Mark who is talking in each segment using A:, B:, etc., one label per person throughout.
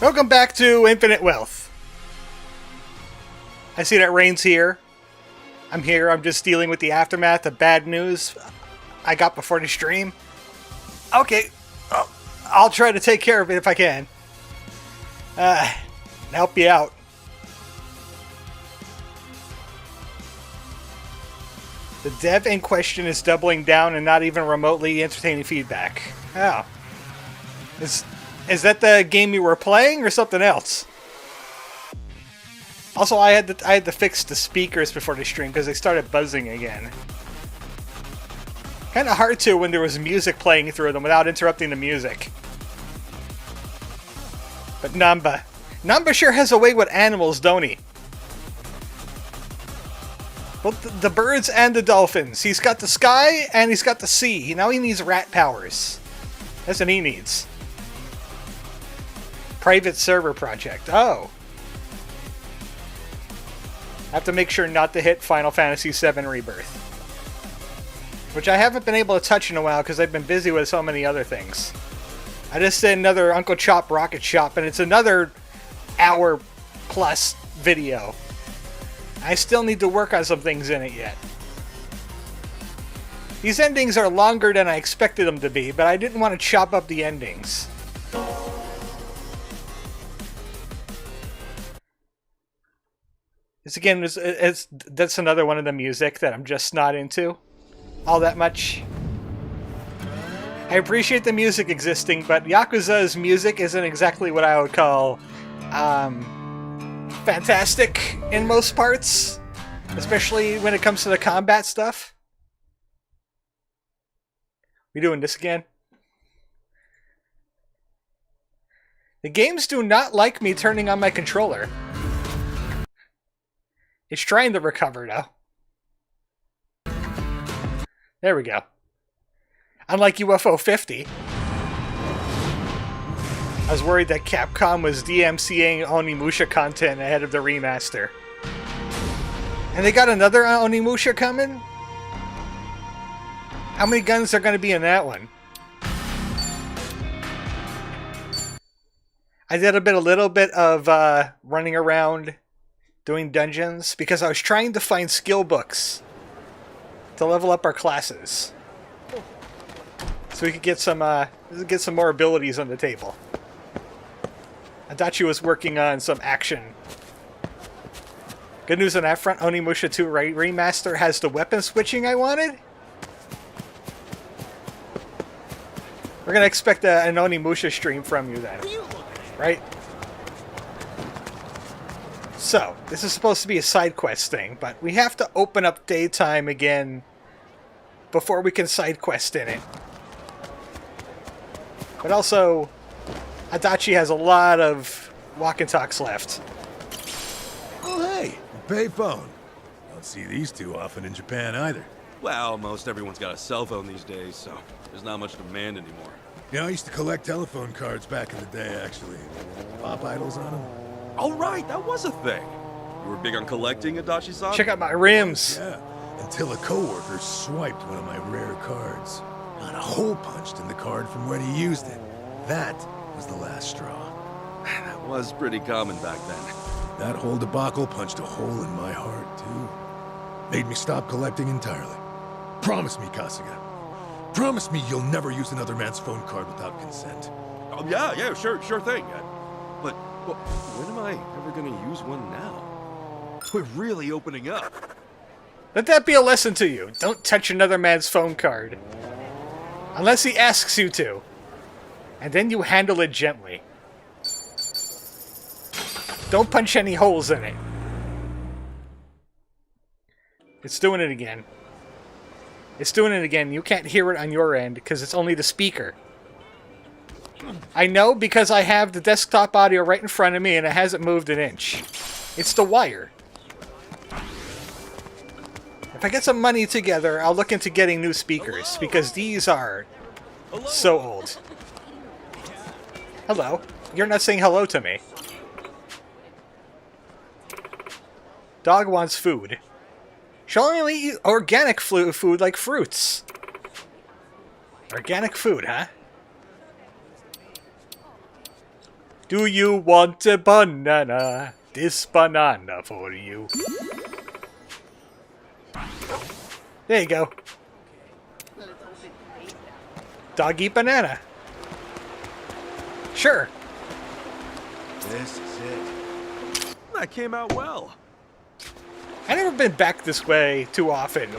A: Welcome back to Infinite Wealth. I see that Rain's here. I'm here. I'm just dealing with the aftermath of bad news I got before the stream. Okay. I'll try to take care of it if I can. Help you out. The dev in question is doubling down and not even remotely entertaining feedback. Oh. Is that the game you were playing or something else? Also, I had to fix the speakers before the stream because they started buzzing again. Kind of hard to when there was music playing through them without interrupting the music. But Nanba sure has a way with animals, don't he? Both the birds and the dolphins. He's got the sky and he's got the sea. Now he needs rat powers. That's what he needs. Private server project. Oh. I have to make sure not to hit Final Fantasy VII Rebirth. Which I haven't been able to touch in a while because I've been busy with so many other things. I just did another Uncle Chop Rocket Shop and it's another hour plus video. I still need to work on some things in it yet. These endings are longer than I expected them to be, but I didn't want to chop up the endings. That's another one of the music that I'm just not into all that much. I appreciate the music existing, but Yakuza's music isn't exactly what I would call fantastic in most parts, especially when it comes to the combat stuff. We doing this again? The games do not like me turning on my controller. It's trying to recover now. There we go. Unlike UFO 50. I was worried that Capcom was DMCAing Onimusha content ahead of the remaster. And they got another Onimusha coming? How many guns are going to be in that one? I did a little bit of running around doing dungeons because I was trying to find skill books to level up our classes. So we could get some more abilities on the table. Adachi was working on some action. Good news on that front, Onimusha 2 Remaster has the weapon switching I wanted. We're gonna expect an Onimusha stream from you then, right? So, this is supposed to be a side quest thing, but we have to open up daytime again before we can side quest in it. But also, Adachi has a lot of walk and talks left.
B: Oh hey, a payphone. Don't see these too often in Japan either.
C: Well, most everyone's got a cell phone these days, so there's not much demand anymore.
B: You know, I used to collect telephone cards back in the day, actually. Pop idols on them.
C: Oh right, that was a thing. You were big on collecting, Adachi-san?
A: Check out my rims.
B: Yeah, until a coworker swiped one of my rare cards. Got a hole punched in the card from where he used it. That was the last straw.
C: That was pretty common back then.
B: That whole debacle punched a hole in my heart, too. Made me stop collecting entirely. Promise me, Kasuga. Promise me you'll never use another man's phone card without consent.
C: Oh yeah, sure thing. But when am I ever gonna use one now? We're really opening up.
A: Let that be a lesson to you. Don't touch another man's phone card. Unless he asks you to. And then you handle it gently. Don't punch any holes in it. It's doing it again. It's doing it again. You can't hear it on your end because it's only the speaker. I know because I have the desktop audio right in front of me and it hasn't moved an inch. It's the wire. If I get some money together, I'll look into getting new speakers because these are so old. Hello. You're not saying hello to me. Dog wants food. She'll only eat organic food like fruits. Organic food, huh? Do you want a banana? This banana for you. There you go. Dog eat banana. Sure.
C: This is it. That came out well.
A: I've never been back this way too often.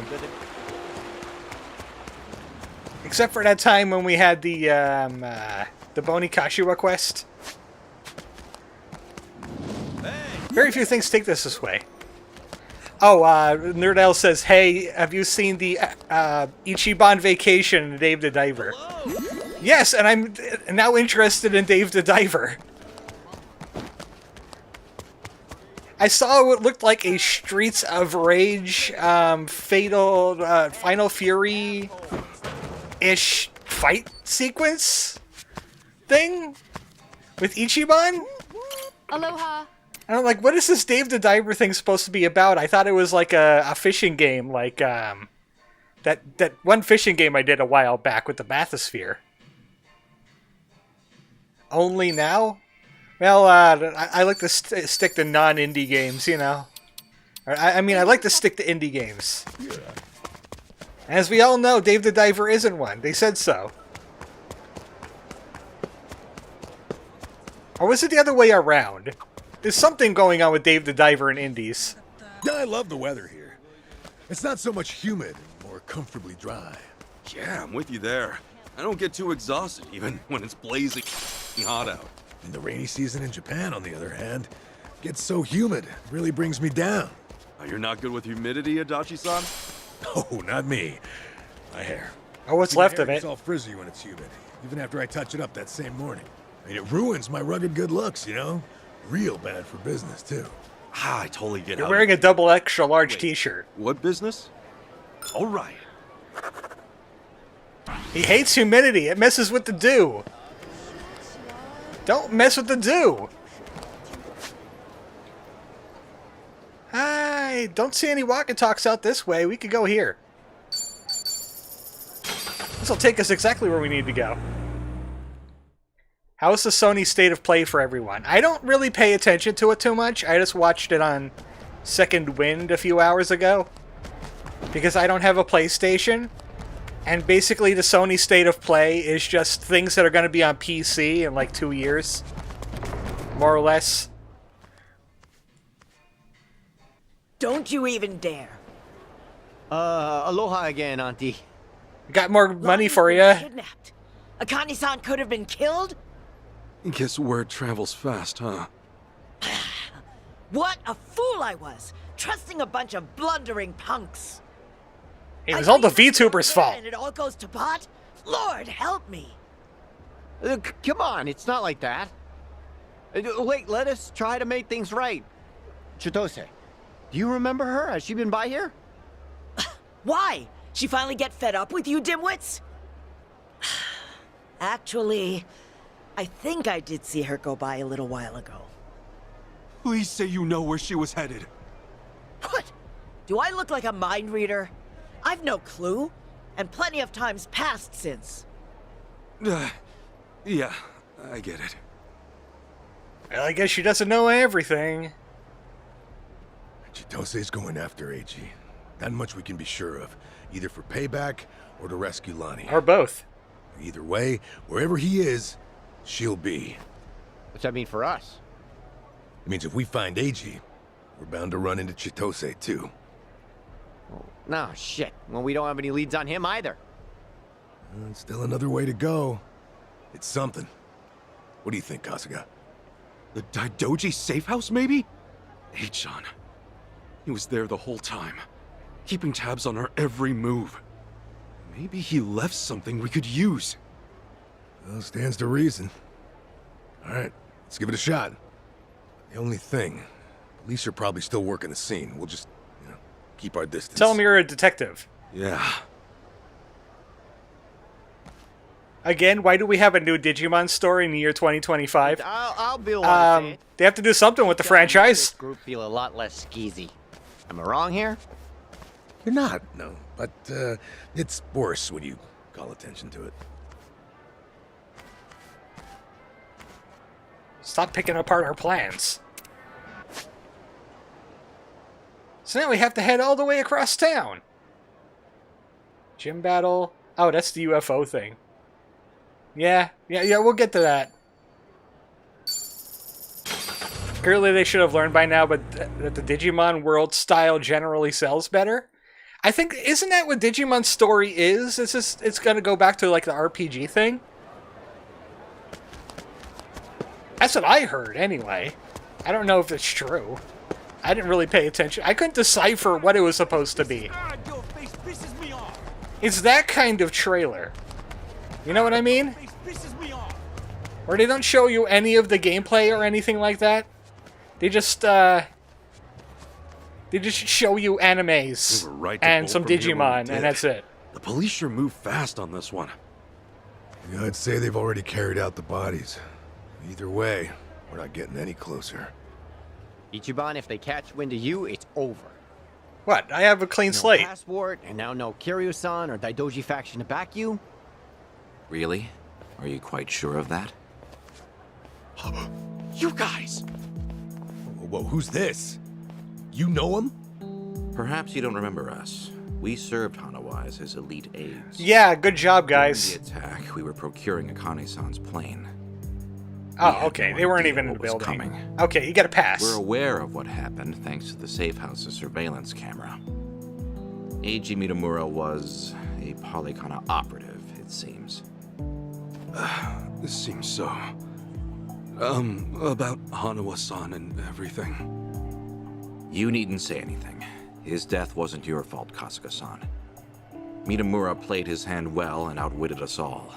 A: Except for that time when we had the Boni Kashiwa quest. Very few things take this way. Oh, Nerdell says, hey, have you seen the Ichiban Vacation in Dave the Diver? Hello. Yes, and I'm now interested in Dave the Diver. I saw what looked like a Streets of Rage, Fatal, Final Fury-ish fight sequence thing with Ichiban.
D: Aloha.
A: And I'm like, what is this Dave the Diver thing supposed to be about? I thought it was like a fishing game, like that one fishing game I did a while back with the bathysphere. Only now? Well, I like to stick to non-indie games, you know. I mean, I like to stick to indie games. As we all know, Dave the Diver isn't one. They said so. Or was it the other way around? There's something going on with Dave the Diver and indies.
B: Yeah, I love the weather here. It's not so much humid, more comfortably dry.
C: Yeah, I'm with you there. I don't get too exhausted even when it's blazing hot out.
B: In the rainy season in Japan, on the other hand, gets so humid, it really brings me down.
C: Oh, you're not good with humidity, Adachi-san?
B: Oh, not me. My hair.
A: Oh, what's left of it?
B: It's all frizzy when it's humid, even after I touch it up that same morning. I mean, it ruins my rugged good looks, you know? Real bad for business, too.
C: Ah, I totally get it.
A: You're wearing a double extra large t-shirt.
C: What business? All right.
A: He hates humidity. It messes with the dew. Don't mess with the dew. I don't see any walk and talks out this way. We could go here. This will take us exactly where we need to go. How's the Sony State of Play for everyone? I don't really pay attention to it too much. I just watched it on Second Wind a few hours ago. Because I don't have a PlayStation. And basically the Sony State of Play is just things that are going to be on PC in like 2 years. More or less.
E: Don't you even dare.
F: Aloha again, Auntie.
A: Got more money for you.
E: Kidnapped. Akane-san could have been killed?
C: Guess word travels fast, huh?
E: What a fool I was, trusting a bunch of blundering punks.
A: It was all the VTubers' fault.
E: And it all goes to pot? Lord, help me.
F: Come on, it's not like that. Wait, let us try to make things right. Chitose, do you remember her? Has she been by here?
E: Why? She finally get fed up with you dimwits? Actually, I think I did see her go by a little while ago.
C: Please say you know where she was headed.
E: What? Do I look like a mind reader? I've no clue, and plenty of times passed since.
C: Yeah, I get it.
A: Well, I guess she doesn't know everything.
B: Chitose's going after Eiji. That much we can be sure of. Either for payback or to rescue Lonnie.
A: Or both.
B: Either way, wherever he is, she'll be.
F: What's that mean for us?
B: It means if we find Eiji, we're bound to run into Chitose, too.
F: No, shit. Well, we don't have any leads on him either.
B: Still another way to go. It's something. What do you think, Kasuga?
C: The Daidoji safe house, maybe? H-chan. He was there the whole time, keeping tabs on her every move. Maybe he left something we could use.
B: Well, stands to reason. All right, let's give it a shot. The only thing, police are probably still working the scene. We'll just, keep our distance.
A: Tell him you're a detective.
C: Yeah.
A: Again, why do we have a new Digimon story in the year 2025?
F: I'll be the one to say it.
A: They have to do something with the franchise.
F: This group feel a lot less skeezy. Am I wrong here?
B: You're not, no. But, it's worse when you call attention to it.
A: Stop picking apart our plans. So now we have to head all the way across town. Gym battle. Oh, that's the UFO thing. Yeah, we'll get to that. Clearly they should have learned by now, but that the Digimon world style generally sells better. I think, isn't that what Digimon's story is? It's gonna go back to like the RPG thing. That's what I heard anyway. I don't know if it's true. I didn't really pay attention. I couldn't decipher what it was supposed to be. It's that kind of trailer. You know what I mean? Where they don't show you any of the gameplay or anything like that. They just show you animes
C: right to
A: and some
C: bolt from here when we
A: Digimon,
C: did.
A: and that's it.
C: The police sure move fast on this one.
B: Yeah, I'd say they've already carried out the bodies. Either way, we're not getting any closer.
F: Ichiban, if they catch wind of you, it's over.
A: What? I have a clean
F: No
A: slate.
F: passport, and now no Kiryu-san or Daidoji faction to back you.
D: Really? Are you quite sure of that?
C: You guys!
B: Whoa, who's this? You know him?
D: Perhaps you don't remember us. We served Hanawa as his elite aides.
A: Yeah, good job,
D: During
A: guys.
D: the attack, we were procuring Akane-san's plane.
A: Oh, okay.
D: no
A: They weren't
D: idea
A: even in the
D: what was
A: building.
D: coming.
A: Okay, you get a pass.
D: We're aware of what happened thanks to the safe house's surveillance camera. Eiji Mitamura was a Polykana operative, it seems.
C: This seems so... about Hanawa-san and everything.
D: You needn't say anything. His death wasn't your fault, Kasuga-san. Mitamura played his hand well and outwitted us all.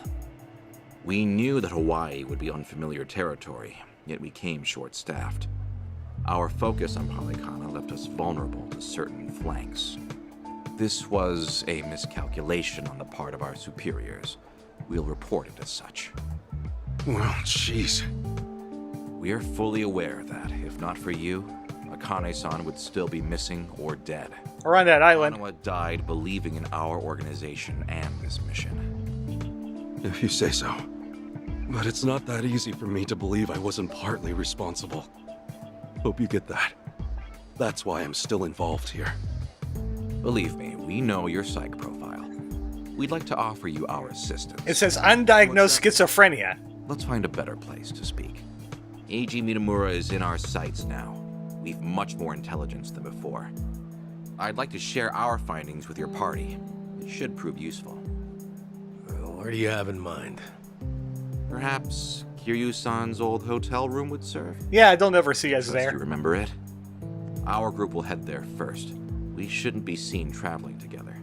D: We knew that Hawaii would be unfamiliar territory, yet we came short-staffed. Our focus on Polykana left us vulnerable to certain flanks. This was a miscalculation on the part of our superiors. We'll report it as such.
C: Well, jeez.
D: We are fully aware that, if not for you, Akane-san would still be missing or dead.
A: Or on that island.
D: Hanawa died believing in our organization and this mission.
C: If you say so. But it's not that easy for me to believe I wasn't partly responsible. Hope you get that. That's why I'm still involved here.
D: Believe me, we know your psych profile. We'd like to offer you our assistance.
A: It says undiagnosed schizophrenia.
D: Let's find a better place to speak. Eiji Mitamura is in our sights now. We've much more intelligence than before. I'd like to share our findings with your party. It should prove useful.
B: Well, where do you have in mind?
D: Perhaps Kiryu-san's old hotel room would serve?
A: Yeah, they'll never see us
D: Does
A: there.
D: you remember it? Our group will head there first. We shouldn't be seen traveling together.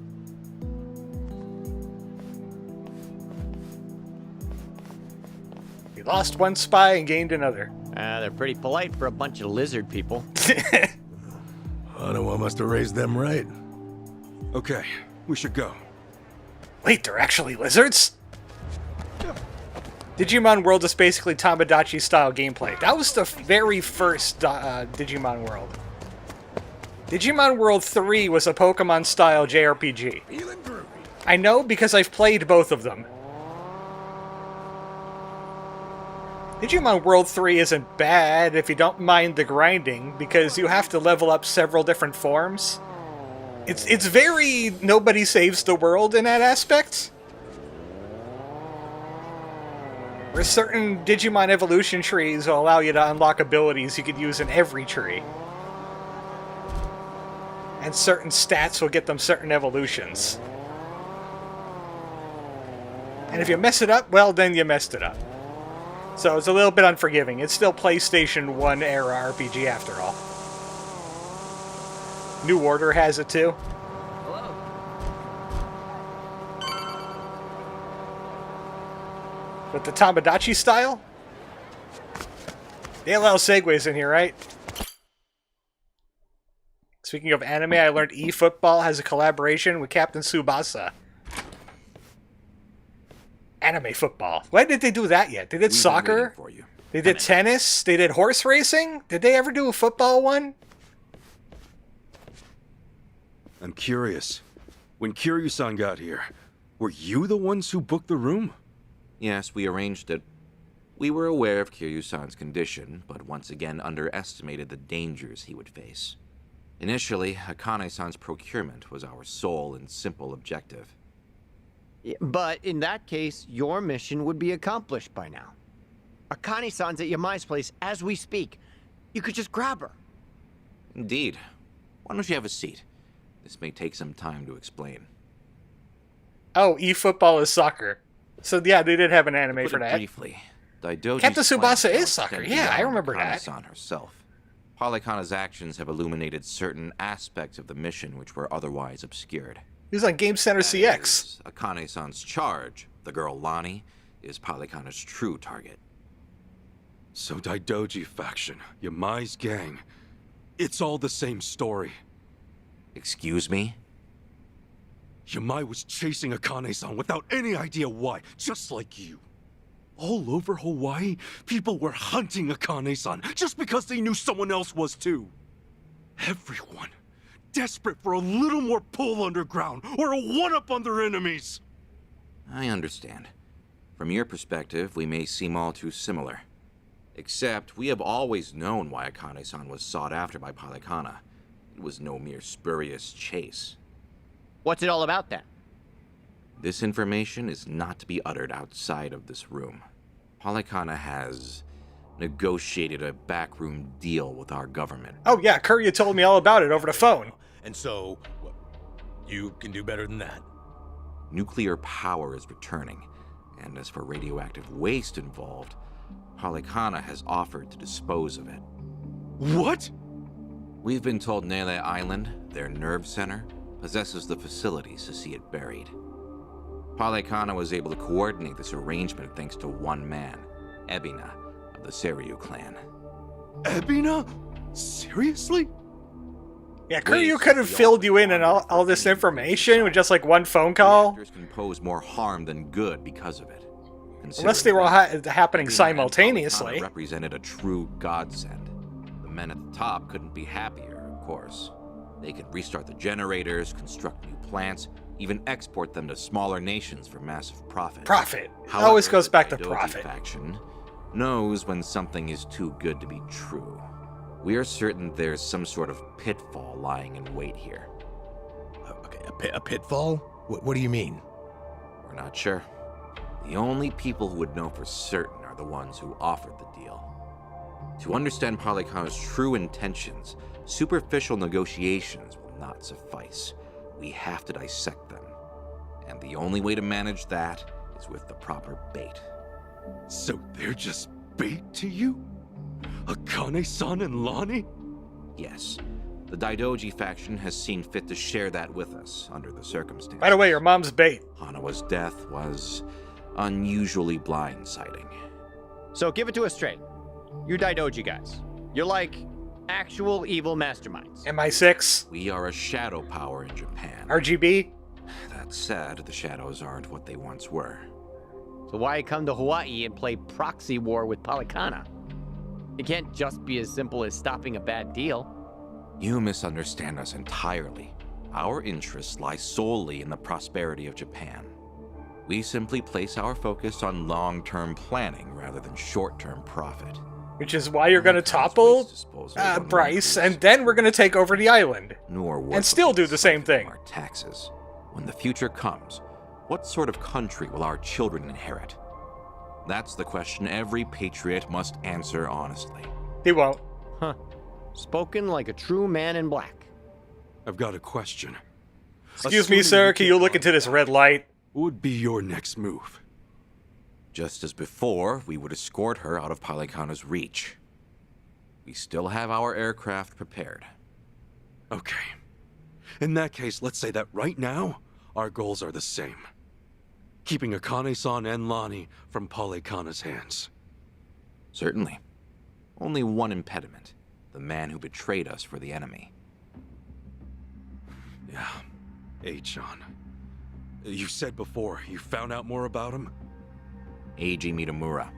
A: We lost one spy and gained another.
F: They're pretty polite for a bunch of lizard people.
B: Hanawa must have raised them right.
C: Okay, we should go.
A: Wait, they're actually lizards? Digimon World is basically Tamagotchi-style gameplay. That was the very first Digimon World. Digimon World 3 was a Pokemon-style JRPG.
B: Feeling groovy.
A: I know because I've played both of them. Digimon World 3 isn't bad if you don't mind the grinding, because you have to level up several different forms. It's very nobody saves the world in that aspect. Where certain Digimon evolution trees will allow you to unlock abilities you could use in every tree. And certain stats will get them certain evolutions. And if you mess it up, well, then you messed it up. So it's a little bit unforgiving. It's still PlayStation 1 era RPG after all. New Order has it too.
F: Hello.
A: With the Tamagotchi style? They allow segues in here, right? Speaking of anime, I learned eFootball has a collaboration with Captain Tsubasa. Anime football. Why did they do that yet? They did
D: We've been
A: soccer?
D: waiting for you.
A: They did tennis? They did horse racing? Did they ever do a football one?
C: I'm curious. When Kiryu-san got here, were you the ones who booked the room?
D: Yes, we arranged it. We were aware of Kiryu-san's condition, but once again underestimated the dangers he would face. Initially, Akane-san's procurement was our sole and simple objective.
F: But in that case, your mission would be accomplished by now. Akane-san's at Yamai's place as we speak. You could just grab her.
D: Indeed. Why don't you have a seat? This may take some time to explain.
A: Oh, eFootball is soccer. So yeah, they did have an anime
D: Put
A: for
D: it
A: that.
D: briefly, Daidoji's
A: Captain
D: plan
A: Tsubasa is
D: goes
A: soccer.
D: extended
A: Yeah, I
D: beyond
A: remember that.
D: Akane-san herself. Polycana's actions have illuminated certain aspects of the mission which were otherwise obscured.
A: He was on Game Center
D: That
A: CX.
D: is, Akane-san's charge, the girl Lani, is Polycana's true target.
C: So Daidoji faction, Yamai's gang, it's all the same story.
D: Excuse me?
C: Yamai was chasing Akane-san without any idea why, just like you. All over Hawaii, people were hunting Akane-san just because they knew someone else was too. Everyone, desperate for a little more pull underground or a one-up on their enemies.
D: I understand. From your perspective, we may seem all too similar. Except, we have always known why Akane-san was sought after by Polycana. It was no mere spurious chase.
F: What's it all about then?
D: This information is not to be uttered outside of this room. Polycana has negotiated a backroom deal with our government.
A: Oh yeah, Courier told me all about it over the phone.
B: And so, what, you can do better than that?
D: Nuclear power is returning, and as for radioactive waste involved, Polycana has offered to dispose of it.
C: What?
D: We've been told Nele Island, their nerve center, possesses the facilities to see it buried. Polycana was able to coordinate this arrangement thanks to one man, Ebina, of the Seryu clan.
C: Ebina? Seriously?
A: Yeah, Courier
D: Waste
A: could have
D: the
A: filled you in
D: ultimate
A: on all this information with just like one phone call.
D: Reactors can pose more harm than good because of it.
A: Unless they were all happening
D: Ebina and
A: simultaneously.
D: Polycana represented a true godsend. The men at the top couldn't be happier, of course. They could restart the generators, construct new plants, even export them to smaller nations for massive profit.
A: Profit. It
D: However,
A: always goes
D: the
A: back to
D: Daidoji
A: profit.
D: faction knows when something is too good to be true. We are certain there's some sort of pitfall lying in wait here.
B: Okay, a pitfall? What do you mean?
D: We're not sure. The only people who would know for certain are the ones who offered the deal. To understand Polycana's true intentions, superficial negotiations will not suffice. We have to dissect them. And the only way to manage that is with the proper bait.
C: So they're just bait to you? Akane-san and Lani?
D: Yes, the Daidoji faction has seen fit to share that with us under the circumstances.
A: By the way, your mom's bait.
D: Hanawa's death was unusually blindsiding.
F: So give it to us straight. You're Daidoji guys. You're like actual evil masterminds.
A: MI6,
D: We are a shadow power in Japan.
A: RGB.
D: That said, the shadows aren't what they once were.
F: So why come to Hawaii and play proxy war with Polycana? It can't just be as simple as stopping a bad deal.
D: You misunderstand us entirely. Our interests lie solely in the prosperity of Japan. We simply place our focus on long-term planning rather than short-term profit.
A: Which is why you're going to topple Bryce, and then we're going to take over the island. And still do the same thing.
D: Our taxes. When the future comes, what sort of country will our children inherit? That's the question every patriot must answer honestly.
A: He won't.
F: Huh. Spoken like a true man in black.
C: I've got a question.
A: Excuse me,
C: Assuming
A: sir,
C: we
A: can
C: get
A: you look into this red light?
C: What would be your next move?
D: Just as before, we would escort her out of Polycana's reach. We still have our aircraft prepared.
C: Okay. In that case, let's say that right now, our goals are the same. Keeping Akane-san and Lani from Polycana's hands.
D: Certainly. Only one impediment. The man who betrayed us for the enemy.
C: Yeah. H-on. You said before, you found out more about him?
D: Eiji Mitamura.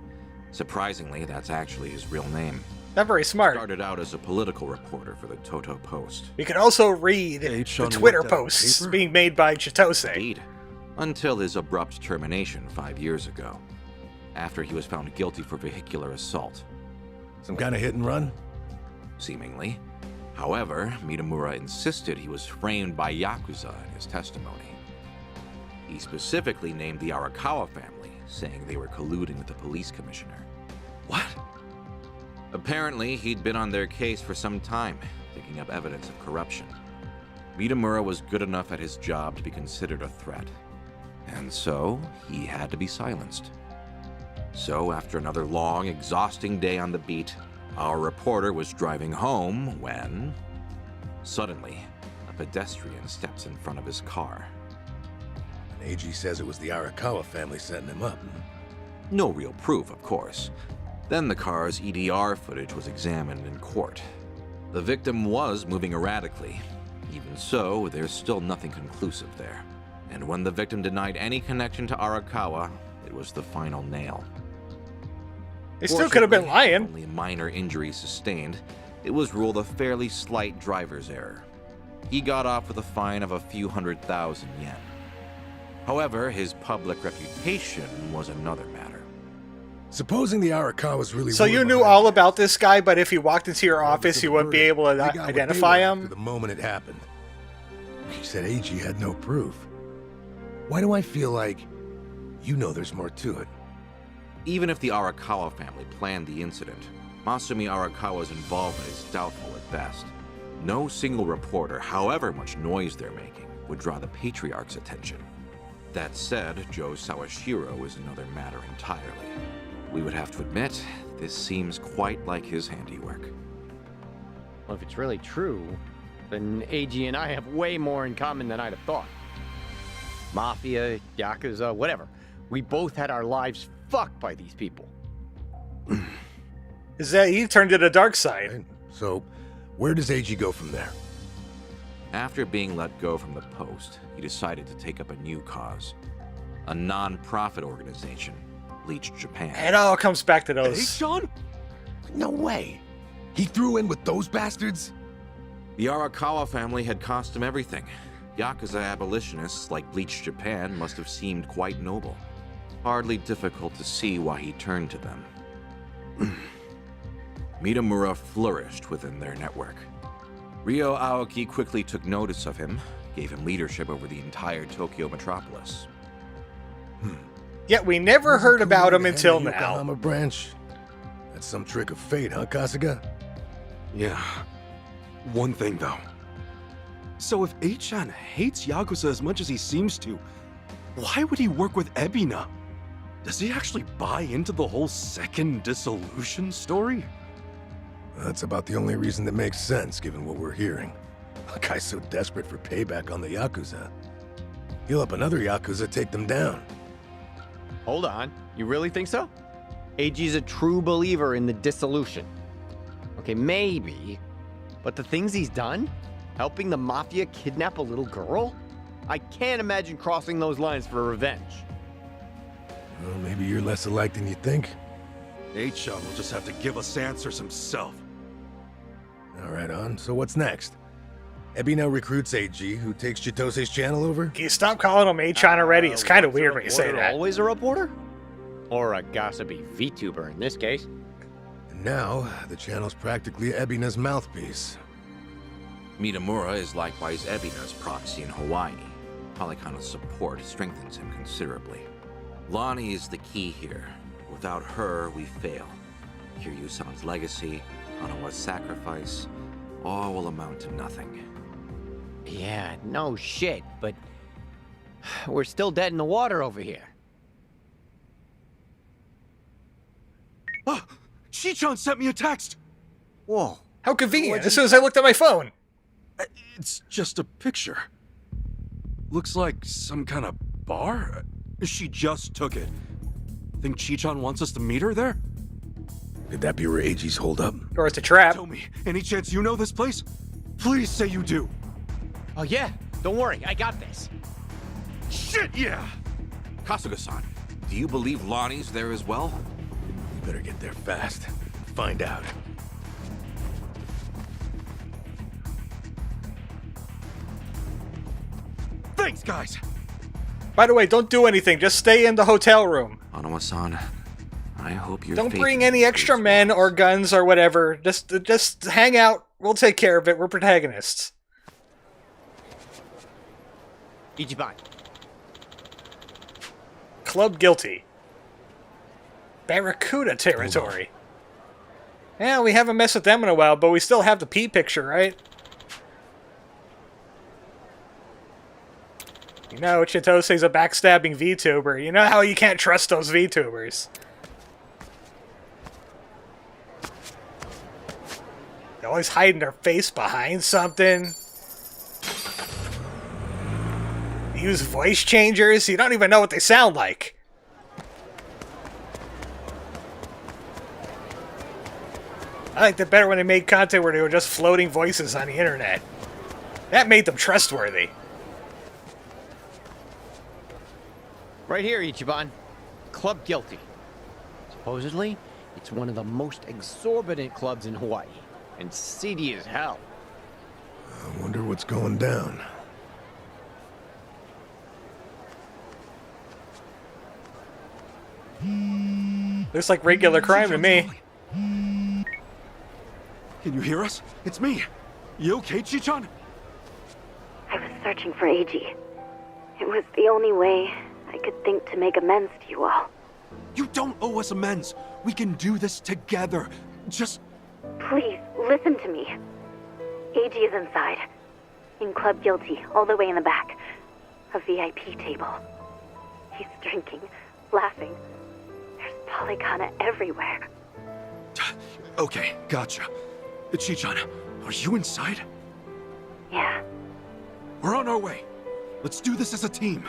D: Surprisingly, that's actually his real name.
A: Not very smart.
D: Started out as a political reporter for the Toto Post.
A: We can also read the
C: H-on
A: Twitter
C: looked at a
A: posts
C: paper?
A: being made by Chitose.
D: Indeed. Until his abrupt termination 5 years ago. after he was found guilty for vehicular assault.
B: Some kind of hit and run?
D: Seemingly. However, Mitamura insisted he was framed by Yakuza in his testimony. He specifically named the Arakawa family, saying they were colluding with the police commissioner.
C: What?
D: Apparently, he'd been on their case for some time, digging up evidence of corruption. Mitamura was good enough at his job to be considered a threat, and so he had to be silenced. So, after another long, exhausting day on the beat, our reporter was driving home when, suddenly, a pedestrian steps in front of his car.
B: And AG says it was the Arakawa family setting him up.
D: No real proof, of course. Then the car's EDR footage was examined in court. The victim was moving erratically. Even so, there's still nothing conclusive there. And when the victim denied any connection to Arakawa, it was the final nail.
A: They still could have been
D: Fortunately,
A: lying.
D: Only minor injuries sustained. It was ruled a fairly slight driver's error. He got off with a fine of a few 100,000 yen. However, his public reputation was another matter.
B: Supposing the Arakawas really
A: So
B: were
A: you knew
B: behind
A: all
B: it,
A: about this guy, but if he walked into your
B: what was
A: office,
B: the
A: you wouldn't be
B: verdict?
A: able to
B: We got what they
A: identify
B: were
A: him?
B: after the moment it happened. He said AG had no proof. Why do I feel like you know there's more to it?
D: Even if the Arakawa family planned the incident, Masumi Arakawa's involvement is doubtful at best. No single reporter, however much noise they're making, would draw the patriarch's attention. That said, Joe Sawashiro is another matter entirely. We would have to admit, this seems quite like his handiwork.
F: Well, if it's really true, then AG and I have way more in common than I'd have thought. Mafia, Yakuza, whatever. We both had our lives fucked by these people.
A: Is that he turned to the dark side?
B: Right? So, where does AG go from there?
D: After being let go from the post, he decided to take up a new cause. A non-profit organization, Bleach Japan.
A: It all comes back to
C: Hey,
A: those.
C: Sean?
B: No way. He threw in with those bastards?
D: The Arakawa family had cost him everything. Yakuza abolitionists like Bleach Japan must have seemed quite noble. Hardly difficult to see why he turned to them. Mitamura flourished within their network. Ryo Aoki quickly took notice of him, gave him leadership over the entire Tokyo metropolis.
A: Yet we never
B: Was it
A: heard about
B: cool
A: him
B: to
A: until
B: hand the
A: now.
B: Yokohama branch? That's some trick of fate, huh, Kasuga?
C: Yeah. One thing, though. So if Eichan hates Yakuza as much as he seems to, why would he work with Ebina? Does he actually buy into the whole second dissolution story?
B: That's about the only reason that makes sense, given what we're hearing. A guy's so desperate for payback on the Yakuza. He'll help another Yakuza take them down.
F: Hold on. You really think so? AG's a true believer in the dissolution. Okay, maybe. But the things he's done? Helping the Mafia kidnap a little girl? I can't imagine crossing those lines for revenge.
B: Well, maybe you're less alike than you think.
C: Eichan will just have to give us answers himself.
B: All right, on. So what's next? Ebina recruits AG, who takes Chitose's channel over?
A: Can you stop calling him Achan already? It's kind of
F: Once a
A: weird when you say
F: reporter,
A: that.
F: Always a reporter? Or a gossipy VTuber in this case.
B: And now, the channel's practically Ebina's mouthpiece.
D: Mitamura is likewise Ebina's proxy in Hawaii. Polycona's support strengthens him considerably. Lonnie is the key here. Without her, we fail. Kiryu-san's legacy, Hanawa's sacrifice, all will amount to nothing.
F: Yeah, no shit, but we're still dead in the water over here.
C: Ah! Chichan sent me a text!
F: Whoa.
A: How convenient. As soon as I looked at my phone.
C: It's just a picture. Looks like some kind of bar? She just took it. Think Chichan wants us to meet her there?
B: Could that be where AG's hold up?
A: Or it's a trap.
C: Tell me, any chance you know this place? Please say you do.
F: Oh yeah, don't worry, I got this.
C: Shit, yeah!
D: Kasuga-san, do you believe Lonnie's there as well?
B: We better get there fast. Find out.
C: Thanks, guys!
A: By the way, don't do anything. Just stay in the hotel room.
D: Hanawa-san, I hope your
A: Don't
D: faith
A: bring
D: in
A: any
D: me
A: extra
D: proves
A: men
D: wise.
A: or guns or whatever. Just hang out. We'll take care of it. We're protagonists.
F: Ichiban.
A: Club guilty. Barracuda territory. Yeah, we haven't messed with them in a while, but we still have the P picture, right? You know, Chitose's a backstabbing VTuber. You know how you can't trust those VTubers. They're always hiding their face behind something. Use voice changers. You don't even know what they sound like. I liked it better when they made content where they were just floating voices on the internet. That made them trustworthy.
F: Right here, Ichiban. Club guilty. Supposedly, it's one of the most exorbitant clubs in Hawaii. And seedy as hell.
B: I wonder what's going down.
A: Looks like regular crime to me.
C: Can you hear us? It's me. You okay, Chichan?
G: I was searching for AG. It was the only way I could think to make amends to you all.
C: You don't owe us amends. We can do this together. Just...
G: Please, listen to me. AG is inside. In Club Guilty, all the way in the back. A VIP table. He's drinking, laughing. There's polygona everywhere.
C: Okay, gotcha. Chichan, are you inside?
G: Yeah.
C: We're on our way. Let's do this as a team.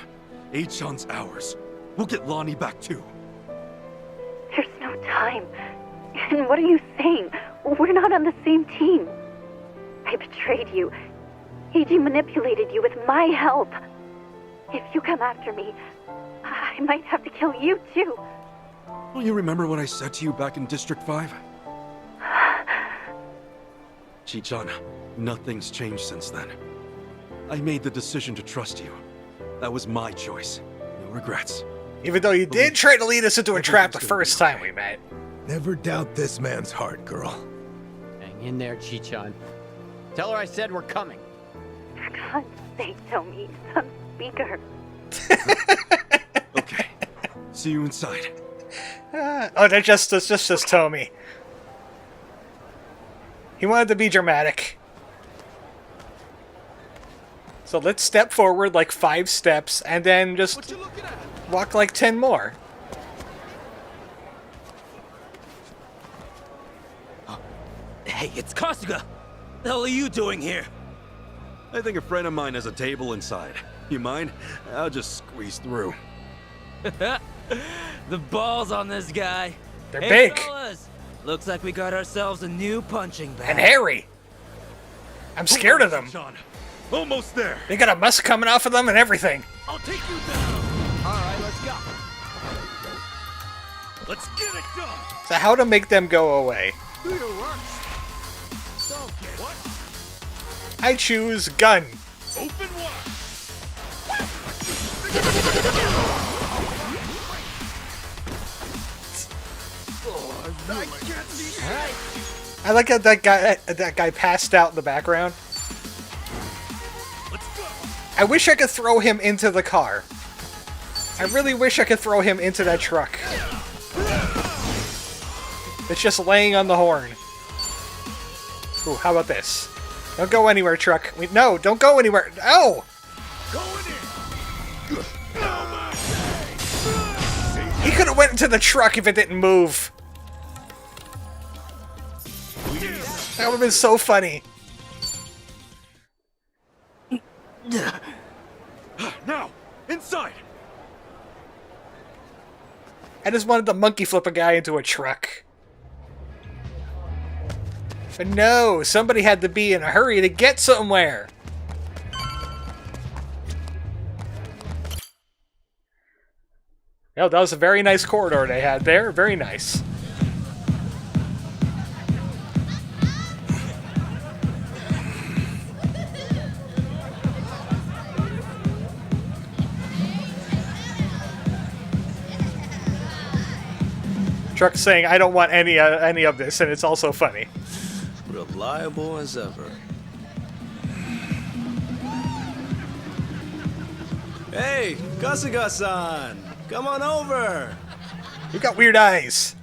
C: Achan's ours. We'll get Lonnie back too.
G: There's no time. And what are you saying? We're not on the same team. I betrayed you. AG manipulated you with my help. If you come after me, I might have to kill you too.
C: Don't you remember what I said to you back in District 5? Chichan, nothing's changed since then. I made the decision to trust you. That was my choice. No regrets.
A: Even though you did try to lead us into a trap the first time we met.
B: Never doubt this man's heart, girl.
F: Hang in there, Chichan. Tell her I said we're coming.
G: For God's sake, Tommy, some speaker.
C: Okay. See you inside.
A: Oh, that's just Tommy. He wanted to be dramatic. So let's step forward like 5 steps and then just walk like 10 more.
H: Hey, it's Kasuga! The hell are you doing here?
C: I think a friend of mine has a table inside. You mind? I'll just squeeze through.
H: The balls on this guy.
A: They're
H: Hey,
A: big.
H: fellas, looks like we got ourselves a new punching bag.
A: And hairy. I'm scared of them.
C: Chichan, almost there.
A: They got a musk coming off of them and everything.
H: I'll take you down.
F: All right, let's go.
C: Let's get it done.
A: So how to make them go away?
C: Do your worst. What?
A: I choose gun.
C: Open wide.
A: I like how that guy passed out in the background.
C: Let's go.
A: I wish I could throw him into the car. I really wish I could throw him into that truck. It's just laying on the horn. Ooh, how about this? Don't go anywhere, truck. No, don't go anywhere. No! He could have went into the truck if it didn't move. That would have been so funny.
C: Now, inside.
A: I just wanted to monkey flip a guy into a truck. But no, somebody had to be in a hurry to get somewhere. Oh, that was a very nice corridor they had there. Very nice. Truck saying, I don't want any of this, and it's also funny.
I: Reliable as ever. Hey, Kasuga-san! Come on over!
A: You got weird eyes.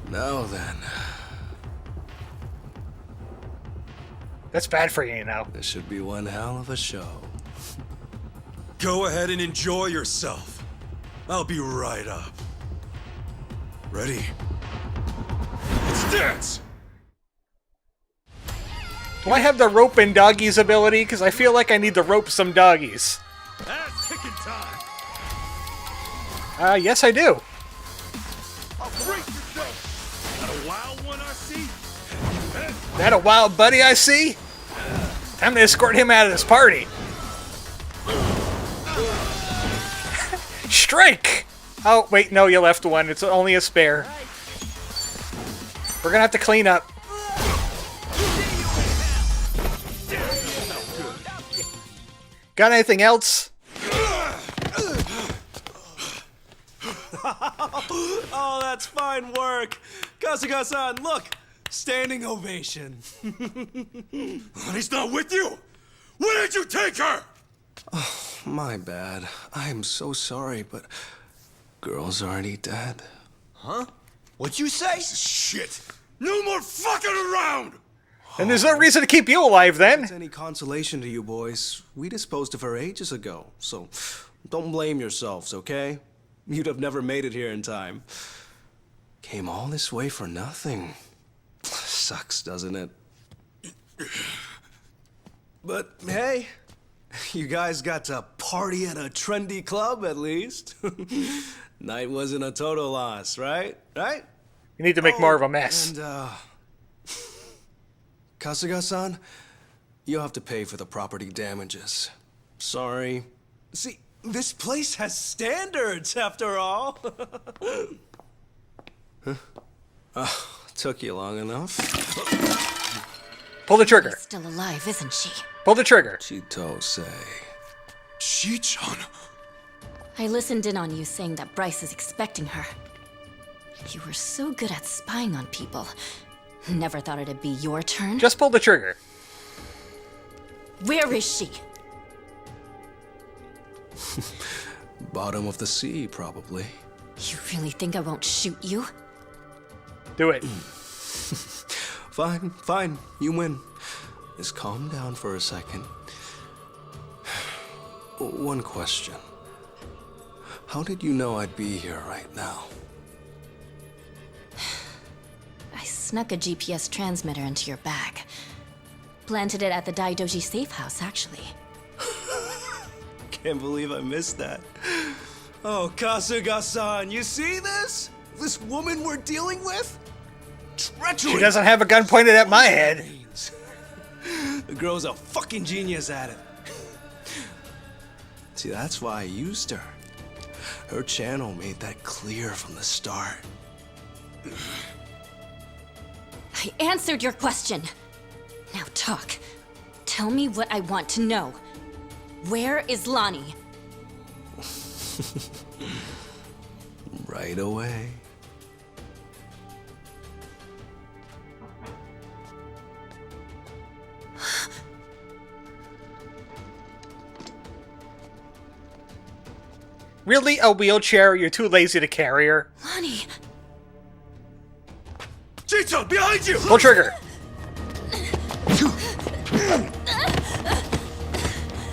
I: Now then,
A: That's bad for you, you know.
I: this should be one hell of a show.
C: Go ahead and enjoy yourself. I'll be right up. Ready? Let's dance!
A: Do I have the rope and doggies ability? Because I feel like I need to rope some doggies.
C: Ass kicking time!
A: Yes, I do.
C: Brace yourself! Got a wild one I see?
A: That a wild buddy I see? Time to escort him out of this party. Strike! Oh, wait, no, you left one. It's only a spare. We're gonna have to clean up. Got anything else?
I: Oh, that's fine work! Kasuga-san, look! Standing ovation.
C: Honey's not with you? Where did you take her?
I: My bad. I am so sorry, but girl's already dead.
H: Huh? What'd you say?
C: Shit! No more fucking around!
A: And there's no reason to keep you alive
I: If
A: then.
I: it's any consolation to you boys, we disposed of her ages ago, so don't blame yourselves, okay? You'd have never made it here in time. Came all this way for nothing. Sucks, doesn't it? But hey, you guys got to party at a trendy club at least. Night wasn't a total loss, right? Right?
A: You need to make more of a mess.
I: And Kasuga-san, you'll have to pay for the property damages. Sorry. See, this place has standards, after all. Huh? Took you long enough.
A: Pull the trigger.
J: Still alive, isn't she?
A: Pull the trigger.
I: Chitose.
C: Shi-chan?
J: I listened in on you saying that Bryce is expecting her. You were so good at spying on people. Never thought it'd be your turn.
A: Just pull the trigger.
J: Where is she?
I: Bottom of the sea, probably.
J: You really think I won't shoot you?
A: Do it.
I: Fine, fine. You win. Just calm down for a second. One question. How did you know I'd be here right now?
J: I snuck a GPS transmitter into your bag. Planted it at the Daidoji safe house, actually.
I: Can't believe I missed that. Oh, Kasuga-san, you see this? This woman we're dealing with? Treachery!
A: She doesn't have a gun pointed at my head.
I: The girl's a fucking genius at it. See, that's why I used her. Her channel made that clear from the start.
J: I answered your question. Now talk. Tell me what I want to know. Where is Lonnie?
I: Right away.
A: Really? A wheelchair? You're too lazy to carry her?
J: Lonnie!
C: Chi-chan, behind you!
A: Pull trigger.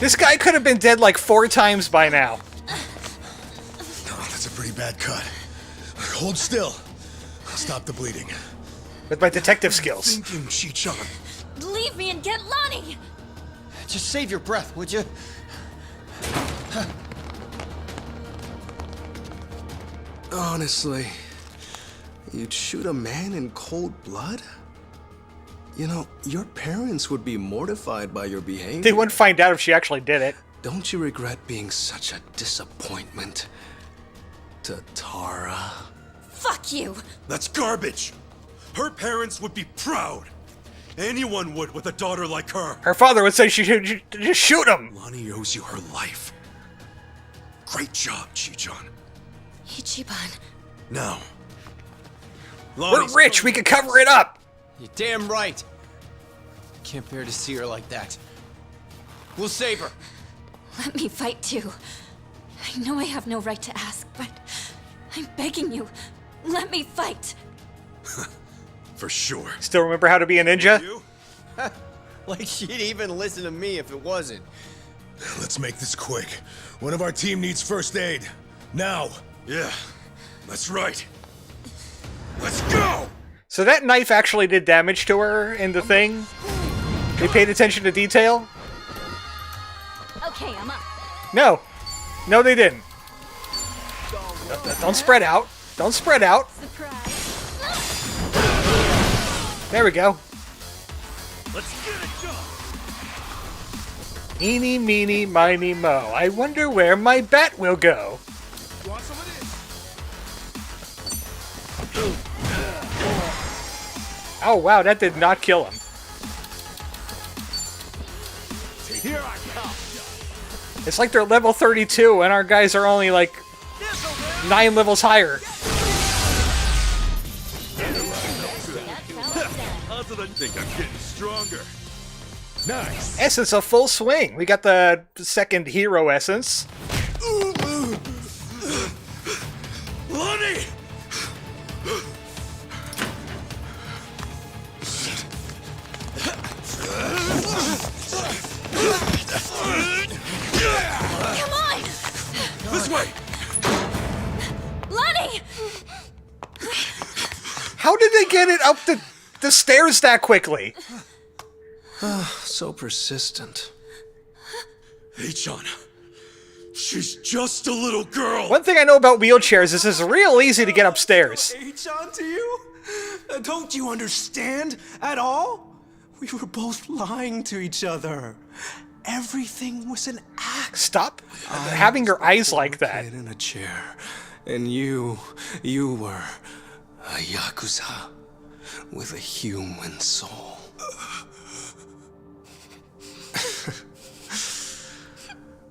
A: This guy could have been dead like 4 times by now.
B: Oh, that's a pretty bad cut. Hold still. I'll stop the bleeding.
A: With my detective skills.
B: Thinking, Shi-chan.
J: Leave me and get Lonnie!
H: Just save your breath, would you?
I: Honestly, you'd shoot a man in cold blood? You know, your parents would be mortified by your behavior.
A: They wouldn't find out if she actually did it.
I: Don't you regret being such a disappointment to Tara?
J: Fuck you!
C: That's garbage! Her parents would be proud. Anyone would with a daughter like her.
A: Her father would say she should just shoot him.
C: Lonnie owes you her life. Great job, Chi-chan.
J: Ichiban.
C: Now.
A: We're rich, we can cover it up.
F: You're damn right. Can't bear to see her like that. We'll save her.
J: Let me fight too. I know I have no right to ask, but I'm begging you. Let me fight.
C: For sure.
A: Still remember how to be a ninja?
C: You?
F: Like she'd even listen to me if it wasn't.
B: Let's make this quick. One of our team needs first aid. Now.
C: Yeah, that's right. Let's go!
A: So that knife actually did damage to her in the thing? They paid attention to detail?
J: Okay, I'm up.
A: No. No, they didn't. Don't spread out. Don't spread out.
J: Surprise.
A: There we go.
C: Let's get it done!
A: Eeny, meeny, miny, mo. I wonder where my bat will go.
C: You want some of this?
A: Oh, wow, that did not kill him.
C: Here I come!
A: It's like they're level 32 and our guys are only like 9 levels higher.
C: I think I'm getting stronger.
B: Nice.
A: Essence of full swing. We got the second hero essence.
C: Lonnie!
J: Come on!
C: This way!
J: Lonnie!
A: How did they get it up the stairs that quickly?
I: So persistent.
C: Hey-chan, she's just a little girl.
A: One thing I know about wheelchairs is it's real easy to get upstairs.
I: H-on to you? Don't you understand at all? We were both lying to each other. Everything was an act.
A: Stop having your eyes like that.
I: In a chair, and you were a yakuza with a human soul.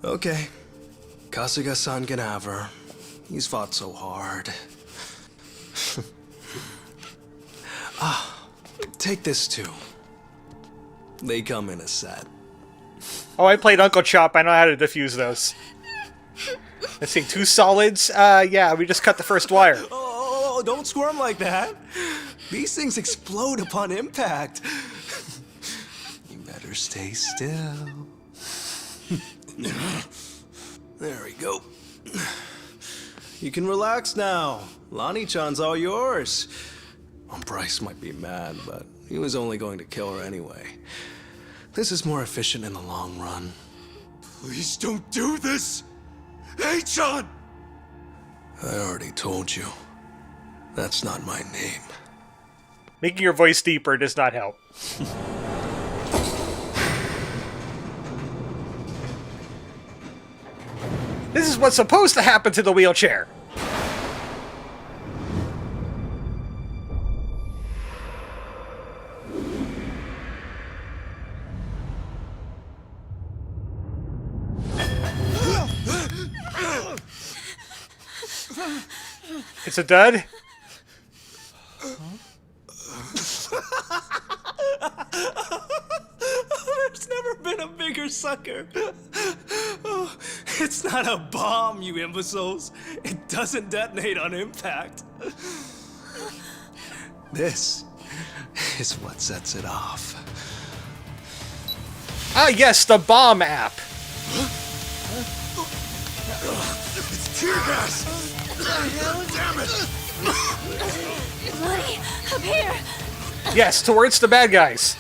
I: Okay, Kasuga-san can have her. He's fought so hard. Take this too. They come in a set.
A: Oh, I played Uncle Chop. I know how to defuse those. Let's see, 2 solids. Yeah, we just cut the first wire.
I: Oh, don't squirm like that. These things explode upon impact. You better stay still. There we go. You can relax now. Lonnie-chan's all yours. Well, Bryce might be mad, but he was only going to kill her anyway. This is more efficient in the long run.
C: Please don't do this! Hey-chan!
I: I already told you. That's not my name.
A: Making your voice deeper does not help. This is what's supposed to happen to the wheelchair. It's a dud.
I: There's never been a bigger sucker. Oh, it's not a bomb, you imbeciles. It doesn't detonate on impact. This is what sets it off.
A: Ah, yes, the bomb app.
C: It's tear gas! Damn it!
J: Lonnie, up here!
A: Yes, towards the bad guys.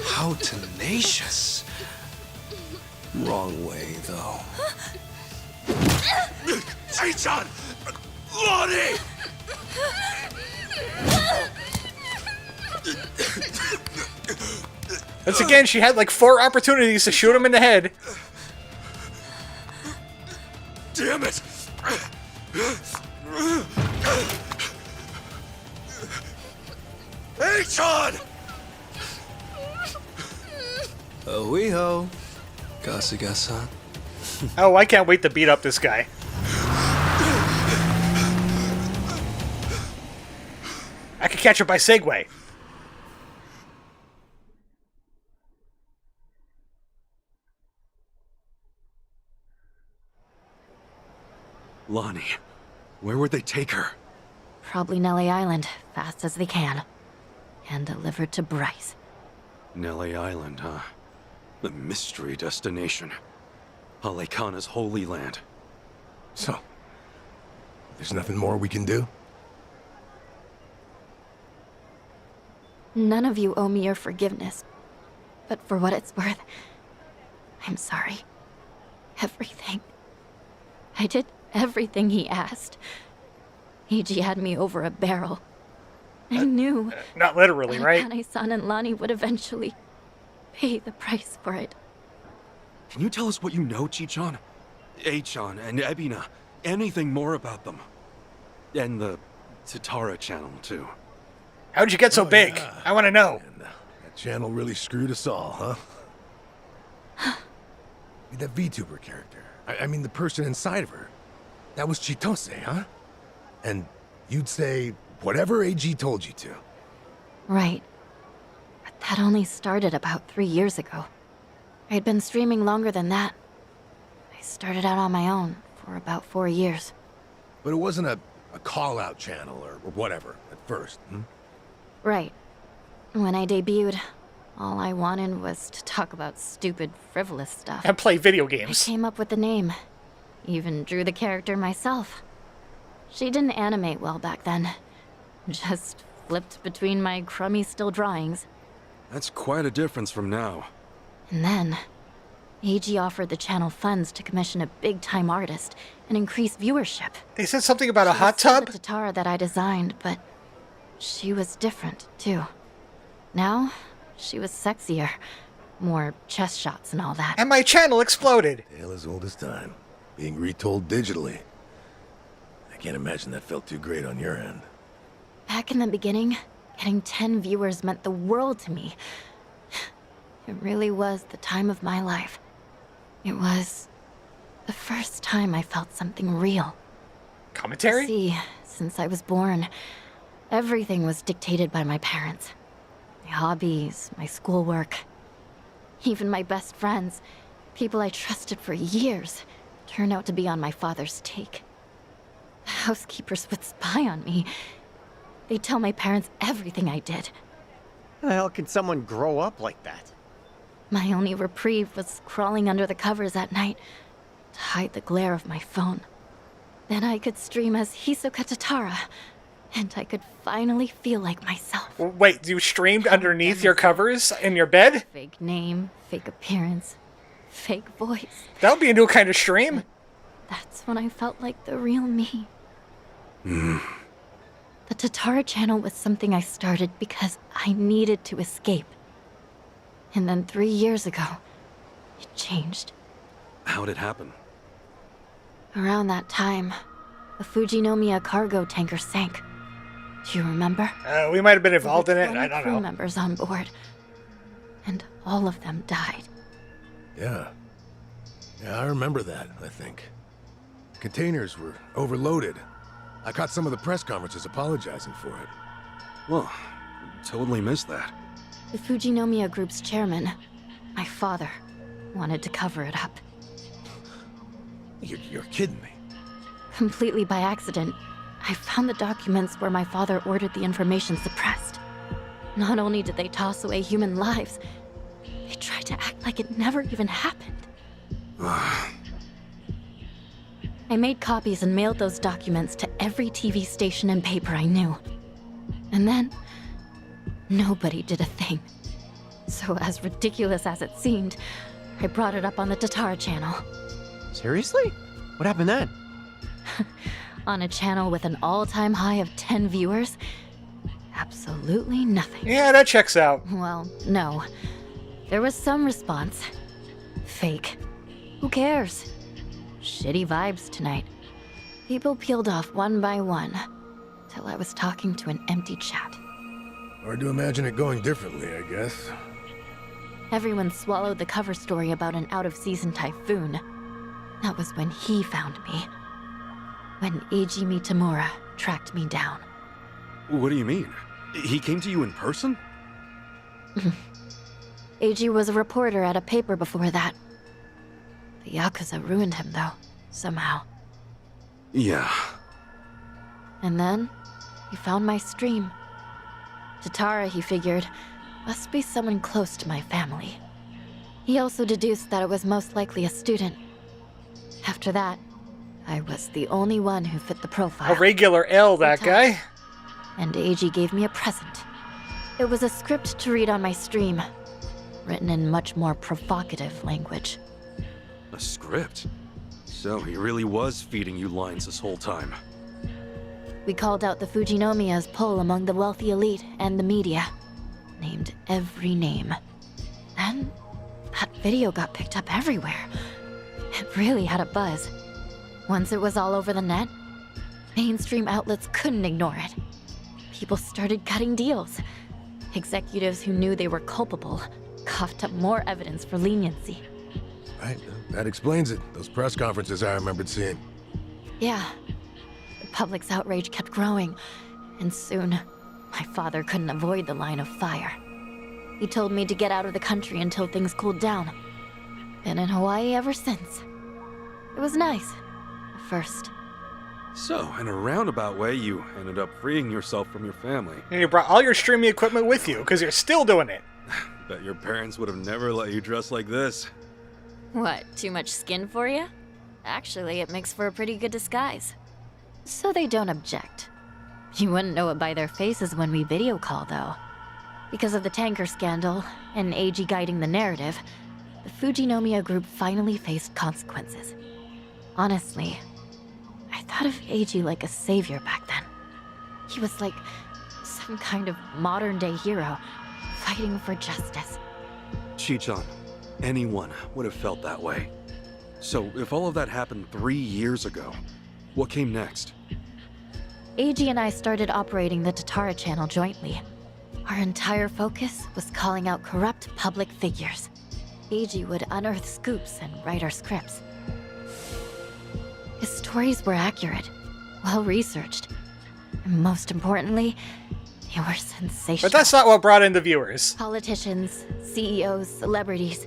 I: How tenacious. Wrong way, though.
C: Hey-chan! Lonnie!
A: Once again, she had like 4 opportunities to shoot him in the head.
C: Damn it! Hey, John!
I: Oh-wee-ho. Kasuga-san.
A: Oh, I can't wait to beat up this guy. I could catch him by Segway.
C: Lonnie, where would they take her?
J: Probably Nelly Island, fast as they can. And delivered to Bryce.
C: Nelly Island, huh? The mystery destination. Alekana's holy land.
B: So, there's nothing more we can do?
J: None of you owe me your forgiveness. But for what it's worth, I'm sorry. Everything. I did everything he asked. AG had me over a barrel. I knew.
A: Not literally, right?
J: Akane-san and Lonnie would eventually pay the price for it.
C: Can you tell us what you know, Chichan? Achan and Ebina. Anything more about them? And the Tatara channel, too.
A: How'd you get so big?
B: Yeah.
A: I want to know.
B: And that channel really screwed us all, huh? That VTuber character. I mean, the person inside of her. That was Chitose, huh? And you'd say whatever AG told you to.
J: Right. But that only started about 3 years ago. I'd been streaming longer than that. I started out on my own for about 4 years.
B: But it wasn't a call-out channel or whatever at first,
J: Right. When I debuted, all I wanted was to talk about stupid, frivolous stuff.
A: And play video
J: I
A: games.
J: came up with the name. Even drew the character myself. She didn't animate well back then. Just flipped between my crummy still drawings.
C: That's quite a difference from now.
J: And then, AG offered the channel funds to commission a big-time artist and increase viewership.
A: They said something about a
J: She
A: hot
J: was still
A: tub?
J: the Tatara that I designed, but she was different, too. Now, she was sexier. More chest shots and all that.
A: And my channel exploded.
B: Tale as old as time. Being retold digitally. I can't imagine that felt too great on your end.
J: Back in the beginning, getting 10 viewers meant the world to me. It really was the time of my life. It was the first time I felt something real.
A: Commentary?
J: See, since I was born, everything was dictated by my parents. My hobbies, my schoolwork. Even my best friends, people I trusted for years, turned out to be on my father's take. The housekeepers would spy on me. They'd tell my parents everything I did.
F: How the hell can someone grow up like that?
J: My only reprieve was crawling under the covers at night to hide the glare of my phone. Then I could stream as Hisoka Tatara, and I could finally feel like myself.
A: Wait, you streamed underneath your covers in your bed?
J: Fake name, fake appearance, fake voice.
A: That would be a new kind of stream.
J: That's when I felt like the real me. The Tatara channel was something I started because I needed to escape. And then 3 years ago, it changed.
C: How'd it happen?
J: Around that time, the Fujinomiya cargo tanker sank. Do you remember?
A: We might have been
J: There
A: involved
J: were
A: in it.
J: 20
A: I don't
J: crew
A: know.
J: members on board. And all of them died.
B: Yeah. Yeah, I remember that, I think. Containers were overloaded. I caught some of the press conferences apologizing for it.
C: Well, totally missed that.
J: The Fujinomiya group's chairman, my father, wanted to cover it up.
B: You're kidding me.
J: Completely by accident, I found the documents where my father ordered the information suppressed. Not only did they toss away human lives, they tried to act like it never even happened. I made copies and mailed those documents to every TV station and paper I knew. And then, nobody did a thing. So as ridiculous as it seemed, I brought it up on the Tatara channel.
F: Seriously? What happened then?
J: On a channel with an all-time high of 10 viewers? Absolutely nothing.
A: Yeah, that checks out.
J: Well, no. There was some response. Fake. Who cares? Shitty vibes tonight. People peeled off one by one, till I was talking to an empty chat.
B: Hard to imagine it going differently, I guess.
J: Everyone swallowed the cover story about an out-of-season typhoon. That was when he found me. When Eiji Mitamura tracked me down.
C: What do you mean? He came to you in person?
J: Eiji was a reporter at a paper before that. The Yakuza ruined him, though, somehow.
C: Yeah.
J: And then, he found my stream. Tatara, he figured, must be someone close to my family. He also deduced that it was most likely a student. After that, I was the only one who fit the profile.
A: A regular L, that guy.
J: And Eiji gave me a present. It was a script to read on my stream, written in much more provocative language.
C: A script? So he really was feeding you lines this whole time.
J: We called out the Fujinomiya's pull among the wealthy elite and the media. Named every name. Then, that video got picked up everywhere. It really had a buzz. Once it was all over the net, mainstream outlets couldn't ignore it. People started cutting deals. Executives who knew they were culpable coughed up more evidence for leniency.
B: Right, that explains it. Those press conferences I remembered seeing.
J: Yeah. The public's outrage kept growing, and soon, my father couldn't avoid the line of fire. He told me to get out of the country until things cooled down. Been in Hawaii ever since. It was nice, at first.
C: So, in a roundabout way, you ended up freeing yourself from your family.
A: And you brought all your streaming equipment with you, because you're still doing it.
C: Bet your parents would have never let you dress like this.
J: What, too much skin for you? Actually, it makes for a pretty good disguise. So they don't object. You wouldn't know it by their faces when we video call, though. Because of the tanker scandal, and Eiji guiding the narrative, the Fujinomiya group finally faced consequences. Honestly, I thought of Eiji like a savior back then. He was like some kind of modern-day hero, fighting for justice.
C: Chi-chan, anyone would have felt that way. So, if all of that happened 3 years ago, what came next?
J: Eiji and I started operating the Tatara channel jointly. Our entire focus was calling out corrupt public figures. Eiji would unearth scoops and write our scripts. His stories were accurate, well-researched, and most importantly, they were sensational.
A: But that's not what brought in the viewers.
J: Politicians, CEOs, celebrities.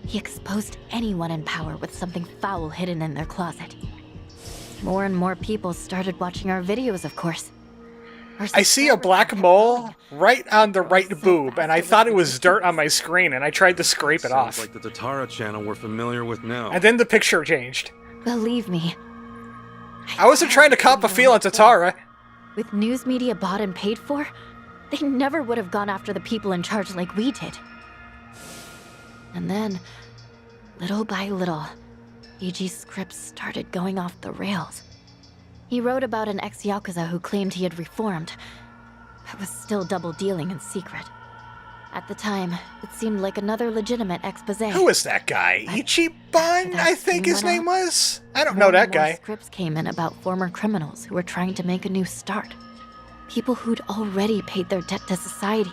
J: He exposed anyone in power with something foul hidden in their closet. More and more people started watching our videos, of course.
A: I see a black mole right on the right boob, and I thought it was dirt on my screen, and I tried to scrape it off.
C: Sounds like the Tatara channel we're familiar with now.
A: And then the picture changed.
J: Believe me.
A: I wasn't trying to cop a feel on Tatara.
J: With news media bought and paid for, they never would have gone after the people in charge like we did. And then, little by little, Eiji's scripts started going off the rails. He wrote about an ex-Yakuza who claimed he had reformed, but was still double-dealing in secret. At the time, it seemed like another legitimate exposé.
A: Who was that guy? Ichiban, I think his name was? I don't know that guy.
J: Scripts came in about former criminals who were trying to make a new start. People who'd already paid their debt to society,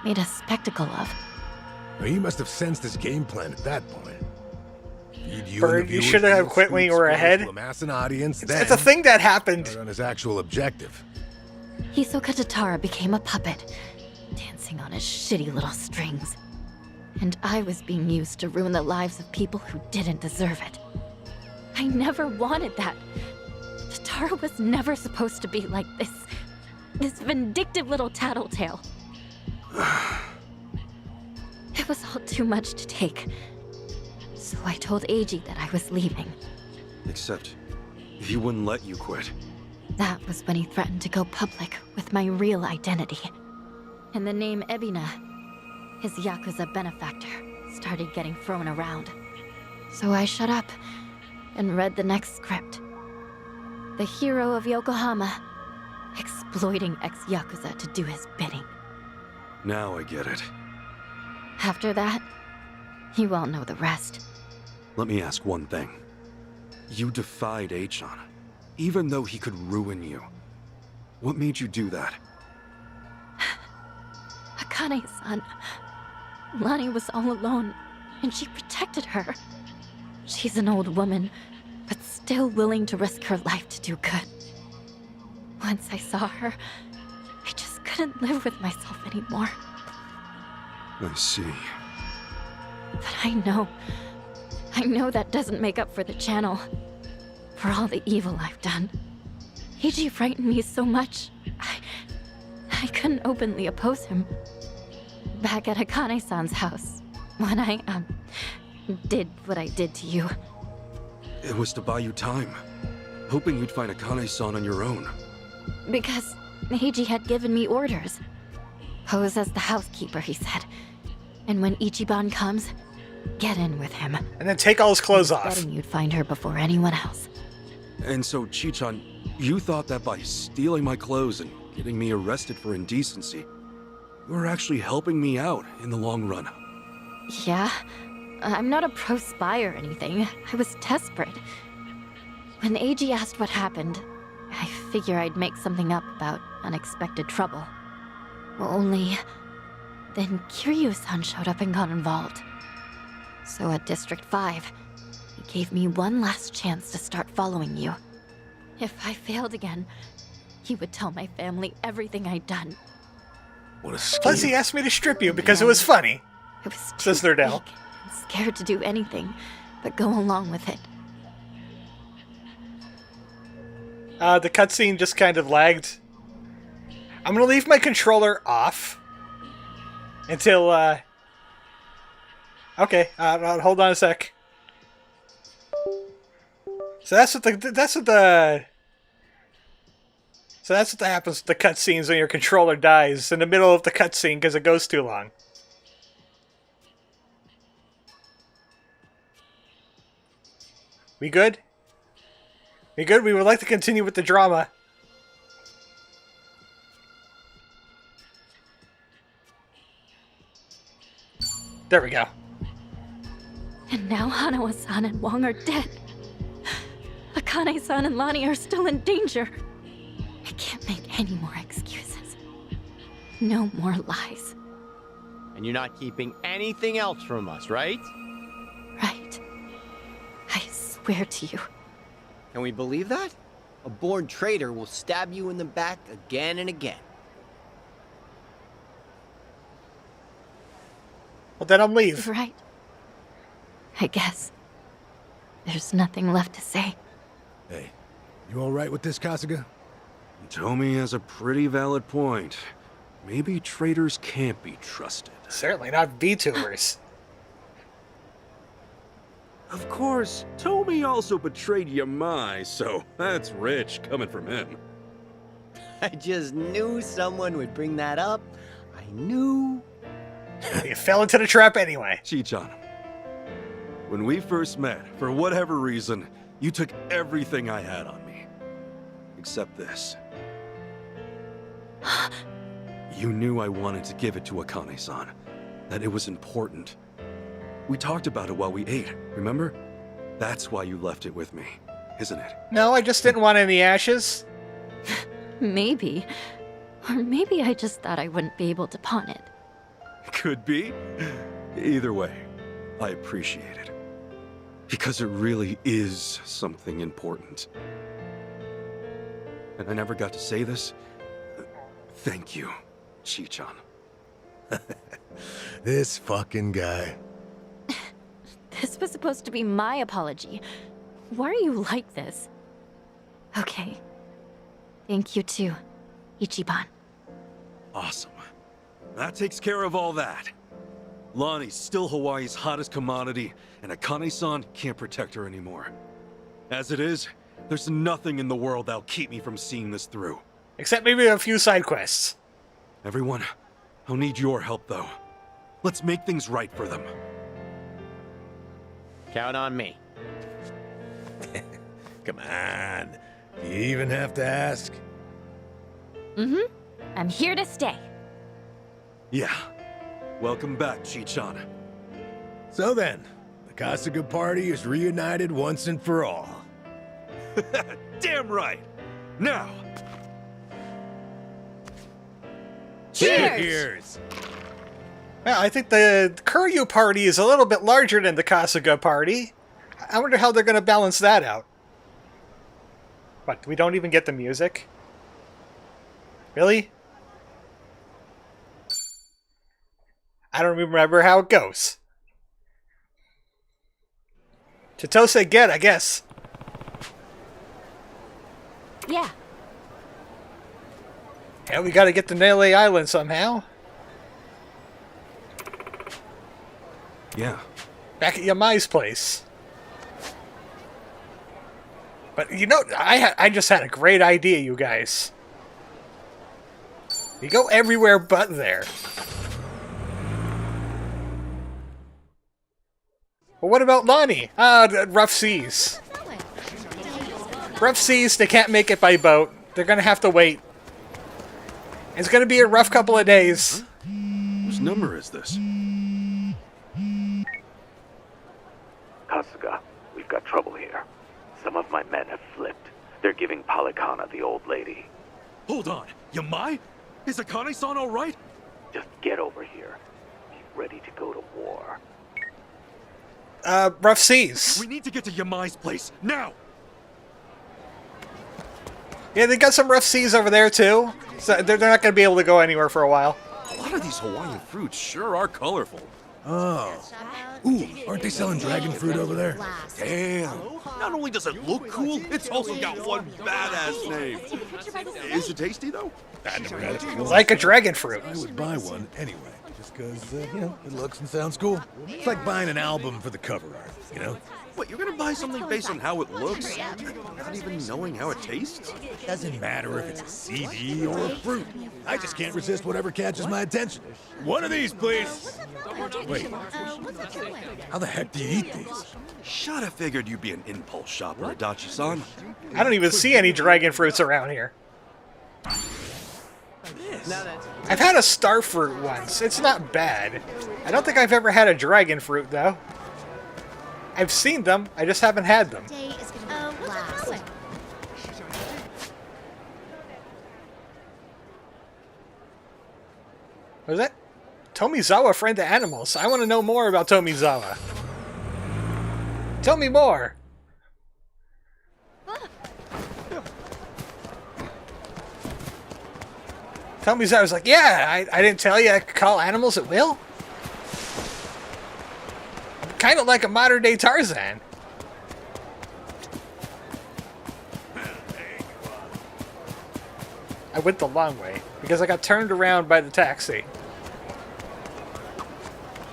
J: made a spectacle of.
B: Well, you must have sensed his game plan at that point.
A: Bird, you should have quit when you were ahead.
B: Amass an audience,
A: it's a thing that happened.
B: On his actual objective.
J: Hisoka Tatara became a puppet, dancing on his shitty little strings. And I was being used to ruin the lives of people who didn't deserve it. I never wanted that. Tatara was never supposed to be like this vindictive little tattletale. It was all too much to take. So I told Eiji that I was leaving.
C: Except, he wouldn't let you quit.
J: That was when he threatened to go public with my real identity. And the name Ebina, his Yakuza benefactor, started getting thrown around. So I shut up and read the next script. The hero of Yokohama, exploiting ex-Yakuza to do his bidding.
C: Now I get it.
J: After that, you all know the rest.
C: Let me ask one thing. You defied Achan. even though he could ruin you. What made you do that?
J: Akane-san. Lonnie was all alone, and she protected her. She's an old woman, but still willing to risk her life to do good. Once I saw her, I just couldn't live with myself anymore.
C: I see.
J: But I know that doesn't make up for the channel. For all the evil I've done. Eiji frightened me so much, I couldn't openly oppose him. Back at Akane-san's house, when I, did what I did to you.
C: It was to buy you time, hoping you'd find Akane-san on your own.
J: Because Eiji had given me orders. Pose as the housekeeper, he said. And when Ichiban comes, get in with him.
A: And then take all his clothes off.
J: Betting you'd find her before anyone else.
C: And so, Chi-chan, you thought that by stealing my clothes and getting me arrested for indecency, you were actually helping me out in the long run.
J: Yeah, I'm not a pro spy or anything. I was desperate. When Eiji asked what happened, I figure I'd make something up about unexpected trouble. Only, then Kiryu-san showed up and got involved. So at District 5, he gave me one last chance to start following you. If I failed again, he would tell my family everything I'd done.
B: What a scheme.
A: Plus, he asked me to strip you because it was funny.
J: I was too
A: Says Nerdell.
J: weak and scared to do anything but go along with it.
A: The cutscene just kind of lagged. I'm gonna leave my controller off until. Okay, hold on a sec. So that's what happens with the cutscenes when your controller dies in the middle of the cutscene because it goes too long. We good? We good? We would like to continue with the drama. There we go.
J: And now Hanawa-san and Wong are dead. Akane-san and Lonnie are still in danger. I can't make any more excuses. No more lies.
F: And you're not keeping anything else from us, right?
J: Right. I swear to you.
F: Can we believe that? A born traitor will stab you in the back again and again.
A: Well, then I'll leave.
J: Right. I guess. There's nothing left to say.
B: Hey, you alright with this, Kasuga?
C: Tomi has a pretty valid point. Maybe traitors can't be trusted.
A: Certainly not VTubers.
C: Of course, Tomi also betrayed Yamai, so that's rich coming from him.
F: I just knew someone would bring that up. I knew.
A: You fell into the trap anyway.
C: Chi-chan, when we first met, for whatever reason, you took everything I had on me. Except this. You knew I wanted to give it to Akane-san. That it was important. We talked about it while we ate, remember? That's why you left it with me, isn't it?
A: No, I just didn't want any ashes.
J: Maybe. Or maybe I just thought I wouldn't be able to pawn it.
C: Could be. Either way, I appreciate it. Because it really is something important. And I never got to say this. Thank you, Chi-chan.
B: This fucking guy.
J: This was supposed to be my apology. Why are you like this? Okay. Thank you too, Ichiban.
C: Awesome. That takes care of all that. Lonnie's still Hawaii's hottest commodity, and Akane-san can't protect her anymore. As it is, there's nothing in the world that'll keep me from seeing this through.
A: Except maybe a few side quests.
C: Everyone, I'll need your help though. Let's make things right for them.
F: Count on me.
B: Come on. Do you even have to ask?
J: Mm-hmm. I'm here to stay.
C: Yeah. Welcome back, Chi-chan.
B: So then, the Kasuga party is reunited once and for all.
C: Damn right! Now!
B: Cheers!
A: Well, I think the Kuryu party is a little bit larger than the Kasuga party. I wonder how they're going to balance that out. What, we don't even get the music? Really? I don't remember how it goes. Chitose get, I guess.
J: Yeah.
A: Yeah, we gotta get to Nele Island somehow.
C: Yeah.
A: Back at Yamai's place. But you know, I just had a great idea, you guys. You go everywhere but there. Well, what about Lonnie? Rough seas. Rough seas, they can't make it by boat. They're gonna have to wait. It's gonna be a rough couple of days.
C: Whose number is this?
K: Kasuga, we've got trouble here. Some of my men have flipped. They're giving Polycana the old lady.
C: Hold on. Yamai? Is Akane-san alright?
K: Just get over here. Be ready to go to war.
A: Rough seas.
C: We need to get to Yamai's place, now!
A: Yeah, they got some rough seas over there, too. So they're not going to be able to go anywhere for a while.
C: A lot of these Hawaiian fruits sure are colorful.
B: Oh. Ooh, aren't they selling dragon fruit over there?
C: Damn! Not only does it look cool, it's also got one badass name. Is it tasty, though?
B: I never had it before.
A: Like a dragon fruit.
B: I would buy one anyway, just because, you know, it looks and sounds cool. It's like buying an album for the cover art, you know?
C: What, you're gonna buy something based on how it looks? Not even knowing how it tastes?
B: Doesn't matter if it's a CD or a fruit. I just can't resist whatever catches my attention. One of these, please. Wait, how the heck do you eat these?
C: Shoulda figured you'd be an impulse shopper, Adachi-san.
A: I don't even see any dragon fruits around here. I've had a star fruit once. It's not bad. I don't think I've ever had a dragon fruit, though. I've seen them, I just haven't had them. What is that? Tomizawa, friend to animals. I want to know more about Tomizawa. Tell me more. Tomizawa's like, yeah, I didn't tell you I could call animals at will. Kind of like a modern-day Tarzan. I went the long way because I got turned around by the taxi.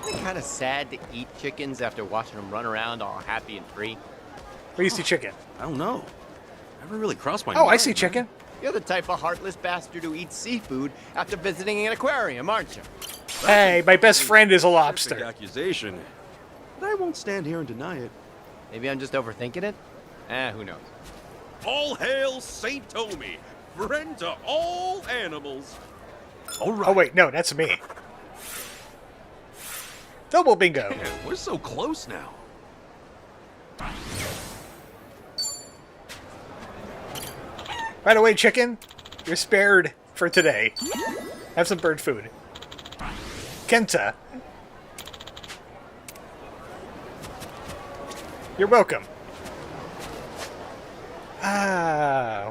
F: Isn't it kind of sad to eat chickens after watching them run around all happy and free?
A: Where do you see chicken?
C: I don't know. Never really crossed my
A: Oh,
C: mind.
A: I see chicken.
F: You're the type of heartless bastard who eats seafood after visiting an aquarium, aren't you?
A: Hey, my best friend is a
C: Big
A: lobster.
C: accusation. But I won't stand here and deny it.
F: Maybe I'm just overthinking it? Who knows?
C: All hail Saint Tomi, friend to all animals. All right.
A: Oh wait, no, that's me. Double bingo.
C: Man, we're so close now.
A: By the way, chicken, you're spared for today. Have some bird food. Kenta. You're welcome.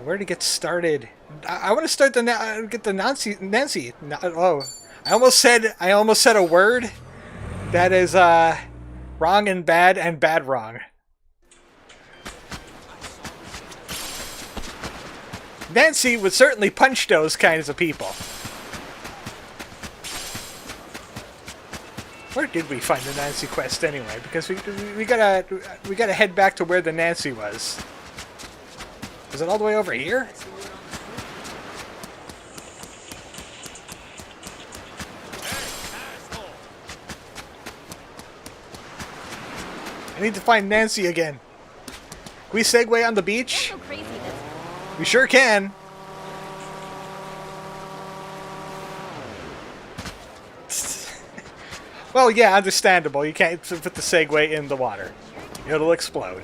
A: Where to get started? I want to start get the Nancy. Oh, I almost said a word that is wrong and bad wrong. Nancy would certainly punch those kinds of people. Where did we find the Nancy quest anyway? Because we gotta head back to where the Nancy was. Is it all the way over here? I need to find Nancy again. Can we segue on the beach? We sure can. Well, yeah, understandable. You can't put the Segway in the water. It'll explode.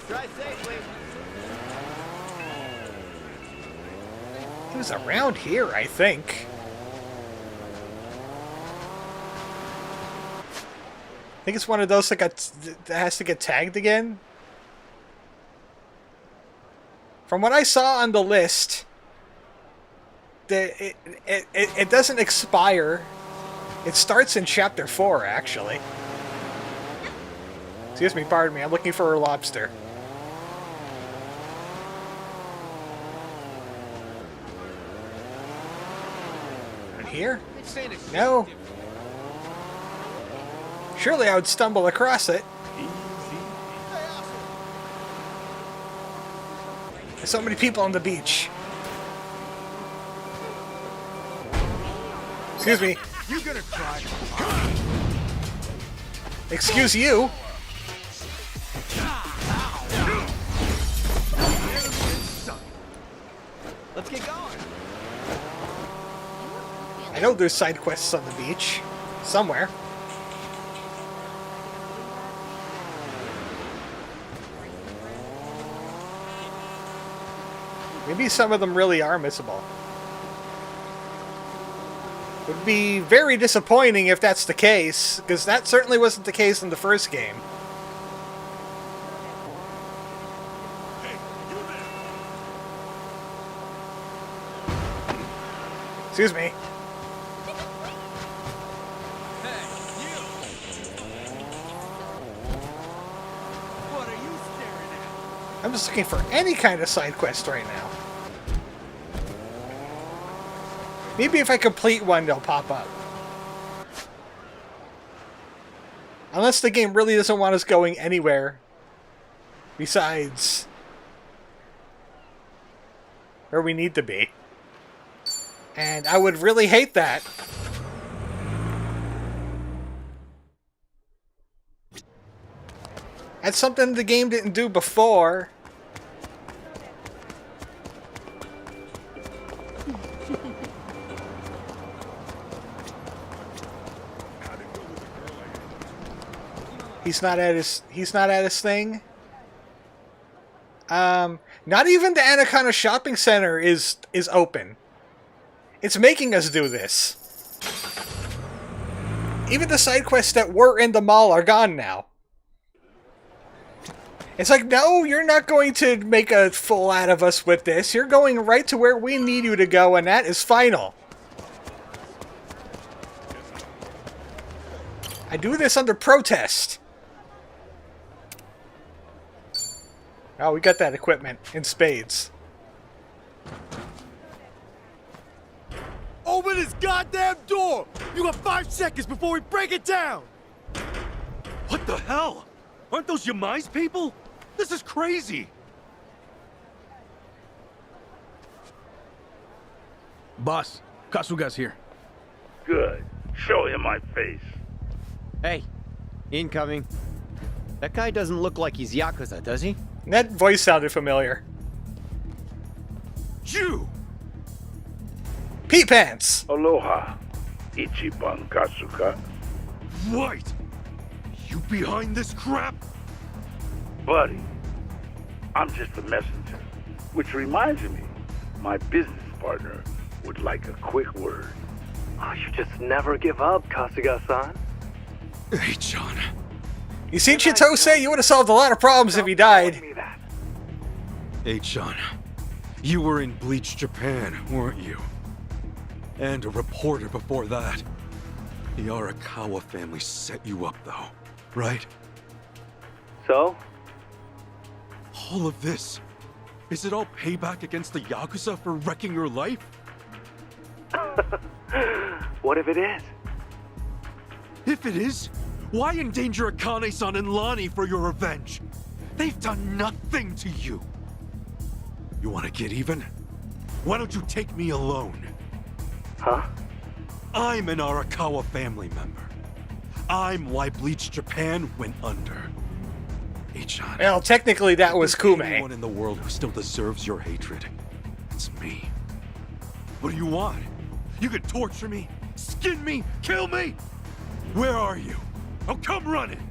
F: Drive safely.
A: He was around here, I think. I think it's one of those that has to get tagged again. From what I saw on the list, it doesn't expire. It starts in Chapter 4, actually. Excuse me, pardon me, I'm looking for a lobster. Right here? No. Surely I would stumble across it. There's so many people on the beach. Excuse me.
B: You gonna try?
A: Excuse you.
F: Let's get going.
A: I know there's side quests on the beach. Somewhere. Maybe some of them really are missable. It would be very disappointing if that's the case, because that certainly wasn't the case in the first game. Excuse me.
H: What are you staring at?
A: I'm just looking for any kind of side quest right now. Maybe if I complete one, they'll pop up. Unless the game really doesn't want us going anywhere besides where we need to be. And I would really hate that. That's something the game didn't do before. He's not at his thing. Not even the Anaconda Shopping Center is open. It's making us do this. Even the side quests that were in the mall are gone now. It's like, no, you're not going to make a fool out of us with this. You're going right to where we need you to go, and that is final. I do this under protest. Oh, we got that equipment in spades.
B: Open this goddamn door! You got 5 seconds before we break it down!
C: What the hell? Aren't those Yamai's people? This is crazy!
L: Boss, Kasuga's here.
K: Good. Show him my face.
F: Hey, incoming. That guy doesn't look like he's Yakuza, does he?
A: That voice sounded familiar.
C: You!
A: Pea Pants!
K: Aloha, Ichiban Kasuga.
C: Right! You behind this crap?
K: Buddy, I'm just a messenger. Which reminds me, my business partner would like a quick word.
M: Oh, you just never give up, Kasuga-san.
C: Hey, John.
A: You see, Chitose, you would have solved a lot of problems if he died.
C: Hey, John. You were in Bleach, Japan, weren't you? And a reporter before that. The Arakawa family set you up, though, right?
M: So?
C: All of this. Is it all payback against the Yakuza for wrecking your life?
M: What if it is?
C: If it is, why endanger Akane-san and Lani for your revenge? They've done nothing to you. You want to get even? Why don't you take me alone?
M: Huh?
C: I'm an Arakawa family member. I'm why Bleach Japan went under. Hey-chan.
A: Well, technically that was Kume.
C: Anyone in the world who still deserves your hatred. It's me. What do you want? You could torture me, skin me, kill me? Where are you? I'll come running.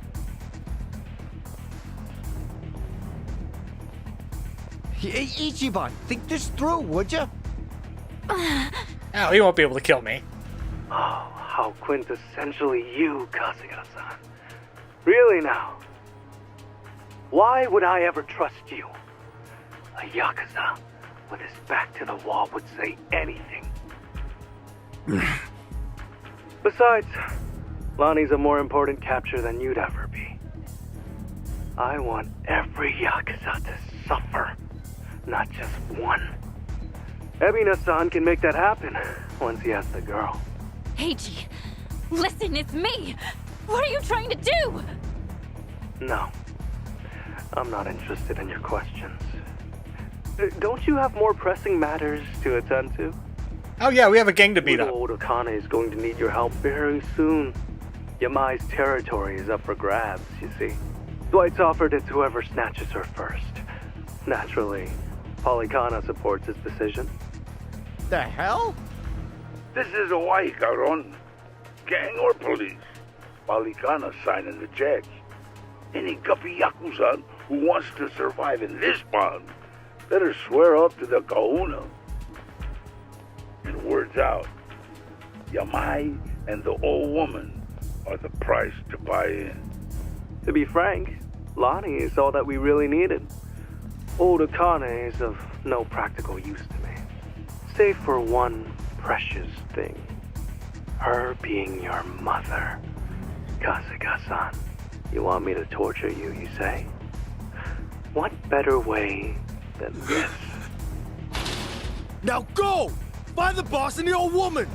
F: Hey, Ichiban, think this through, would you?
A: Oh, he won't be able to kill me.
M: Oh, how quintessentially you, Kasuga-san. Really now? Why would I ever trust you? A Yakuza with his back to the wall would say anything. Besides, Lonnie's a more important capture than you'd ever be. I want every Yakuza to suffer, not just one. Ebina-san can make that happen once he has the girl.
J: Eiji, listen, it's me! What are you trying to do?
M: No. I'm not interested in your questions. Don't you have more pressing matters to attend to?
A: Oh yeah, we have a gang to beat up.
M: Old Okane is going to need your help very soon. Yamai's territory is up for grabs, you see. Dwight's offered it to whoever snatches her first. Naturally, Polycana supports his decision.
F: The hell?
K: This is Hawaii, Caron. Gang or police. Polycana signing the checks. Any guppy Yakuza who wants to survive in this bond better swear up to the kahuna. And word's out. Yamai and the old woman are the price to buy in.
M: To be frank, Lonnie is all that we really needed. Old Okane is of no practical use to me. Save for one precious thing. Her being your mother. Kasuga-san, you want me to torture you, you say? What better way than this?
B: Now go! Find the boss and the old woman!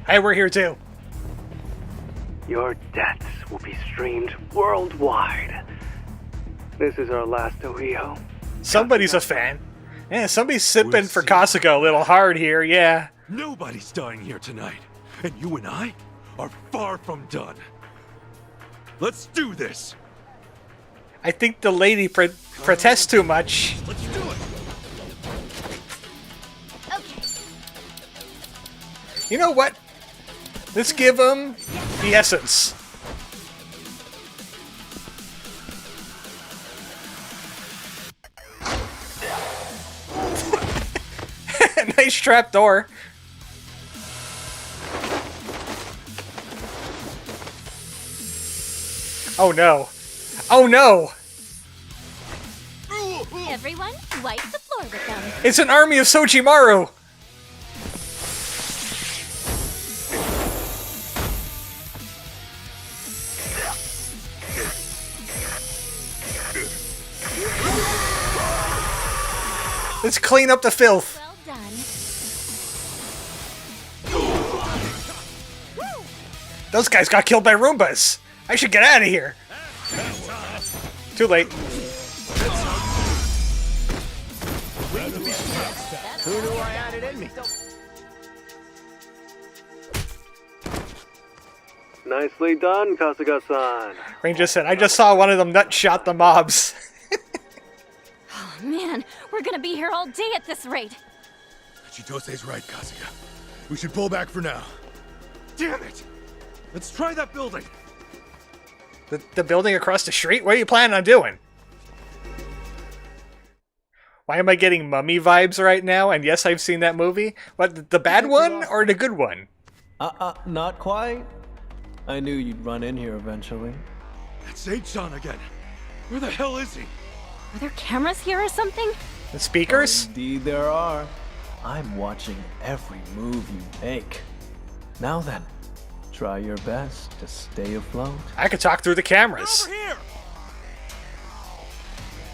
A: Hey, we're here too.
M: Your deaths will be streamed worldwide. This is our last Ohio.
A: Somebody's a fan. Yeah, somebody's sipping for Kasuga a little hard here, yeah.
C: Nobody's dying here tonight, and you and I are far from done. Let's do this.
A: I think the lady protests too much.
C: Let's do it.
J: Okay.
A: You know what? Let's give him the essence. Nice trapdoor. Oh no. Oh no!
J: Everyone, wipe the floor with them.
A: It's an army of Sochimaru! Let's clean up the filth.
J: Well done.
A: Those guys got killed by Roombas. I should get out of here. Too late.
F: Who knew I had it in me?
M: Nicely done, Kasuga-san.
A: Ranger said, I just saw one of them nut shot the mobs.
J: Oh man, we're gonna be here all day at this rate.
B: Chitose's right, Kasuga. We should pull back for now.
C: Damn it! Let's try that building.
A: The building across the street? What are you planning on doing? Why am I getting Mummy vibes right now? And yes, I've seen that movie. What, the bad one or the good one?
I: Not quite. I knew you'd run in here eventually.
C: That's H-Chan again. Where the hell is he?
J: Are there cameras here or something?
A: The speakers?
I: Indeed there are. I'm watching every move you make. Now then, try your best to stay afloat.
A: I could talk through the cameras.
C: Over here!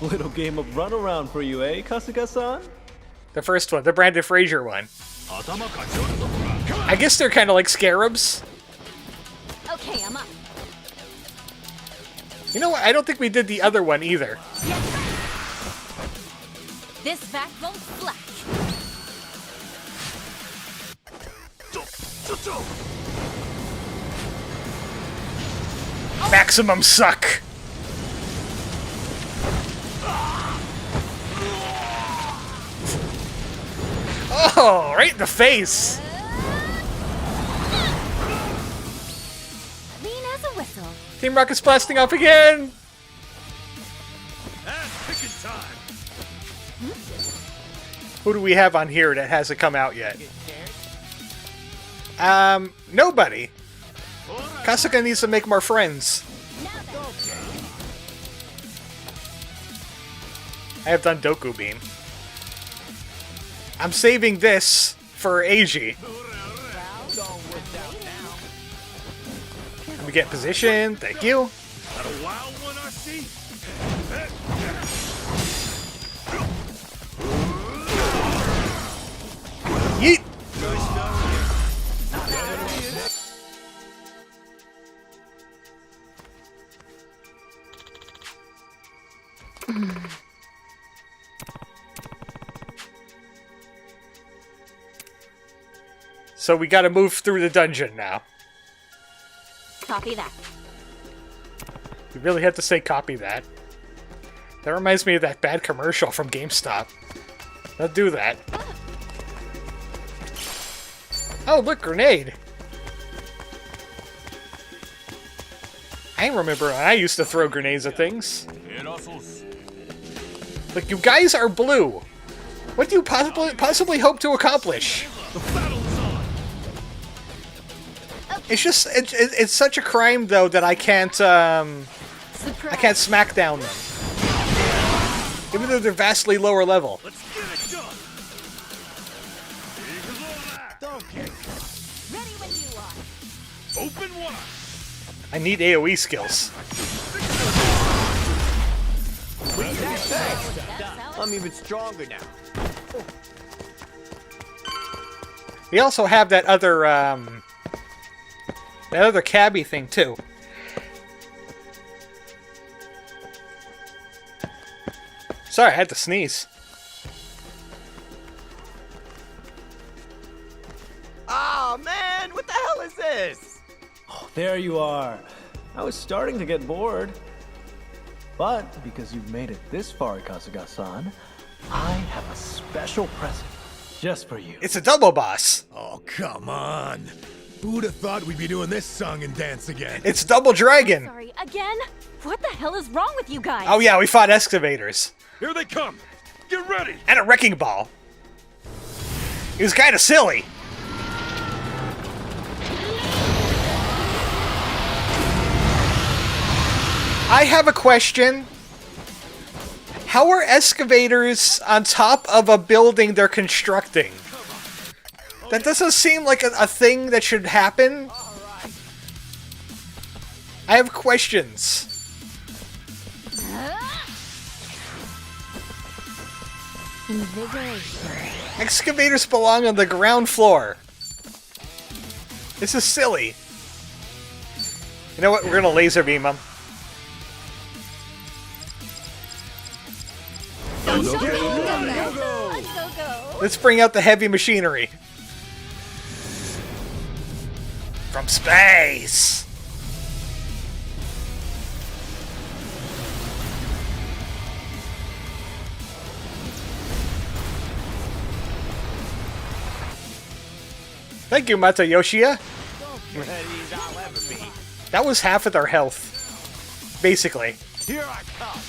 I: Little game of runaround for you, eh, Kasuga-san?
A: The first one, the Brandon Fraser one. I guess they're kind of like scarabs.
J: Okay, I'm up.
A: You know what? I don't think we did the other one either.
J: This fact won't slack.
A: Maximum suck. Oh, right in the face.
J: Clean as a whistle.
A: Team Rocket's blasting off again. Who do we have on here that hasn't come out yet? Nobody. Kasuga needs to make more friends. I have done Doku Beam. I'm saving this for Eiji. Let me get position. Thank you. Yeet! So we gotta move through the dungeon now.
J: Copy that.
A: You really have to say copy that. That reminds me of that bad commercial from GameStop. Don't do that. Oh, look, grenade. I remember when I used to throw grenades at things. Look, you guys are blue. What do you possibly hope to accomplish? It's just, it's such a crime, though, that I can't smack down them. Even though they're vastly lower level. I need AoE skills.
F: I'm even stronger now.
A: We also have that other cabbie thing too. Sorry, I had to sneeze.
F: Oh man, what the hell is this?
N: Oh, there you are. I was starting to get bored. But because you've made it this far, Kasuga-san, I have a special present just for you.
A: It's a double boss.
B: Oh, come on. Who would have thought we'd be doing this song and dance again?
A: It's Double Dragon.
J: Sorry, again? What the hell is wrong with you guys?
A: Oh yeah, we fought excavators.
C: Here they come. Get ready.
A: And a wrecking ball. It was kind of silly. I have a question. How are excavators on top of a building they're constructing? That doesn't seem like a thing that should happen. I have questions. Excavators belong on the ground floor. This is silly. You know what? We're gonna laser beam them. Let's bring out the heavy machinery. From space! Thank you, Mata Yoshia. That was half of their health. Basically.
F: Here I come.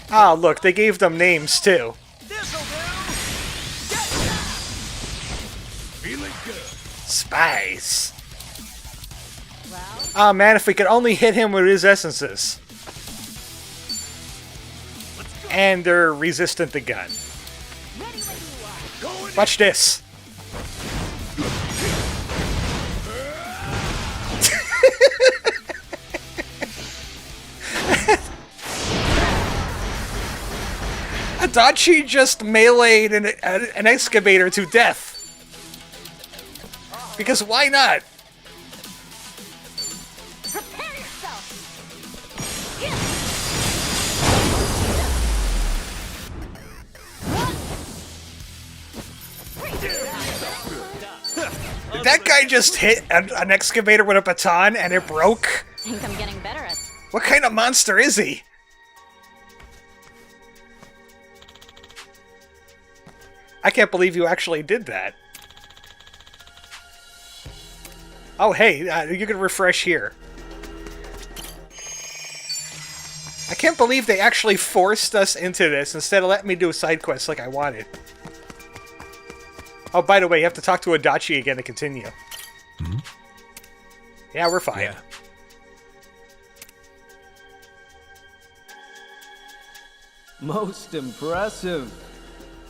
A: Ah, look, they gave them names, too.
B: Feeling good.
A: Spice. Ah, man, if we could only hit him with his essences. And they're resistant to gun. Watch this. Adachi just meleeed an excavator to death. Because why not?
J: Prepare yourself.
A: Did that guy just hit an excavator with a baton and it broke?
J: Think I'm getting better at.
A: What kind of monster is he? I can't believe you actually did that. Oh, hey, you can refresh here. I can't can't believe they actually forced us into this instead of letting me do a side quest like I wanted. Oh, by the way, you have to talk to Adachi again to continue.
B: Hmm?
A: Yeah, we're fine.
B: Yeah.
N: Most impressive.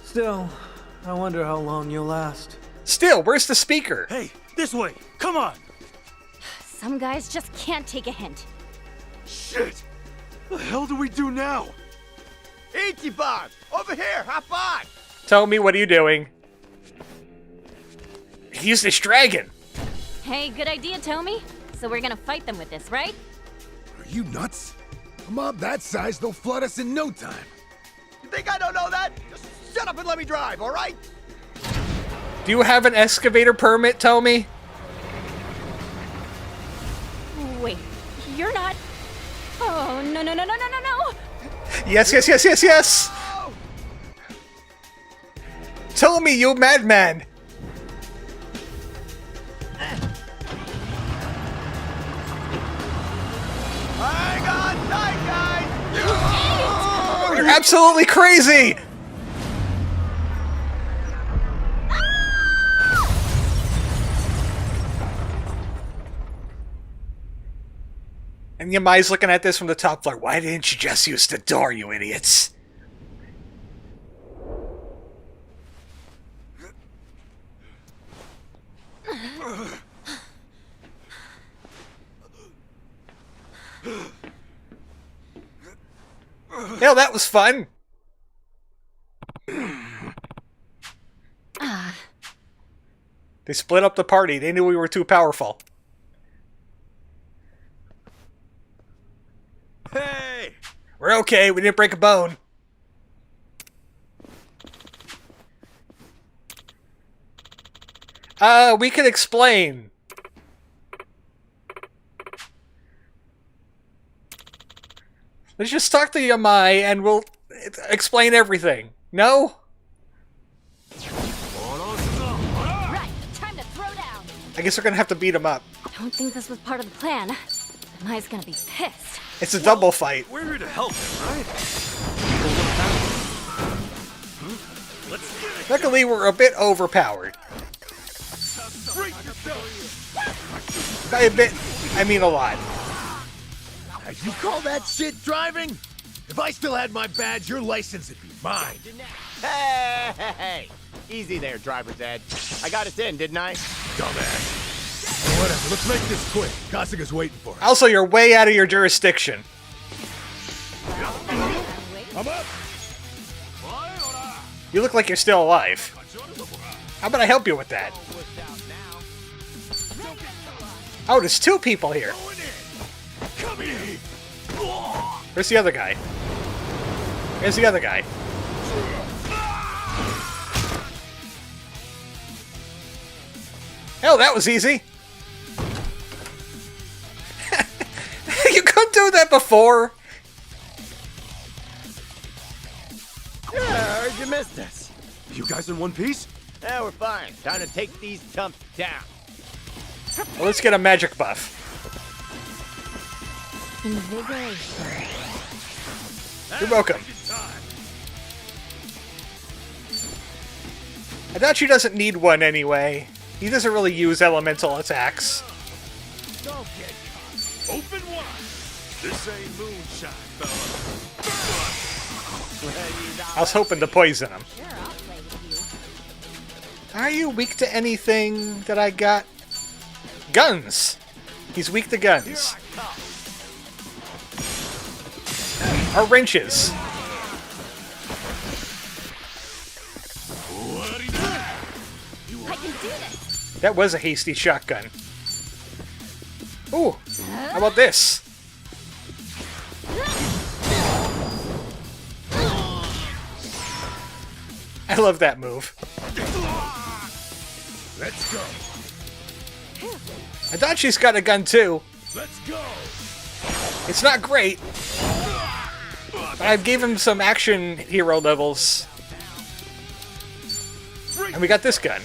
N: Still, I wonder how long you'll last.
A: Still, where's the speaker?
H: Hey, this way. Come on.
J: Some guys just can't take a hint.
C: Shit! The hell do we do now?
F: Ichiban! Over here! Hop on!
A: Tell me, what are you doing? He's this dragon.
J: Hey, good idea, Tommy. So we're gonna fight them with this, right?
B: Are you nuts? A mob that size, they'll flood us in no time.
F: You think I don't know that? Just shut up and let me drive, all right?
A: Do you have an excavator permit, Tommy?
J: Wait, you're not... Oh, no, no, no, no, no, no, no!
A: Yes, yes, yes, yes, yes! Tell me, you madman!
F: Hang on tight, guys!
A: You're absolutely crazy! And Yamai's looking at this from the top floor. Why didn't you just use the door, you idiots? Hell, that was fun! They split up the party. They knew we were too powerful.
C: Hey!
A: We're okay. We didn't break a bone. We can explain. Let's just talk to Yamai and we'll explain everything. No?
J: Right, time to throw down!
A: I guess we're gonna have to beat him up.
J: Don't think this was part of the plan. Mai's gonna be pissed.
A: It's a double fight.
C: We're here to help him, right? Let's get it.
A: Luckily, we're a bit overpowered. By a bit, I mean a lot.
B: You call that shit driving? If I still had my badge, your license would be mine.
F: Hey! Easy there, driver's ed. I got us in, didn't I?
B: Dumbass. Well, whatever, let's make this quick. Kasuga's waiting for us.
A: Also, you're way out of your jurisdiction.
B: I'm up.
A: You look like you're still alive. How about I help you with that? Oh, there's two people here. Where's the other guy? Where's the other guy? Hell, that was easy. You couldn't do that before.
F: Yeah, I heard you missed us.
C: You guys in one piece?
F: Yeah, we're fine. Time to take these chumps down.
A: Well, let's get a magic buff.
J: Invigoration.
A: You're welcome. Adachi doesn't need one anyway. He doesn't really use elemental attacks.
C: Don't get caught. Open wide. This ain't moonshine, fella.
A: I was hoping to poison him. Are you weak to anything that I got? Guns! He's weak to guns. Or wrenches.
J: I can do this!
A: That was a hasty shotgun. Ooh, how about this? I love that move.
B: Let's go.
A: Adachi's got a gun too.
B: Let's go.
A: It's not great, but I gave him some action hero levels. And we got this gun.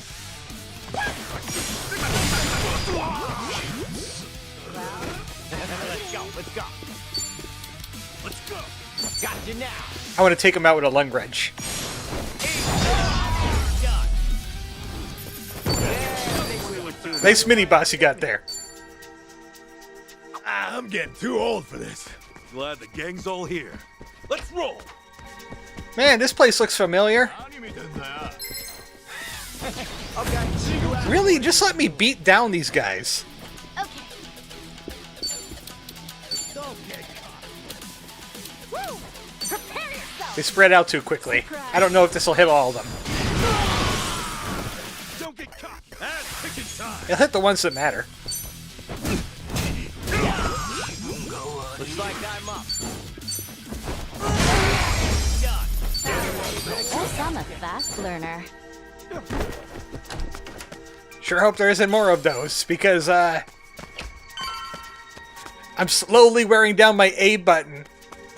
F: Let's go, let's go.
C: Let's go.
F: Gotcha now.
A: I want to take him out with a lung wrench. Nice mini boss you got there.
B: I'm getting too old for this.
C: Glad the gang's all here.
B: Let's roll.
A: Man, this place looks familiar. Really? Just let me beat down these guys. They spread out too quickly. I don't know if this will hit all of them. It'll hit the ones that matter.
F: Looks like I'm up.
J: Guess I'm a fast learner.
A: Sure hope there isn't more of those, because I'm slowly wearing down my A button,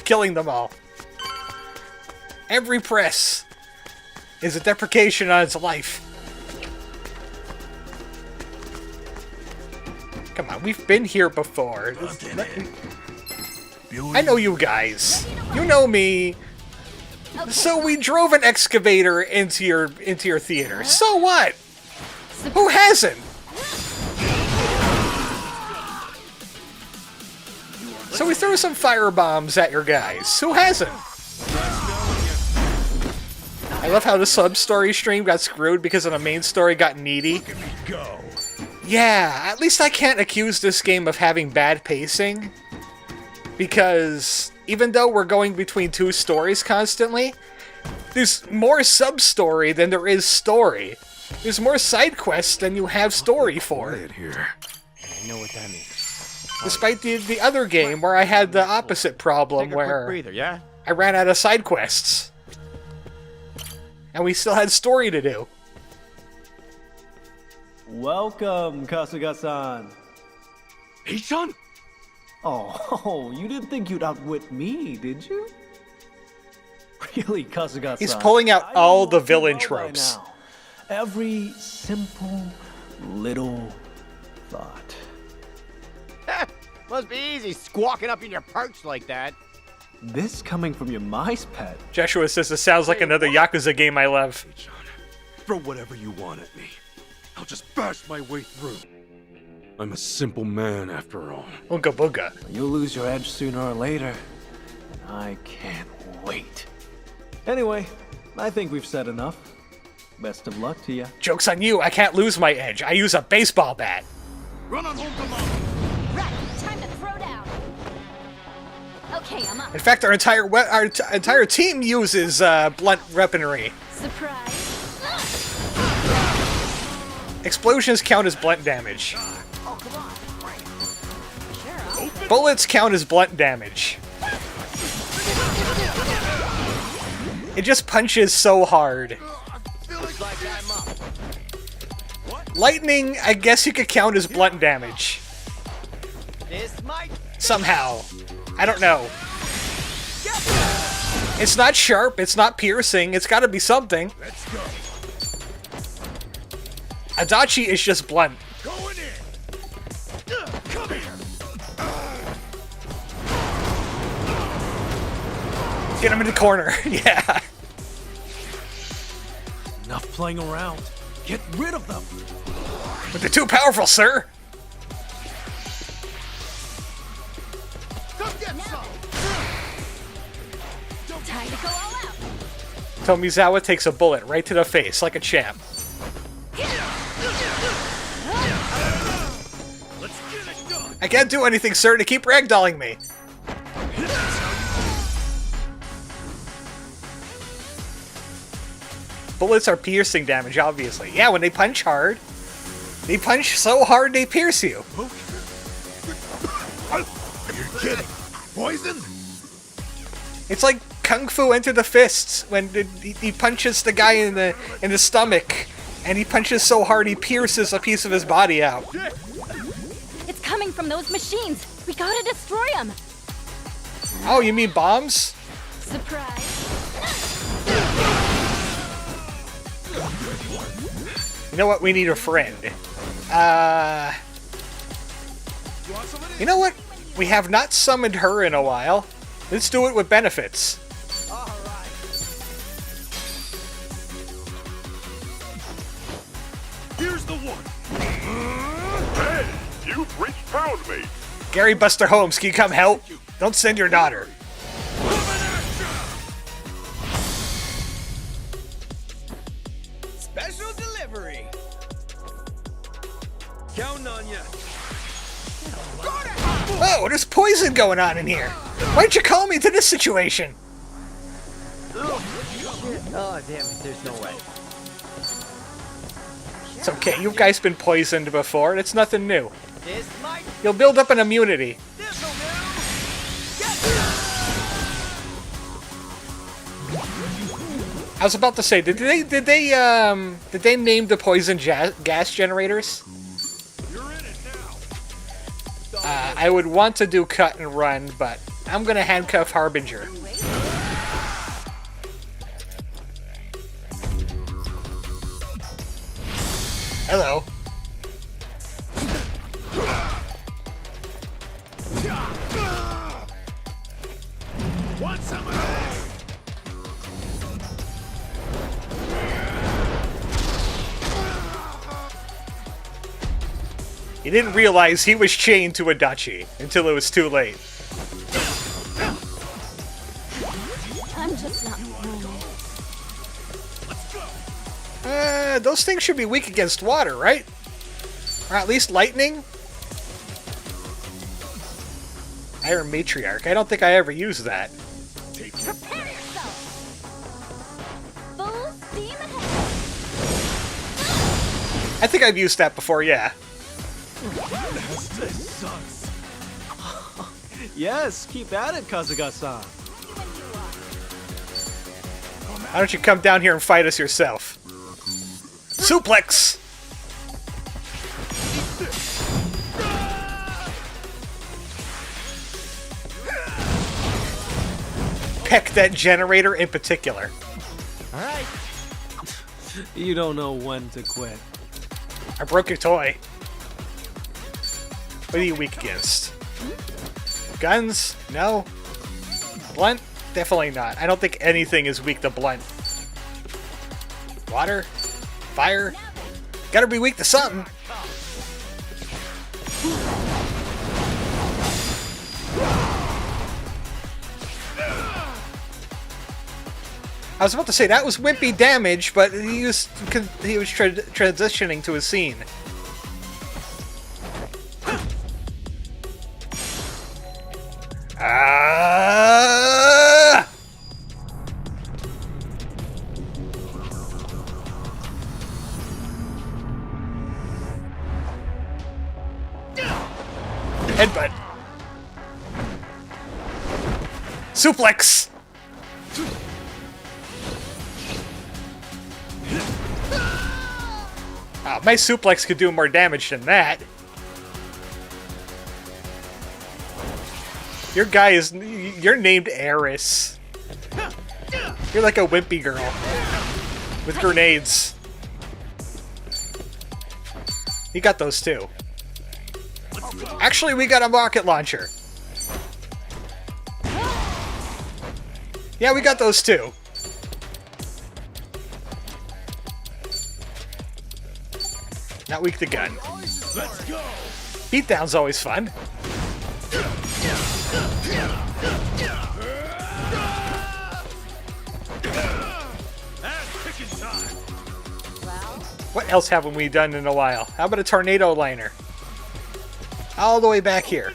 A: killing them all. Every press is a deprecation on its life. Come on, we've been here before. I know you guys. You know me. So we drove an excavator into your theater. So what? Who hasn't? So we threw some firebombs at your guys. Who hasn't? I love how the sub-story stream got screwed because the main story got needy. Yeah, at least I can't accuse this game of having bad pacing. Because even though we're going between two stories constantly, there's more sub-story than there is story. There's more side quests than you have story for.
C: Here.
F: I know what that means.
A: Despite the other game where I had the opposite problem
F: Take a
A: where
F: quick breather, yeah?
A: I ran out of side quests. And we still had story to do.
N: Welcome, Kasuga-san.
C: Hey-chan?
N: Oh, you didn't think you'd outwit me, did you? Really, Kasuga-san?
A: He's pulling out all the villain tropes.
N: Every simple little thought.
F: Must be easy squawking up in your perch like that.
N: This coming from your mice pet.
A: Joshua says this sounds like another Yakuza game I love.
C: Hey, John, throw whatever you want at me. I'll just bash my way through. I'm a simple man after all.
A: Oonga booga.
N: You'll lose your edge sooner or later. And I can't wait. Anyway, I think we've said enough. Best of luck to you.
A: Joke's on you, I can't lose my edge. I use a baseball bat.
C: Run on home, come on.
J: Right, time to throw down. Okay, I'm up.
A: In fact, our entire team uses blunt weaponry.
J: Surprise.
A: Explosions count as blunt damage. Bullets count as blunt damage. It just punches so hard. Lightning, I guess you could count as blunt damage. Somehow. I don't know. It's not sharp, it's not piercing, it's gotta be something. Adachi is just blunt. Get him in the corner, yeah.
N: Enough playing around. Get rid of them.
A: But they're too powerful, sir.
J: Time to go all out.
A: Tomizawa takes a bullet right to the face, like a champ. I can't do anything, sir, to keep ragdolling me. Bullets are piercing damage, obviously. Yeah, when they punch hard, they punch so hard they pierce you.
B: You're kidding. Poison?
A: It's like Kung Fu Enter the Fists when he punches the guy in the stomach, and he punches so hard he pierces a piece of his body out.
J: It's coming from those machines. We gotta destroy them.
A: Oh, you mean bombs?
J: Surprise.
A: You know what? We need a friend. You know what? We have not summoned her in a while. Let's do it with benefits.
K: Here's the one. Hey, you freaks found me.
A: Gary Buster Holmes, can you come help? Don't send your daughter.
H: Special delivery. Counting on you.
A: Oh, there's poison going on in here. Why'd you call me to this situation?
F: Oh, damn it. There's no way.
A: It's okay, you guys been poisoned before, and it's nothing new.
F: This might...
A: You'll build up an immunity. I was about to say, did they name the poison gas generators? I would want to do cut and run, but I'm gonna handcuff Harbinger. Hello.
K: Want some of this?
A: He didn't realize he was chained to a duchy until it was too late.
J: I'm just not normal.
A: Those things should be weak against water, right? Or at least lightning? Iron Matriarch. I don't think I ever used that.
J: Prepare yourself! Full steam ahead!
A: I think I've used that before, yeah.
N: This sucks. Yes, keep at it, Kasuga-san.
A: Why don't you come down here and fight us yourself? Suplex! Peck that generator in particular.
N: Alright. You don't know when to quit.
A: I broke your toy. What are you weak against? Guns? No. Blunt? Definitely not. I don't think anything is weak to blunt. Water? Fire? Gotta be weak to something. I was about to say that was wimpy damage, but he was transitioning to his scene. Ah! Headbutt. Suplex. Oh, my suplex could do more damage than that. Your guy is... You're named Eris. You're like a wimpy girl. With grenades. You got those too. Actually, we got a rocket launcher. Yeah, we got those too. Not weak to gun.
K: Let's go.
A: Beatdown's always fun. What else haven't we done in a while? How about a tornado liner? All the way back here.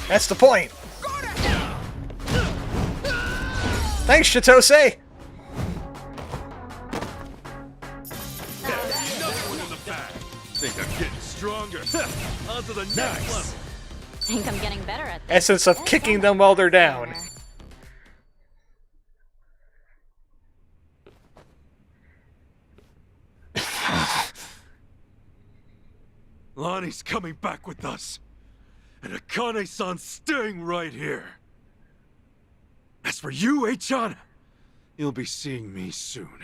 A: That's the point. Thanks, Chitose.
K: Think I'm getting stronger. On to the next level.
J: Think I'm getting better at this.
A: Essence of kicking them while they're down.
C: Lonnie's coming back with us. And Akane-san's staying right here. As for you, Eichan, you'll be seeing me soon.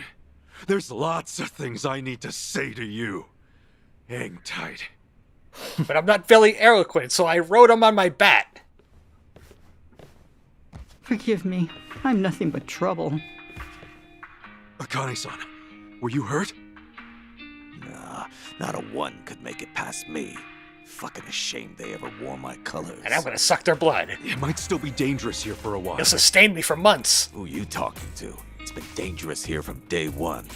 C: There's lots of things I need to say to you. Hang tight.
A: But I'm not very eloquent, so I wrote them on my bat.
O: Forgive me. I'm nothing but trouble.
C: Akane-san, were you hurt?
P: Nah, not a one could make it past me. Fucking ashamed they ever wore my colors.
A: And I'm gonna suck their blood.
C: It might still be dangerous here for a while.
A: You'll sustain me for months.
P: Who you talking to? It's been dangerous here from day one.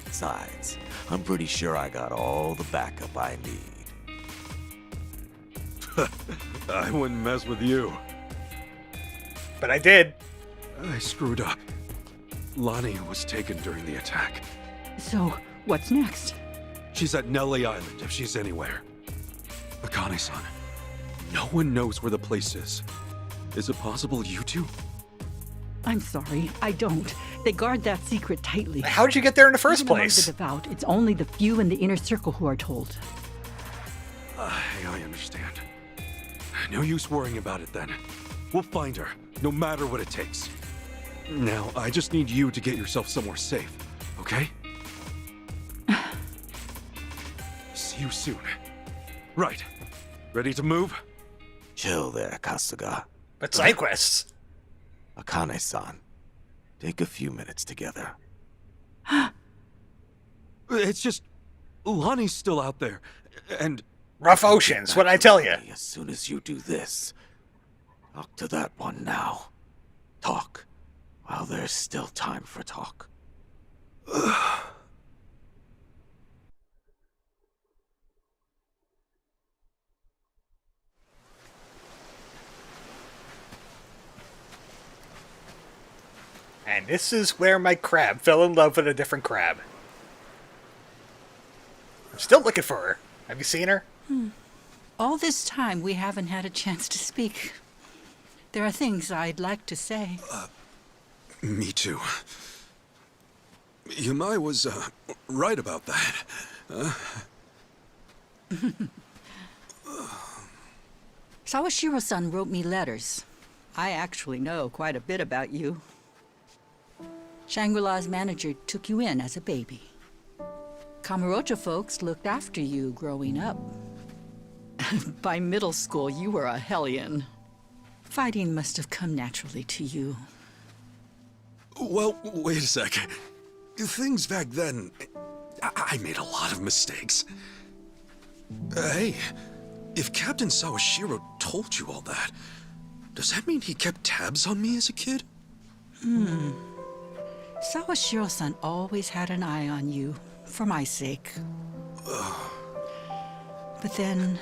P: Besides, I'm pretty sure I got all the backup I need.
C: I wouldn't mess with you.
A: But I did.
C: I screwed up. Lonnie was taken during the attack.
O: So, what's next?
C: She's at Nelly Island, if she's anywhere. Akane-san, no one knows where the place is. Is it possible you two?
O: I'm sorry, I don't. They guard that secret tightly.
A: How did you get there in the first
O: Even
A: place?
O: among the devout, it's only the few in the inner circle who are told.
C: I understand. No use worrying about it then. We'll find her, no matter what it takes. Now, I just need you to get yourself somewhere safe, okay? See you soon. Right. Ready to move?
P: Chill there, Kasuga.
A: But side quests.
P: Akane-san, take a few minutes together.
C: It's just... Lonnie's still out there, and...
A: Rough oceans, what'd I tell you?
P: As soon as you do this, talk to that one now. Talk, while there's still time for talk.
A: And this is where my crab fell in love with a different crab. I'm still looking for her. Have you seen her?
O: All this time, we haven't had a chance to speak. There are things I'd like to say.
C: Me too. Yamai was, right about that.
O: Sawashiro-san wrote me letters. I actually know quite a bit about you. Shangri-La's manager took you in as a baby. Kamurocho folks looked after you growing up. By middle school, you were a hellion. Fighting must have come naturally to you.
C: Well, wait a sec. Things back then... I made a lot of mistakes. Hey, if Captain Sawashiro told you all that, does that mean he kept tabs on me as a kid?
O: Sawashiro-san always had an eye on you, for my sake. But then...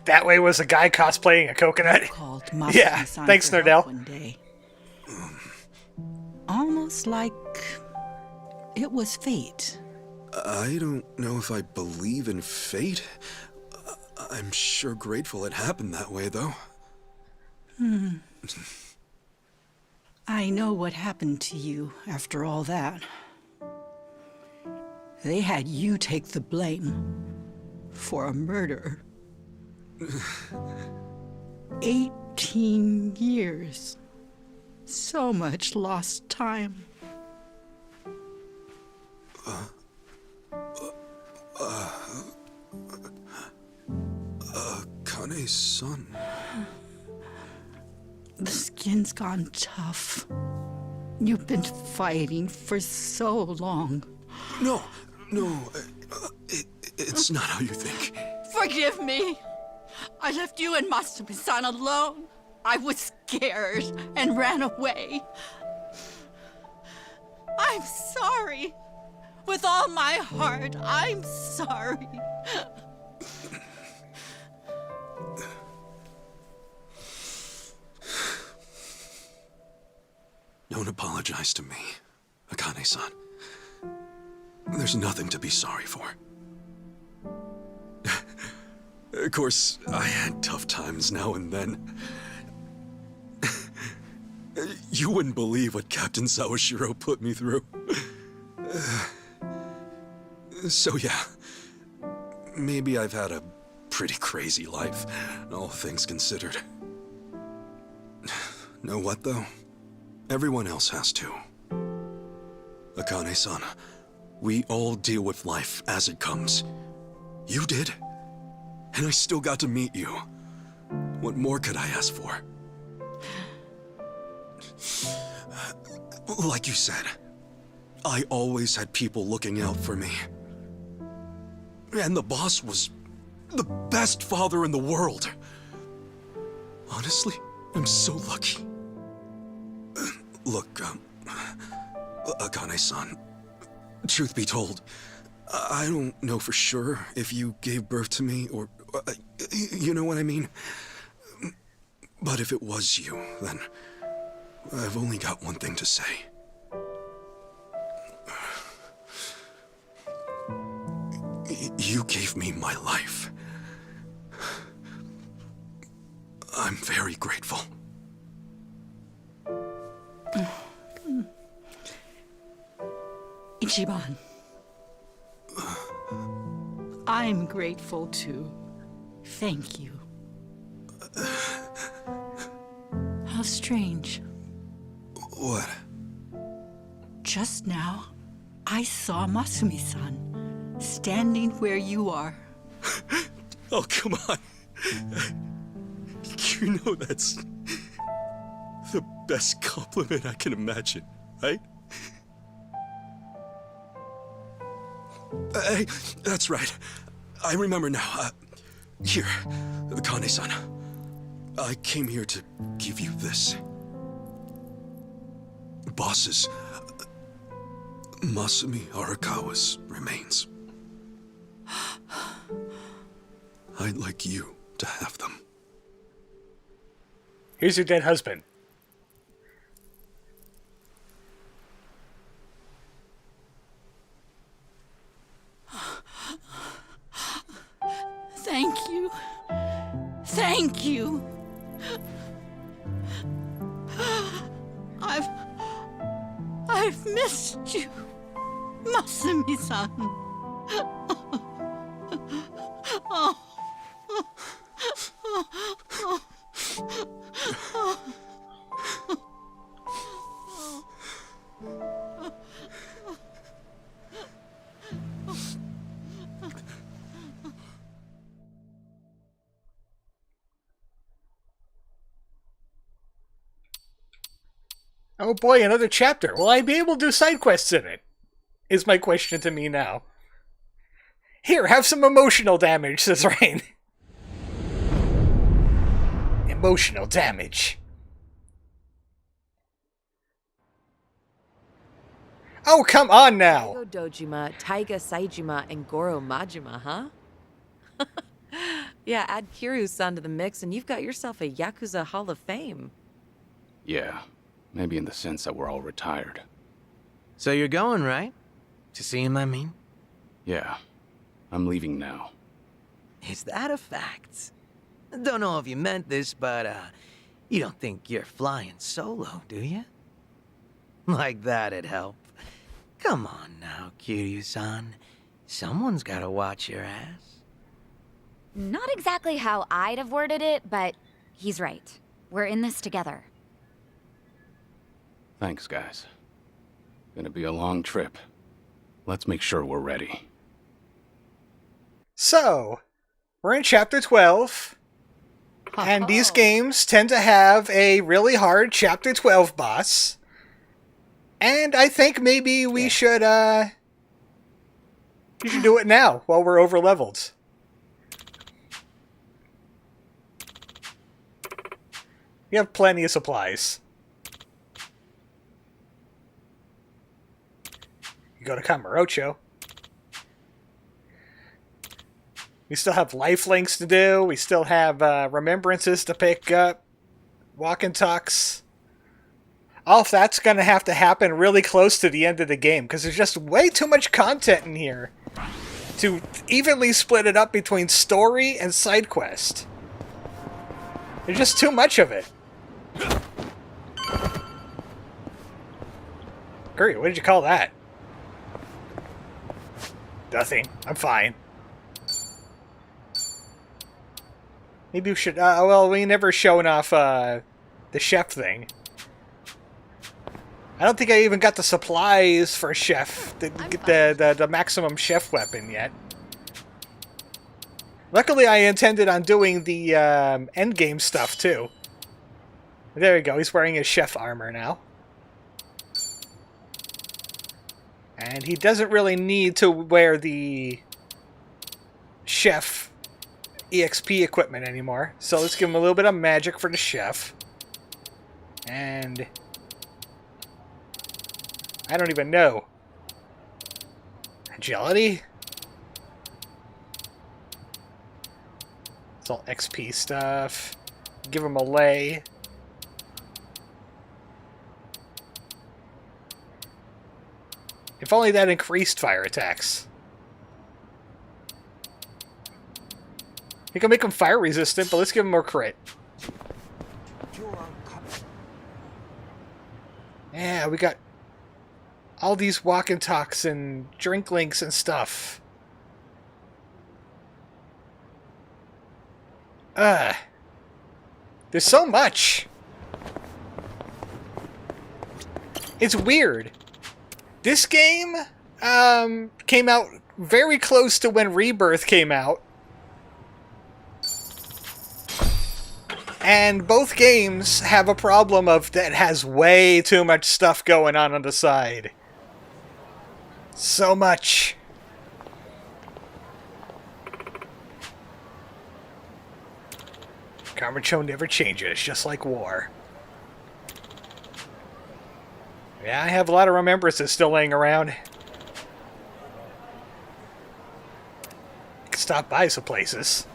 A: That way was a guy cosplaying a coconut. Yeah, thanks, Nardell.
O: One day. Almost like it was fate.
C: I don't know if I believe in fate. I'm sure grateful it happened that way, though.
O: I know what happened to you after all that. They had you take the blame for a murder. 18 years. So much lost time.
C: Kane-san.
O: The skin's gone tough. You've been fighting for so long.
C: No, it's not how you think.
O: Forgive me. I left you and Masumi-san alone. I was scared and ran away. I'm sorry. With all my heart, I'm sorry.
C: Don't apologize to me, Akane-san. There's nothing to be sorry for. Of course, I had tough times now and then. You wouldn't believe what Captain Sawashiro put me through. So yeah, maybe I've had a pretty crazy life, all things considered. Know what, though? Everyone else has to. Akane-san, we all deal with life as it comes. You did, And I still got to meet you. What more could I ask for? Like you said, I always had people looking out for me. And the boss was the best father in the world. Honestly, I'm so lucky. Look, Akane-san, truth be told, I don't know for sure if you gave birth to me or, you know what I mean? But if it was you, then I've only got one thing to say. You gave me my life. I'm very grateful.
O: Ichiban. I'm grateful too. Thank you. How strange.
C: What?
O: Just now, I saw Masumi-san standing where you are.
C: Oh, come on. You know that's the best compliment I can imagine, right? Hey, that's right. I remember now. Here, Kane-san. I came here to give you this. Boss's, Masumi Arakawa's remains. I'd like you to have them.
A: Here's your dead husband.
O: Thank you. Thank you. I've missed you, Masumi-san. Oh.
A: Oh boy, another chapter. Will I be able to do side quests in it? Is my question to me now. Here, have some emotional damage, says Rain. Emotional damage. Oh, come on now!
Q: Taigo Dojima, Taiga Saijima, and Goro Majima, huh? Yeah, add Kiryu-san to the mix and you've got yourself a Yakuza Hall of Fame.
L: Yeah, maybe in the sense that we're all retired.
R: So you're going, right? To see him, I mean?
L: Yeah, I'm leaving now.
R: Is that a fact? Don't know if you meant this, but, you don't think you're flying solo, do you? Like that'd help. Come on now, Kiryu-san. Someone's gotta watch your ass.
S: Not exactly how I'd have worded it, but he's right. We're in this together.
L: Thanks, guys. Gonna be a long trip. Let's make sure we're ready.
A: So, we're in Chapter 12, and these games tend to have a really hard Chapter 12 boss. And I think maybe we should do it now, while we're over-leveled. We have plenty of supplies. You go to Kamurocho. We still have lifelinks to do. We still have remembrances to pick up. Walk and talks. All of that's going to have to happen really close to the end of the game, because there's just way too much content in here to evenly split it up between story and side quest. There's just too much of it. Curry, what did you call that? Nothing. I'm fine. Maybe we should... well, we never shown off the chef thing. I don't think I even got the supplies for chef, the maximum chef weapon yet. Luckily, I intended on doing the endgame stuff, too. There we go. He's wearing his chef armor now. And he doesn't really need to wear the chef EXP equipment anymore. So let's give him a little bit of magic for the chef. And I don't even know. Agility? It's all XP stuff. Give him a lay. If only that increased fire attacks. You can make him fire resistant, but let's give him more crit. Yeah, we got all these walk and talks and drink links and stuff. There's so much. It's weird. This game came out very close to when Rebirth came out. And both games have a problem of that has way too much stuff going on the side. So much. Kamurocho never changes, just like war. Yeah, I have a lot of remembrances still laying around. You can stop by some places.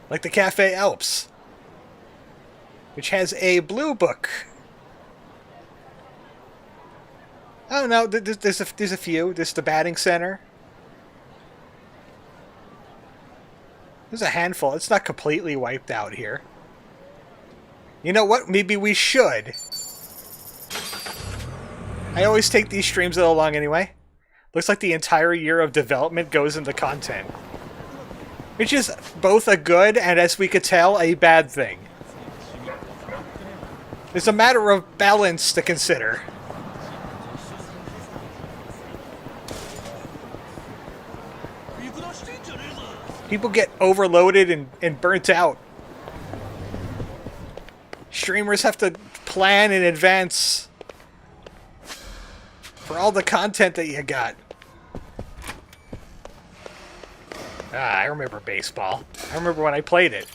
A: Like the Cafe Alps, which has a blue book. Oh no, there's a few. There's the batting center. There's a handful. It's not completely wiped out here. You know what? Maybe we should. I always take these streams a little long anyway. Looks like the entire year of development goes into content. Which is both a good and, as we could tell, a bad thing. It's a matter of balance to consider. People get overloaded and burnt out. Streamers have to plan in advance for all the content that you got. I remember baseball. I remember when I played it.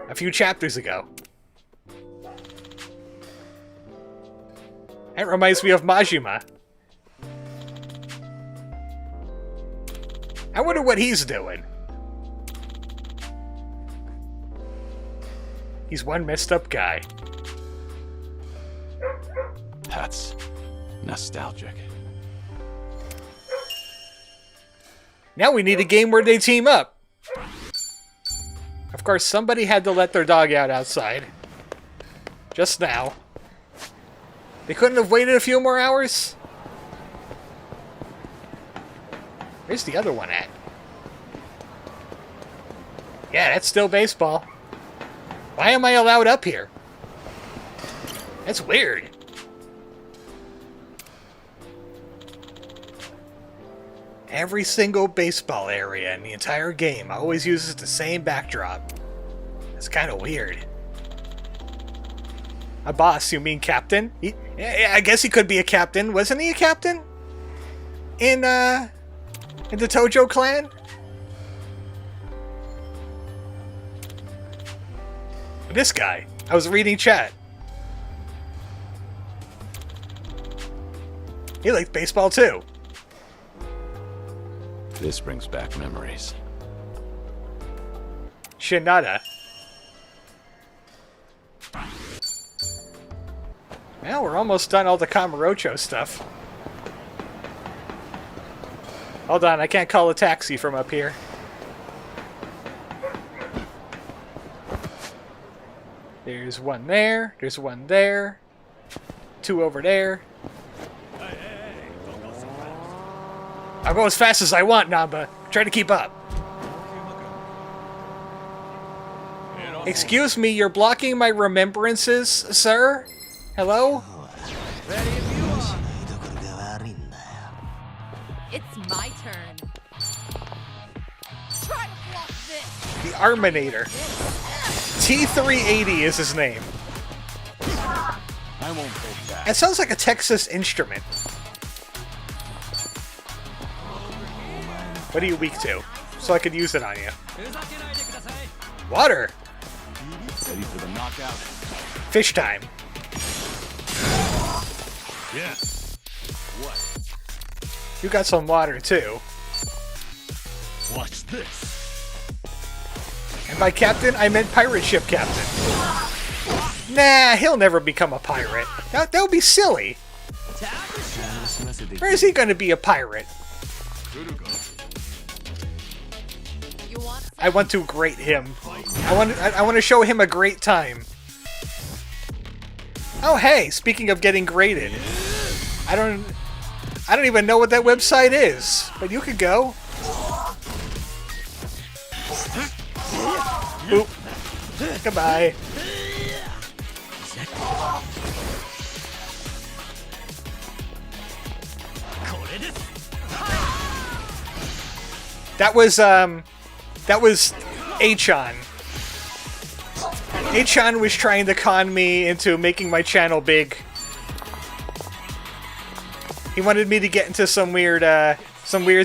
A: A few chapters ago. That reminds me of Majima. I wonder what he's doing. He's one messed up guy.
L: That's nostalgic.
A: Now we need a game where they team up. Of course, somebody had to let their dog out outside. Just now. They couldn't have waited a few more hours? Where's the other one at? Yeah, that's still baseball. Why am I allowed up here? That's weird. Every single baseball area in the entire game always uses the same backdrop. It's kind of weird. A boss, you mean captain? I guess he could be a captain. Wasn't he a captain? In the Tojo clan? This guy. I was reading chat. He liked baseball too.
L: This brings back memories.
A: Shinada. Well, we're almost done all the Kamurocho stuff. Hold on, I can't call a taxi from up here. There's one there, there's one there, two over there. I'll go as fast as I want, Nanba. Try to keep up. Excuse me, you're blocking my remembrances, sir? Hello?
Q: It's my turn. Try to block this.
A: The Arminator. T380 is his name.
L: I won't hold back.
A: It sounds like a Texas instrument. What are you weak to? So I could use it on you. Water!
L: Ready for the knockout?
A: Fish time.
L: Yeah. What?
A: You got some water too.
L: Watch this.
A: And by captain, I meant pirate ship captain. Nah, he'll never become a pirate. That would be silly. Where is he going to be a pirate? I want to grate him. I want to show him a great time. Oh hey, speaking of getting graded. I don't even know what that website is, but you could go. Boop. Goodbye. That was Achan. Achan was trying to con me into making my channel big. He wanted me to get into some weird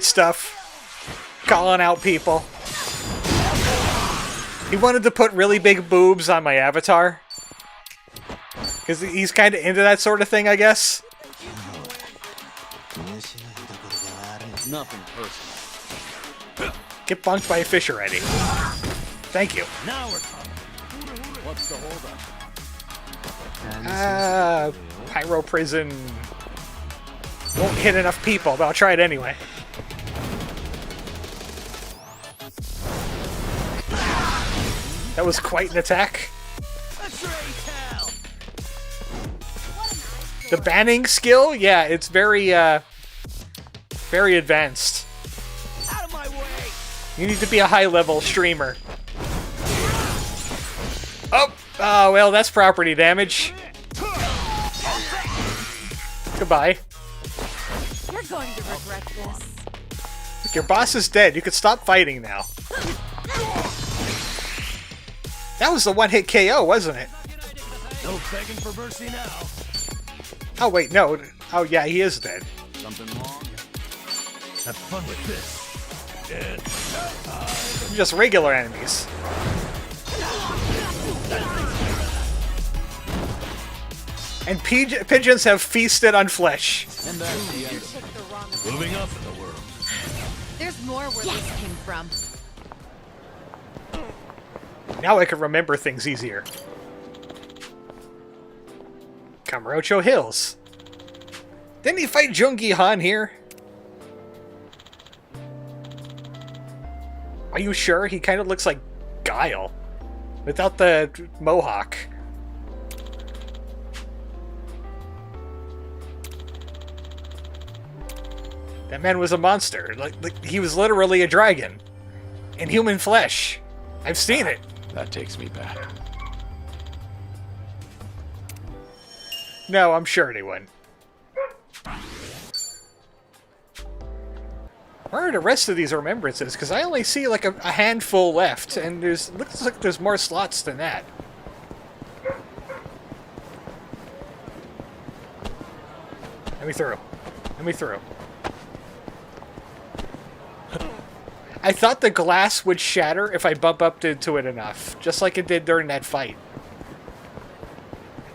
A: stuff, calling out people. He wanted to put really big boobs on my avatar, because he's kind of into that sort of thing, I guess.
L: Nothing personal.
A: Get bunked by a fish already. Thank you.
L: Now we're talking. What's the holdup?
A: Pyro prison. Won't hit enough people, but I'll try it anyway. That was quite an attack. The banning skill? Yeah, it's very advanced. You need to be a high-level streamer. Oh, well, that's property damage. Goodbye.
Q: You're going to regret this.
A: Look, your boss is dead. You could stop fighting now. That was the one-hit KO, wasn't it?
L: No begging for mercy now.
A: Oh, wait, no. Oh, yeah, he is dead.
L: Something wrong? Have fun with this.
A: Just regular enemies. And pigeons have feasted on flesh.
L: And that's the end of it. Moving up in the world.
Q: There's more where this came from.
A: Now I can remember things easier. Kamurocho Hills. Didn't he fight Jungi Han here? Are you sure? He kind of looks like Guile. Without the mohawk. That man was a monster. Like he was literally a dragon. In human flesh. I've seen it.
L: That takes me back.
A: No, I'm sure he wouldn't. Where are the rest of these remembrances? Because I only see like a handful left, and looks like there's more slots than that. Let me through. Let me through. I thought the glass would shatter if I bump up into it enough, just like it did during that fight.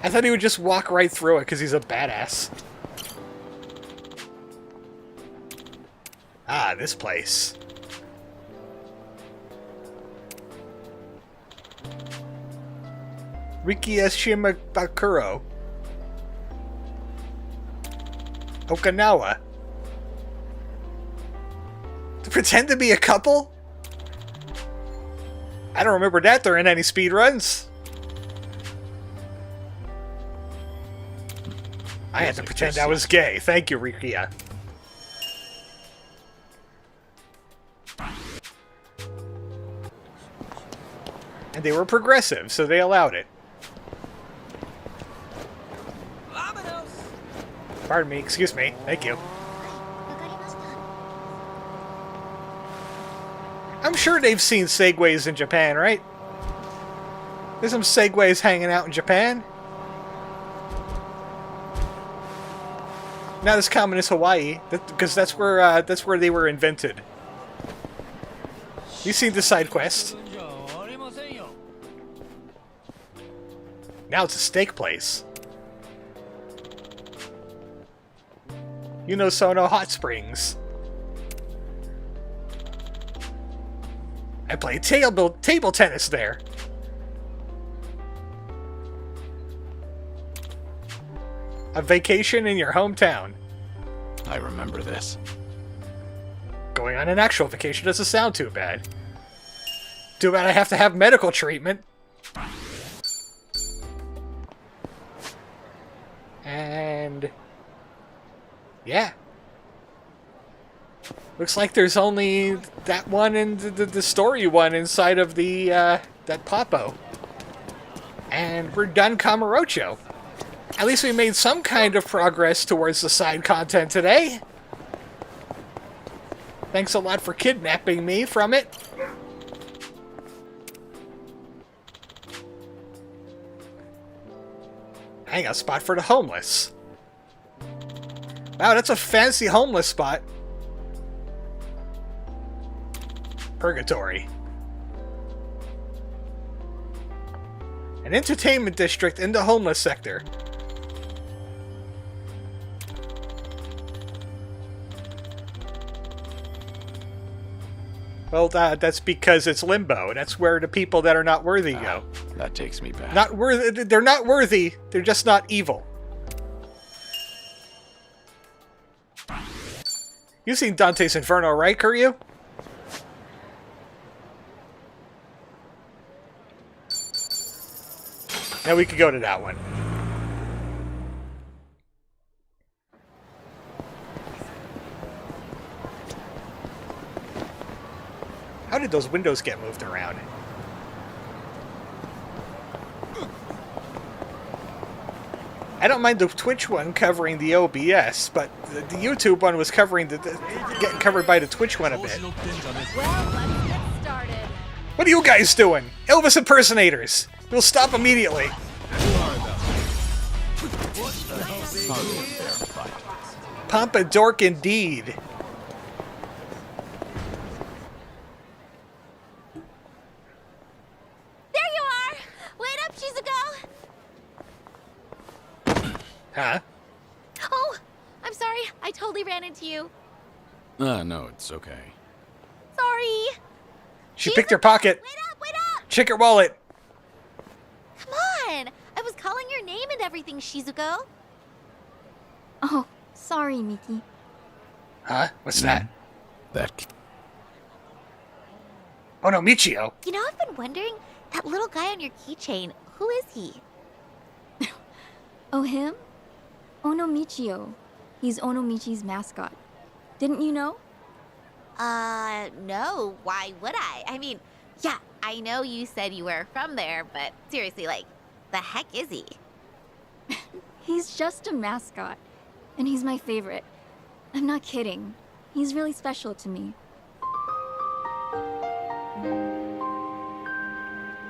A: I thought he would just walk right through it because he's a badass. Ah, this place. Rikiyashimabakuro. Okinawa. To pretend to be a couple? I don't remember that during any speedruns. I had to pretend I was gay. Thank you, Rikia. And they were progressive, so they allowed it. Pardon me, excuse me. Thank you. sure they've seen segways in Japan, right? There's some segways hanging out in Japan. Not as common as Hawaii, because that's where they were invented. You seen the side quest? Now it's a steak place. Sono Hot Springs. I played table tennis there. A vacation in your hometown.
L: I remember this.
A: Going on an actual vacation doesn't sound too bad. Too bad I have to have medical treatment. And... yeah. Looks like there's only that one and the story one inside of the, that Papo. And we're done Kamurocho. At least we made some kind of progress towards the side content today. Thanks a lot for kidnapping me from it. Hangout spot for the homeless. Wow, that's a fancy homeless spot. Purgatory. An entertainment district in the homeless sector. Well, that's because it's limbo. That's where the people that are not worthy go.
L: That takes me back.
A: Not worthy. They're not worthy. They're just not evil. You've seen Dante's Inferno, right, Kuryu? Now we could go to that one. How did those windows get moved around? I don't mind the Twitch one covering the OBS, but the YouTube one was covering getting covered by the Twitch one a bit.
S: Well, let's get started.
A: What are you guys doing? Elvis impersonators! We'll stop immediately. Pompadork indeed.
S: There you are! Wait up, Shizuko!
A: Huh?
S: Oh, I'm sorry. I totally ran into you.
L: No, it's okay.
S: Sorry.
A: She picked her pocket.
S: Wait up!
A: Check her wallet.
S: Come on! I was calling your name and everything, Shizuko.
J: Oh, sorry, Miki.
A: Huh? What's that?
L: That...
A: Oh no, Michio.
S: You know, I've been wondering, that little guy on your keychain, who is he?
J: Oh, him? Onomichio. He's Onomichi's mascot. Didn't you know?
S: No. Why would I? I mean, yeah, I know you said you were from there, but seriously, like, the heck is he?
J: He's just a mascot. And he's my favorite. I'm not kidding. He's really special to me.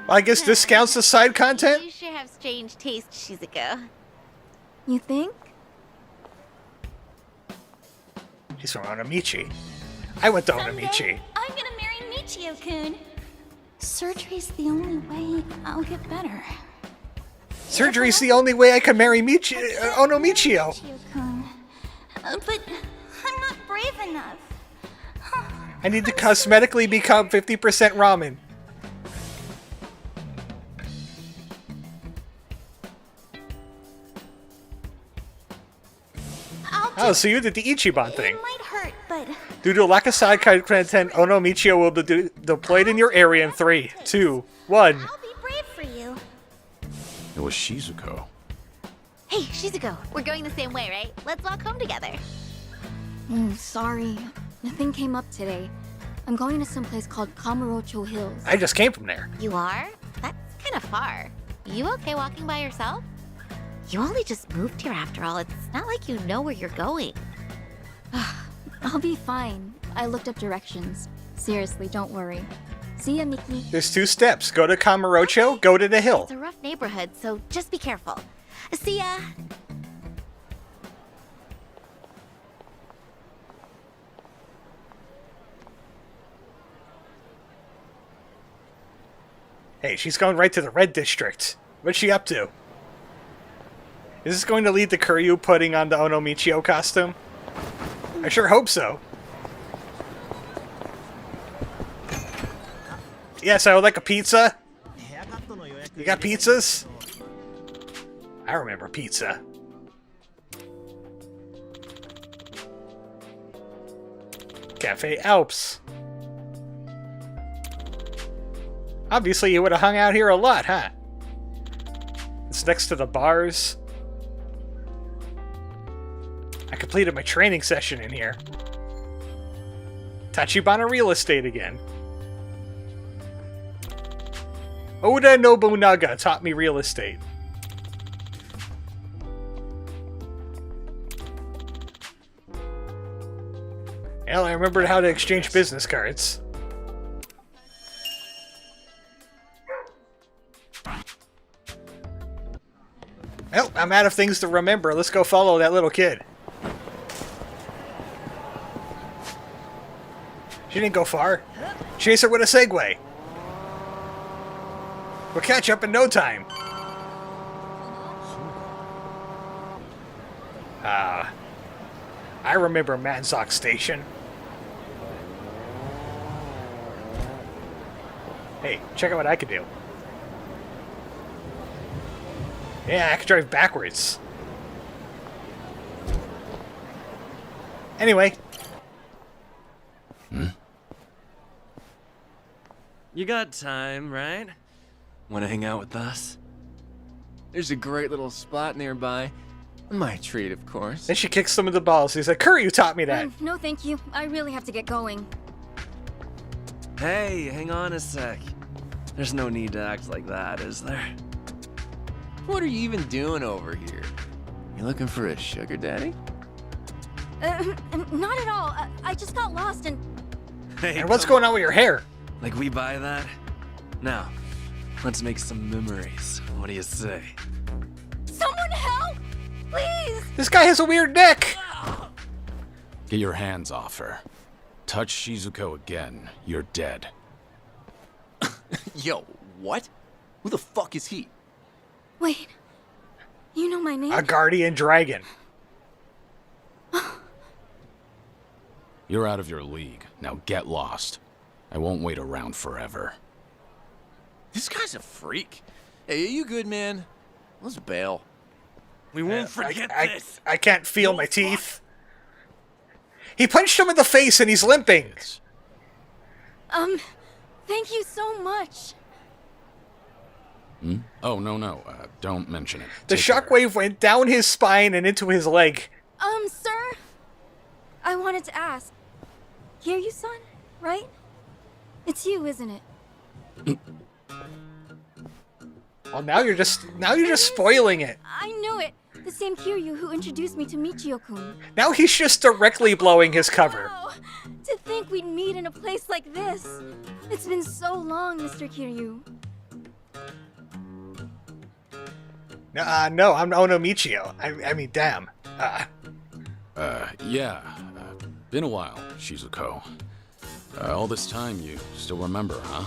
A: I guess this counts as side content?
S: You sure have strange taste, Shizuko.
J: You think?
A: She's from Onomichi. I went to Onomichi.
G: I'm gonna marry Michio-kun. Surgery's the only way I'll get better.
A: Surgery's the only way I can marry Onomichio.
G: Michio-kun. But I'm not brave enough.
A: I need to cosmetically become 50% ramen. Oh, so you did the Ichiban thing.
G: It might hurt, but
A: Due to lack of side content, Onomichio will be deployed in your area in 3, 2, 1.
G: I'll be brave for you.
L: It was Shizuko.
S: Hey, Shizuko, we're going the same way, right? Let's walk home together.
J: Sorry. Nothing came up today. I'm going to some place called Kamurocho Hills.
A: I just came from there.
S: You are? That's kind of far. You okay walking by yourself? You only just moved here after all. It's not like you know where you're going.
J: I'll be fine. I looked up directions. Seriously, don't worry. See ya, Mickey.
A: There's 2 steps. Go to Kamurocho, go to the hill.
S: It's a rough neighborhood, so just be careful. See ya.
A: Hey, she's going right to the red district. What's she up to? Is this going to lead to Kuryu putting on the Onomichio costume? I sure hope so. Yes, I would like a pizza. You got pizzas? I remember pizza. Cafe Alps. Obviously, you would have hung out here a lot, huh? It's next to the bars. I completed my training session in here. Tachibana real estate again. Oda Nobunaga taught me real estate. Well, I remembered how to exchange business cards. Well, I'm out of things to remember. Let's go follow that little kid. She didn't go far. Chase her with a Segway. We'll catch up in no time. I remember Manzok Station. Hey, check out what I can do. Yeah, I can drive backwards. Anyway.
T: You got time, right? Want to hang out with us? There's a great little spot nearby. My treat, of course.
A: Then she kicks some of the balls. He's like, Kuryu taught me that.
J: No, thank you. I really have to get going.
T: Hey, hang on a sec. There's no need to act like that, is there? What are you even doing over here? You looking for a sugar daddy?
J: Not at all. I just got lost and...
T: Hey,
A: and what's going on with your hair?
T: Like we buy that? Now, let's make some memories. What do you say?
J: Someone help! Please!
A: This guy has a weird neck!
L: Get your hands off her. Touch Shizuko again, you're dead.
T: Yo, what? Who the fuck is he?
J: Wait. You know my name?
A: A guardian dragon.
L: You're out of your league. Now get lost. I won't wait around forever.
T: This guy's a freak. Hey, are you good, man? Let's bail. We won't forget this.
A: I can't feel my teeth. He punched him in the face and he's limping.
J: Thank you so much.
L: Oh, no. Don't mention it.
A: The shockwave went down his spine and into his leg.
J: Sir? I wanted to ask. Kiryu-san, right? It's you, isn't it?
A: Well, now you're just spoiling it.
J: I knew it. The same Kiryu who introduced me to Michio-kun.
A: Now he's just directly blowing his cover.
J: Wow. To think we'd meet in a place like this. It's been so long, Mr. Kiryu.
A: No, I'm Onomichio. I mean, damn.
L: Yeah. Been a while, Shizuko. All this time, you still remember, huh?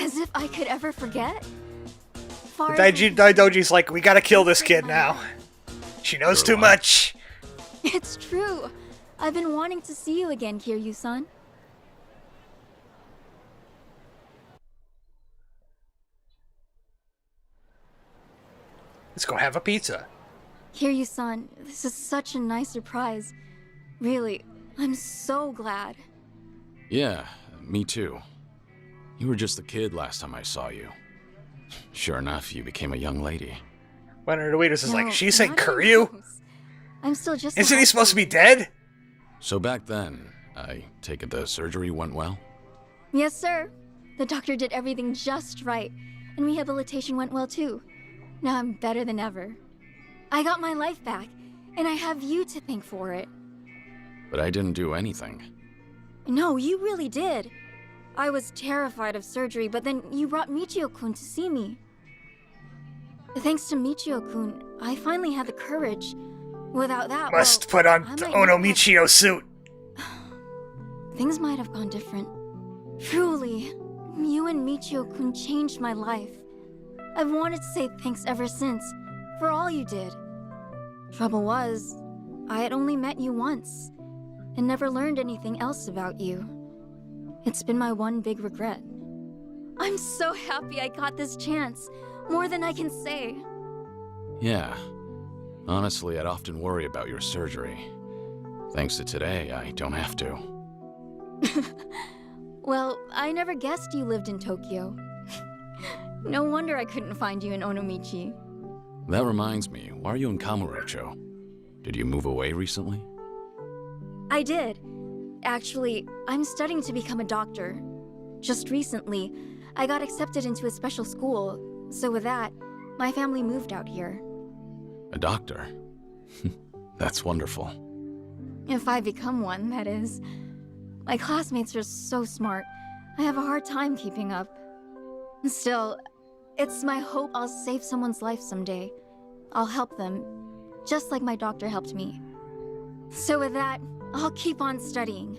J: As if I could ever forget?
A: Daidoji's like, we gotta kill this kid now. She knows too much.
J: It's true. I've been wanting to see you again, Kiryu-san.
A: Let's go have a pizza.
J: Kiryu-san, this is such a nice surprise. Really, I'm so glad.
L: Yeah, me too. You were just a kid last time I saw you. Sure enough, you became a young lady.
A: One of the waiters is
J: No,
A: like, she's saying
J: not even
A: Kuryu?
J: close. I'm still just...
A: Isn't he supposed to be dead?
L: So back then, I take it the surgery went well?
J: Yes, sir. The doctor did everything just right, and rehabilitation went well too. Now I'm better than ever. I got my life back, and I have you to thank for it.
L: But I didn't do anything.
U: No, you really did. I was terrified of surgery, but then you brought Michio-kun to see me. Thanks to Michio-kun, I finally had the courage. Without that,
A: Must put on the Ono Michio suit.
U: Things might have gone different. Truly, you and Michio-kun changed my life. I've wanted to say thanks ever since, for all you did. Trouble was, I had only met you once, and never learned anything else about you. It's been my one big regret. I'm so happy I got this chance, more than I can say.
L: Yeah. Honestly, I'd often worry about your surgery. Thanks to today, I don't have to.
U: Well, I never guessed you lived in Tokyo. No wonder I couldn't find you in Onomichi.
L: That reminds me, why are you in Kamurocho? Did you move away recently?
U: I did. Actually, I'm studying to become a doctor. Just recently, I got accepted into a special school, so with that, my family moved out here.
L: A doctor? That's wonderful.
U: If I become one, that is. My classmates are so smart, I have a hard time keeping up. Still, it's my hope I'll save someone's life someday. I'll help them, just like my doctor helped me. So with that, I'll keep on studying.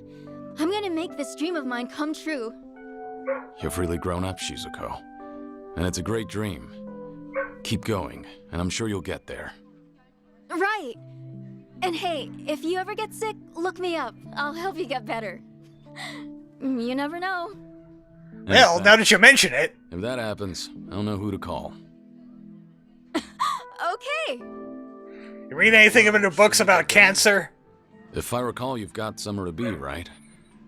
U: I'm gonna make this dream of mine come true.
L: You've really grown up, Shizuko. And it's a great dream. Keep going, and I'm sure you'll get there.
U: Right! And hey, if you ever get sick, look me up. I'll help you get better. You never know.
A: Well, now that you mention it.
L: If that happens, I'll know who to call.
U: Okay!
A: You read anything in the books about cancer?
L: If I recall, you've got somewhere to be, right?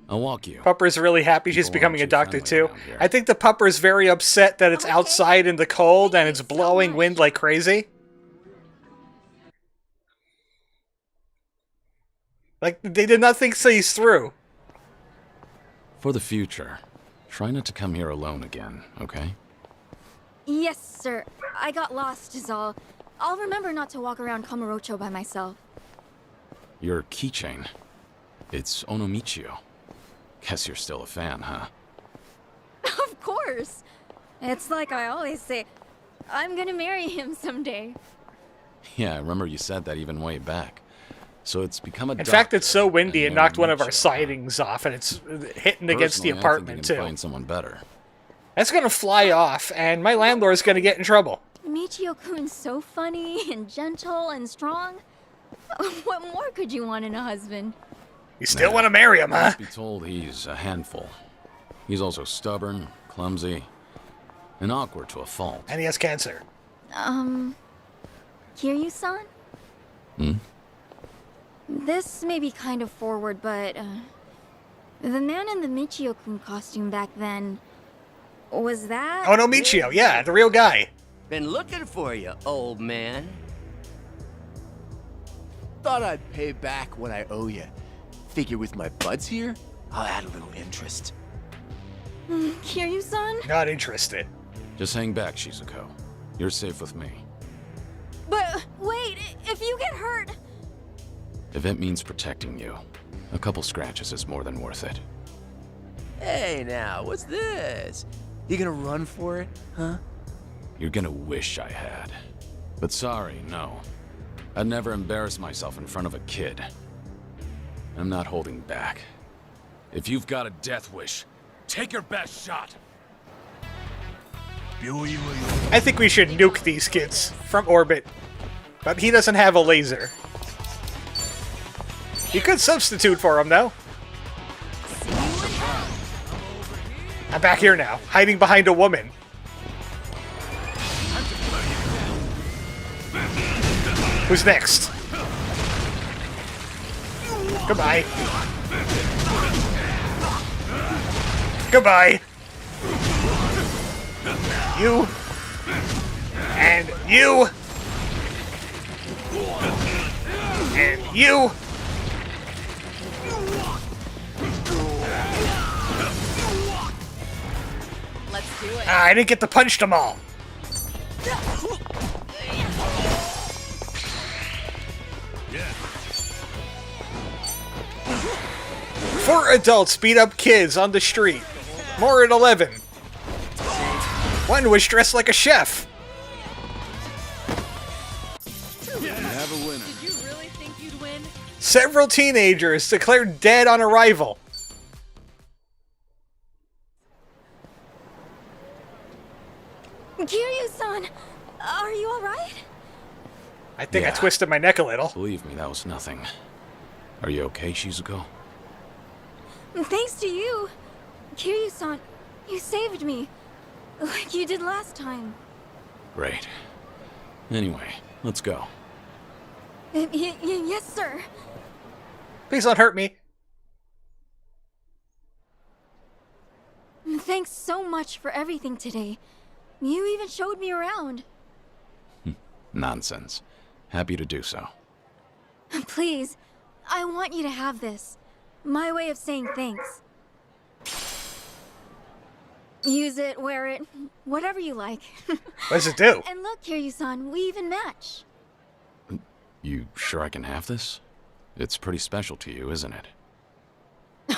L: I'll walk you.
A: Pupper's really happy she's becoming a doctor too. I think the Pupper's very upset that it's outside in the cold and it's blowing wind like crazy. Like, they did not think these through.
L: For the future, try not to come here alone again, okay?
U: Yes, sir. I got lost is all. I'll remember not to walk around Kamurocho by myself.
L: Your keychain. It's Onomichio. Guess you're still a fan, huh?
U: Of course! It's like I always say, I'm gonna marry him someday.
L: Yeah, I remember you said that even way back. So it's become a
A: In fact, it's so windy it knocked one of our sidings off, and it's hitting against the apartment, too.
L: Find someone better.
A: That's gonna fly off, and my landlord's gonna get in trouble.
U: Michio-kun's so funny and gentle and strong. What more could you want in a husband?
A: You still want to marry him, huh?
L: Truth be told, he's a handful. He's also stubborn, clumsy, and awkward to a fault.
A: And he has cancer.
U: Kiryu-san?
L: Hmm?
U: This may be kind of forward, but, the man in the Michio-kun costume back then, was that?
A: Oh, no, Michio, yeah, the real guy.
V: Been looking for you, old man. Thought I'd pay back what I owe you. Figure with my buds here, I'll add a little interest.
U: Kiryu-san?
A: Not interested.
L: Just hang back, Shizuko. You're safe with me.
U: But, wait, if you get hurt...
L: If it means protecting you, a couple scratches is more than worth it.
V: Hey now, what's this? You gonna run for it, huh?
L: You're gonna wish I had. But sorry, no. I'd never embarrass myself in front of a kid. I'm not holding back. If you've got a death wish, take your best shot.
A: I think we should nuke these kids from orbit. But he doesn't have a laser. You could substitute for him, though. I'm back here now, hiding behind a woman. Who's next? Goodbye. Goodbye. You. And you. And you.
Q: Let's do it.
A: I didn't get to punch them all. 4 adults beat up kids on the street. More at 11. One was dressed like a chef.
L: You have a winner.
Q: Did you really think you'd win?
A: Several teenagers declared dead on arrival.
U: Kiryu-san, are you alright?
A: I think I
L: Yeah.
A: twisted my neck a little.
L: Believe me, that was nothing. Are you okay, Shizuko?
U: Thanks to you. Kiryu-san, you saved me. Like you did last time.
L: Great. Anyway, let's go.
U: Yes, sir.
A: Please don't hurt me.
U: Thanks so much for everything today. You even showed me around.
L: Nonsense. Happy to do so.
U: Please, I want you to have this. My way of saying thanks. Use it, wear it, whatever you like.
A: What does it do?
U: And look, Kiryu-san, we even match.
L: You sure I can have this? It's pretty special to you, isn't it?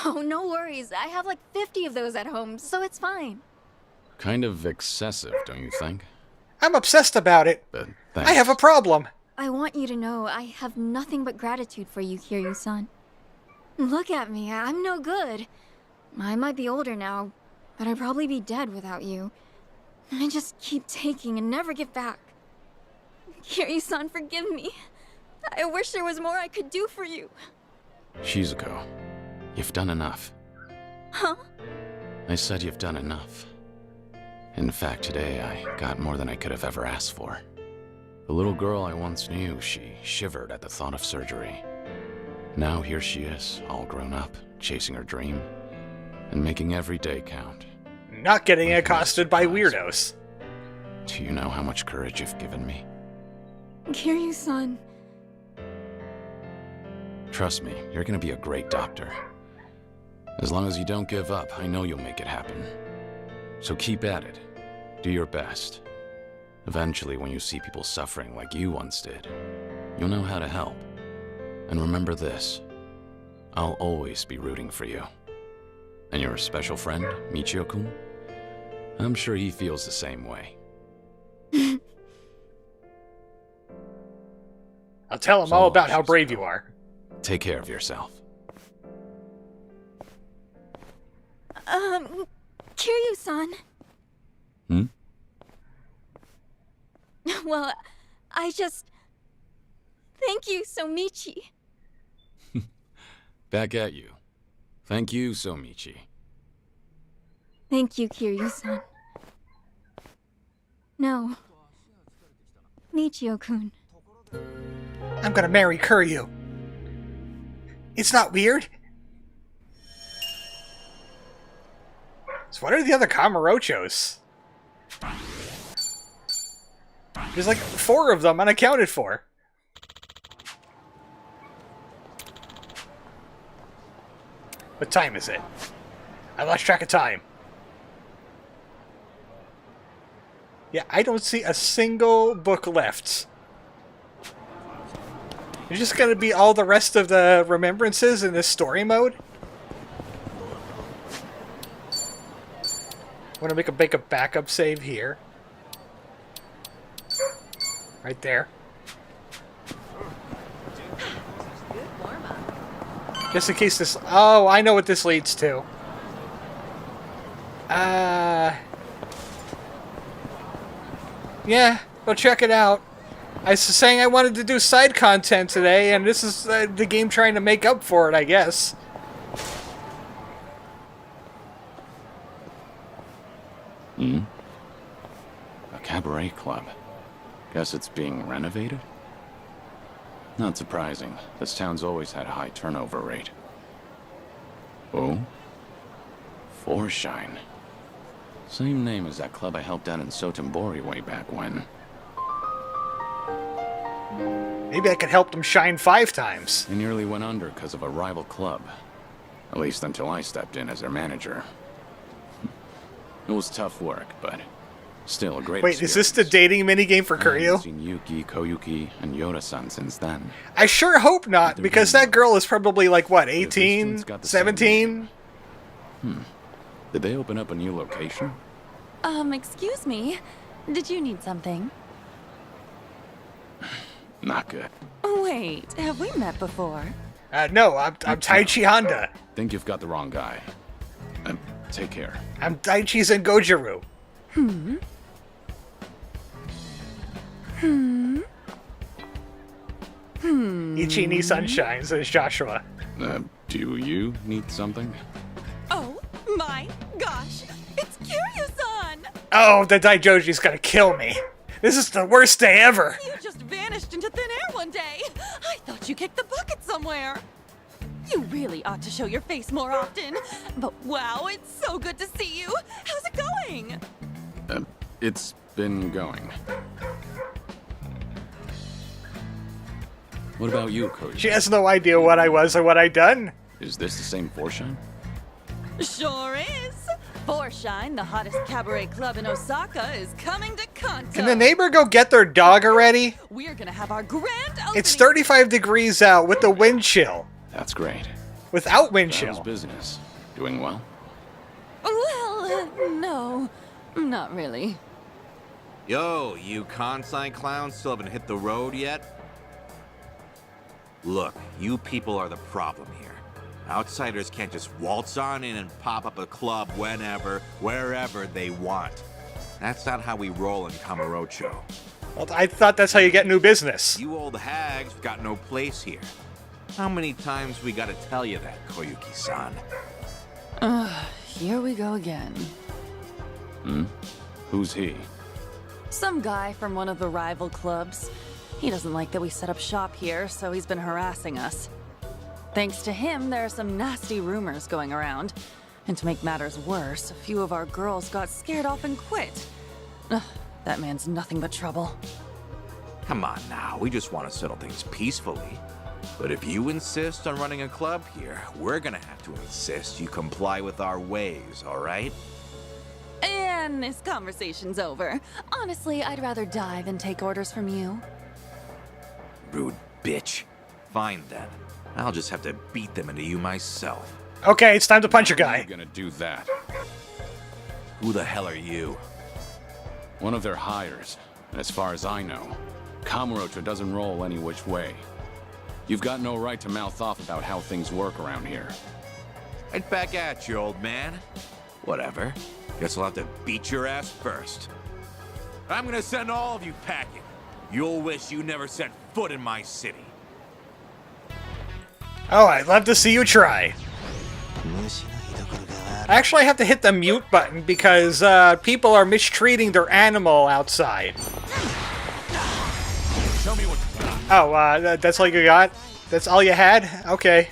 U: Oh, no worries. I have like 50 of those at home, so it's fine.
L: Kind of excessive, don't you think?
A: I'm obsessed about it.
L: But
A: I have a problem.
U: I want you to know I have nothing but gratitude for you, Kiryu-san. Look at me, I'm no good. I might be older now, but I'd probably be dead without you. I just keep taking and never give back. Kiryu-san, forgive me. I wish there was more I could do for you.
L: Shizuko, you've done enough.
U: Huh?
L: I said you've done enough. In fact, today I got more than I could have ever asked for. The little girl I once knew, she shivered at the thought of surgery. Now here she is, all grown up, chasing her dream, and making every day count.
A: Not getting accosted by weirdos.
L: Do you know how much courage you've given me?
U: Kiryu-san.
L: Trust me, you're gonna be a great doctor. As long as you don't give up, I know you'll make it happen. So keep at it. Do your best. Eventually, when you see people suffering like you once did, you'll know how to help. And remember this, I'll always be rooting for you. And your special friend, Michio-kun? I'm sure he feels the same way.
A: I'll tell him all about how brave you are.
L: Take care of yourself.
U: Kiryu-san.
L: Hmm?
U: Well, I just... Thank you, Somichi.
L: Back at you. Thank you, Somichi.
U: Thank you, Kiryu-san. No. Michio-kun.
A: I'm gonna marry Kiryu. It's not weird. So what are the other Kamurochos? There's like 4 of them unaccounted for. What time is it? I lost track of time. Yeah, I don't see a single book left. It's just gonna be all the rest of the remembrances in this story mode? I'm gonna make a backup save here. Right there. Just in case this... Oh, I know what this leads to. Yeah, go check it out. I was saying I wanted to do side content today, and this is the game trying to make up for it, I guess.
L: Hmm? A cabaret club. Guess it's being renovated? Not surprising. This town's always had a high turnover rate. Oh? Foreshine. Same name as that club I helped out in Sotenbori way back when.
A: Maybe I could help them shine 5 times.
L: They nearly went under because of a rival club. At least until I stepped in as their manager. It was tough work, but Still a great
A: Wait, is this the dating minigame for
L: I haven't
A: Kuryu?
L: seen Yuki, Koyuki, and Yoda-san since then.
A: I sure hope not, because that girl is probably like, what, 18? 17?
L: Did they open up a new location?
Q: Excuse me. Did you need something?
L: Not good.
Q: Wait, have we met before?
A: No, I'm Taichi Honda.
L: Think you've got the wrong guy. Take care.
A: I'm Daichi Zengojiru. Ichi ni sunshine, says Joshua.
L: Do you need something?
Q: Oh my gosh! It's Kiryu-san!
A: Oh, the Daijoji's gonna kill me. This is the worst day ever.
Q: You just vanished into thin air one day. I thought you kicked the bucket somewhere. You really ought to show your face more often. But wow, it's so good to see you. How's it going?
L: It's been going. What about you, Koji?
A: She has no idea what I was or what I done.
L: Is this the same Forshine?
Q: Sure is. Forshine, the hottest cabaret club in Osaka, is coming to Kanto.
A: Can the neighbor go get their dog already?
Q: We're gonna have our grand opening.
A: It's 35 degrees out with the wind chill.
L: That's great.
A: Without wind
L: How's
A: chill.
L: business? Doing well?
Q: Well, no, not really.
P: Yo, you Kansai clowns still haven't hit the road yet? Look, you people are the problem here. Outsiders can't just waltz on in and pop up a club whenever, wherever they want. That's not how we roll in Kamurocho.
A: Well, I thought that's how you get new business.
P: You old hags got no place here. How many times we gotta tell you that, Koyuki-san?
Q: Here we go again.
L: Who's he?
Q: Some guy from one of the rival clubs. He doesn't like that we set up shop here, so he's been harassing us. Thanks to him, there are some nasty rumors going around. And to make matters worse, a few of our girls got scared off and quit. Ugh, that man's nothing but trouble.
P: Come on now, we just want to settle things peacefully. But if you insist on running a club here, we're gonna have to insist you comply with our ways, alright?
Q: And this conversation's over. Honestly, I'd rather die than take orders from you.
P: Rude bitch. Fine then. I'll just have to beat them into you myself.
A: Okay, it's time to punch a guy.
L: You're gonna do that.
P: Who the hell are you?
L: One of their hires. And as far as I know, Kamurocho doesn't roll any which way. You've got no right to mouth off about how things work around here.
P: Right back at you, old man. Whatever. Guess I'll have to beat your ass first. I'm gonna send all of you packing. You'll wish you never set foot in my city.
A: Oh, I'd love to see you try. Actually, I have to hit the mute button because people are mistreating their animal outside.
P: Show me what you got.
A: Oh, that's all you got? That's all you had? Okay.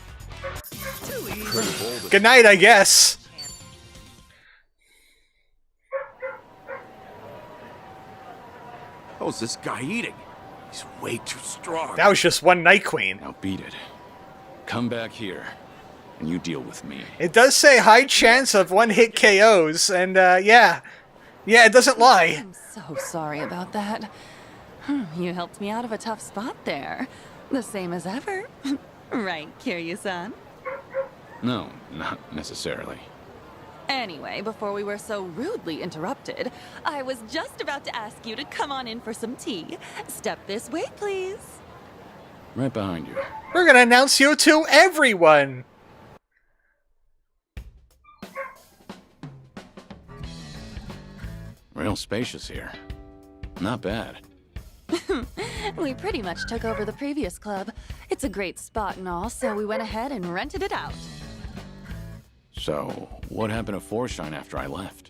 A: Good night, I guess.
P: How's this guy eating? He's way too strong.
A: That was just one Night Queen.
L: Now beat it. Come back here, and you deal with me.
A: It does say high chance of one-hit KOs, and yeah, it doesn't lie.
Q: I'm so sorry about that. You helped me out of a tough spot there. The same as ever. Right, Kiryu-san?
L: No, not necessarily.
Q: Anyway, before we were so rudely interrupted, I was just about to ask you to come on in for some tea. Step this way, please.
L: Right behind you.
A: We're gonna announce you to everyone!
L: Real spacious here. Not bad.
Q: We pretty much took over the previous club. It's a great spot and all, so we went ahead and rented it out.
L: So, what happened to Forshine after I left?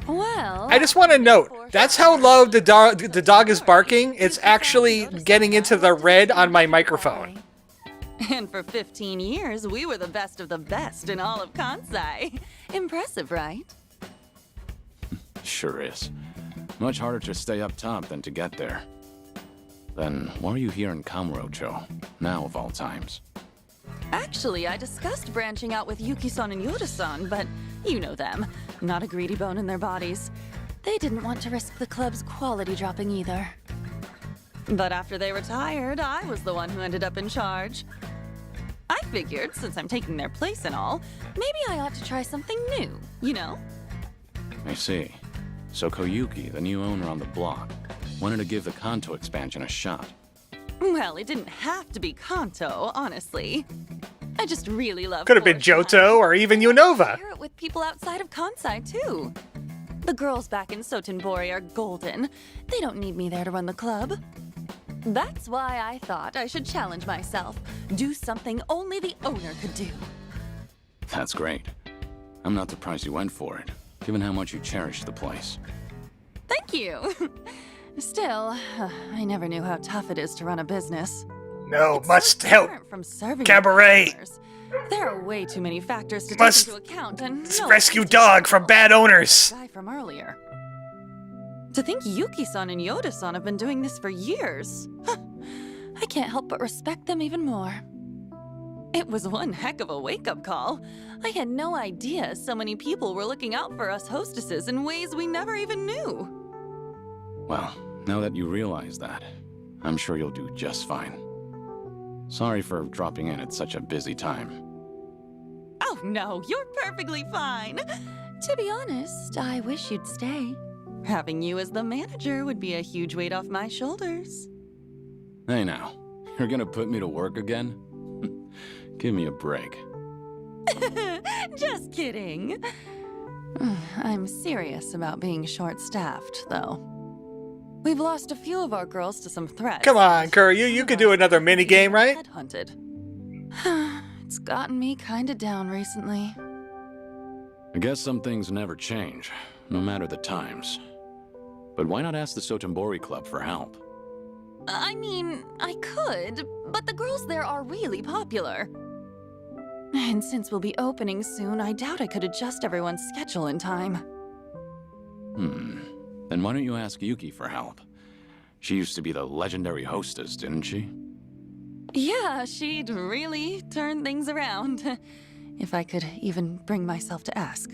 Q: Well,
A: I just want to note, that's how loud the dog is barking. It's actually getting into the red on my microphone.
Q: And for 15 years, we were the best of the best in all of Kansai. Impressive, right?
L: Sure is. Much harder to stay up top than to get there. Then, why are you here in Kamurocho, now of all times?
Q: Actually, I discussed branching out with Yuki-san and Yoda-san, but you know them. Not a greedy bone in their bodies. they didn't want to risk the club's quality dropping either. But after they retired, I was the one who ended up in charge. I figured, since I'm taking their place and all, maybe I ought to try something new, you know?
L: I see. So Koyuki, the new owner on the block, wanted to give the Kanto expansion a shot.
Q: Well, it didn't have to be Kanto, honestly. I just really love
A: Could have been Johto or even Unova.
Q: share it with people outside of Kansai, too. The girls back in Sotenbori are golden. They don't need me there to run the club. That's why I thought I should challenge myself. Do something only the owner could do.
L: That's great. I'm not surprised you went for it, given how much you cherish the place.
Q: Thank you. Still, I never knew how tough it is to run a business.
A: No, must help.
Q: From serving
A: Cabaret.
Q: customers. There are way too many factors to
A: Must
Q: take into account, and no
A: rescue dog from bad owners.
Q: guy from earlier. To think Yuki-san and Yoda-san have been doing this for years. I can't help but respect them even more. It was one heck of a wake-up call. I had no idea so many people were looking out for us hostesses in ways we never even knew.
L: Well, now that you realize that, I'm sure you'll do just fine. Sorry for dropping in at such a busy time.
Q: Oh no, you're perfectly fine. To be honest, I wish you'd stay. Having you as the manager would be a huge weight off my shoulders.
L: Hey now, you're gonna put me to work again? Give me a break.
Q: Just kidding. I'm serious about being short-staffed, though. We've lost a few of our girls to some threats.
A: Come on, Kuryu, you could do another mini game, right?
Q: Headhunted. It's gotten me kinda down recently.
L: I guess some things never change, no matter the times. But why not ask the Sotenbori Club for help?
Q: I mean, I could, but the girls there are really popular. And since we'll be opening soon, I doubt I could adjust everyone's schedule in time.
L: Then why don't you ask Yuki for help? She used to be the legendary hostess, didn't she?
Q: Yeah, she'd really turn things around. If I could even bring myself to ask.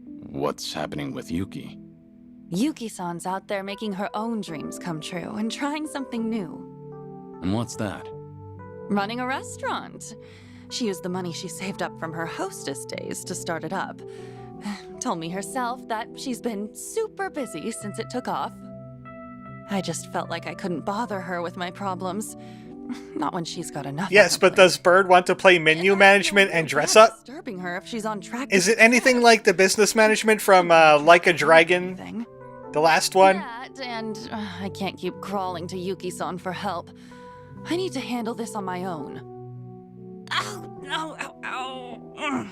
L: What's happening with Yuki?
Q: Yuki-san's out there making her own dreams come true and trying something new.
L: And what's that?
Q: Running a restaurant. She used the money she saved up from her hostess days to start it up. Told me herself that she's been super busy since it took off. I just felt like I couldn't bother her with my problems. Not when she's got enough.
A: Yes, but does Bird want to play menu management and dress up?
Q: Disturbing her if she's on track.
A: Is it anything like the business management from Like a Dragon? The last one?
Q: That, and I can't keep crawling to Yuki-san for help. I need to handle this on my own. Ow, no, ow, ow.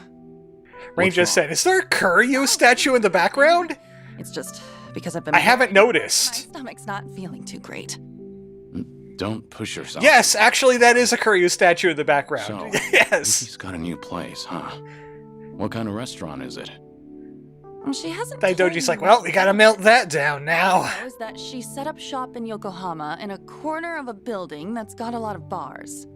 A: Rain just said, is there a Kuryu statue in the background?
Q: It's just because I've been...
A: I haven't noticed.
Q: My stomach's not feeling too great.
L: Don't push yourself.
A: Yes, actually that is a Kuryu statue in the background.
L: So,
A: yes.
L: Yuki's got a new place, huh? What kind of restaurant is it?
Q: She hasn't.
A: Daidoji's like, well, we gotta melt that down now.
Q: Knows that she set up shop in Yokohama in a corner of a building that's got a lot of bars.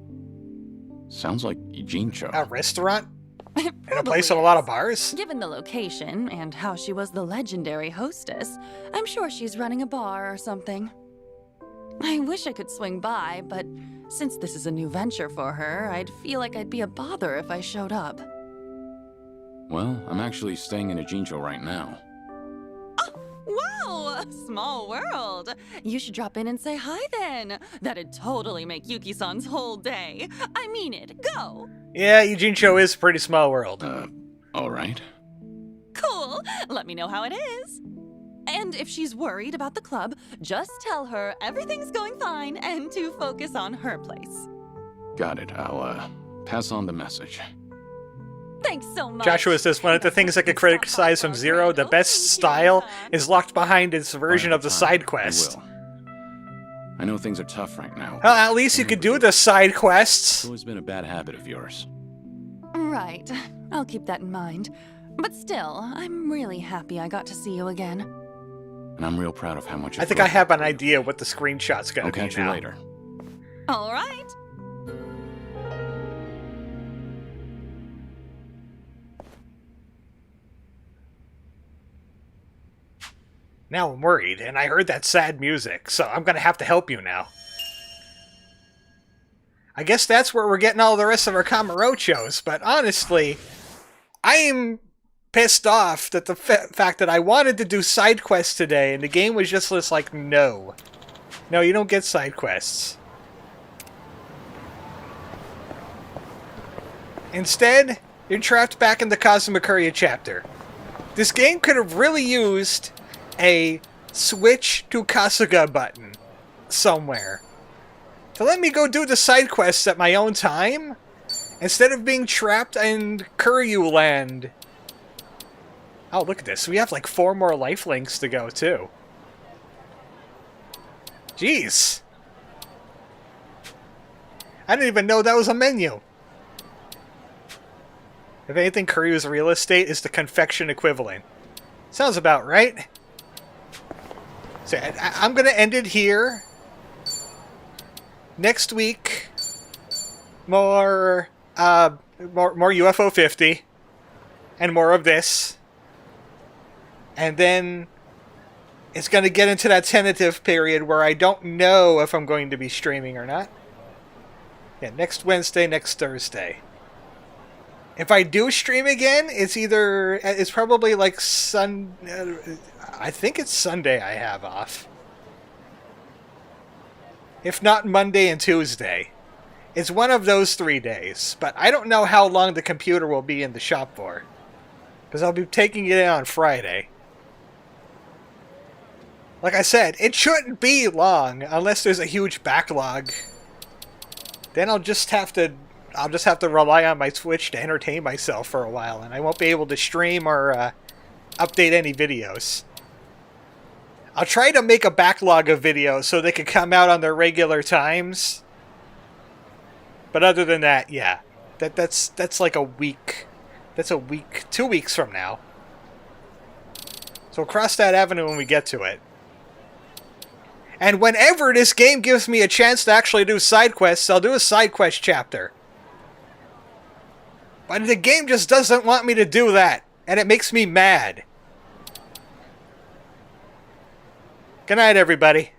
L: Sounds like Ijincho.
A: A restaurant? In a place with a lot of bars?
Q: Given the location and how she was the legendary hostess, I'm sure she's running a bar or something. I wish I could swing by, but since this is a new venture for her, I'd feel like I'd be a bother if I showed up.
L: Well, I'm actually staying in Ijincho right now.
Q: Wow! Small world! You should drop in and say hi then. That'd totally make Yuki-san's whole day. I mean it. Go!
A: Yeah, Ijincho is a pretty small world.
L: Alright.
Q: Cool! Let me know how it is. And if she's worried about the club, just tell her everything's going fine and to focus on her place.
L: Got it. I'll, pass on the message.
Q: Thanks so much.
A: Joshua says, one of the things I could criticize from Zero, the best style is locked behind its version of the side quest.
L: I know things are tough right now.
A: Well, at least you could do the side quests.
L: It's always been a bad habit of yours.
Q: Right. I'll keep that in mind. But still, I'm really happy I got to see you again.
L: And I'm real proud of how much
A: I think I have an idea what the screenshot's gonna be now.
L: I'll catch you later.
Q: All right.
A: Now I'm worried, and I heard that sad music, so I'm gonna have to help you now. I guess that's where we're getting all the rest of our Kamurochos, but honestly, I'm pissed off that the fact that I wanted to do side quests today, and the game was just like, no. No, you don't get side quests. Instead, you're trapped back in the Kazumakuria chapter. This game could have really used a switch to Kasuga button somewhere to let me go do the side quests at my own time, instead of being trapped in Kuryu land. Oh, look at this. We have like 4 more life links to go, too. Jeez. I didn't even know that was a menu. If anything, Kuryu's real estate is the confection equivalent. Sounds about right. So I'm going to end it here. Next week, more UFO 50, and more of this. And then it's going to get into that tentative period where I don't know if I'm going to be streaming or not. Yeah, next Wednesday, next Thursday. If I do stream again, it's probably like I think it's Sunday I have off. If not Monday and Tuesday. It's one of those 3 days, but I don't know how long the computer will be in the shop for. Because I'll be taking it in on Friday. Like I said, it shouldn't be long unless there's a huge backlog. Then I'll just have to rely on my Switch to entertain myself for a while, and I won't be able to stream or update any videos. I'll try to make a backlog of videos so they can come out on their regular times. But other than that, yeah. That's like a week. That's a week, 2 weeks from now. So we'll cross that avenue when we get to it. And whenever this game gives me a chance to actually do side quests, I'll do a side quest chapter. But the game just doesn't want me to do that, and it makes me mad. Good night, everybody.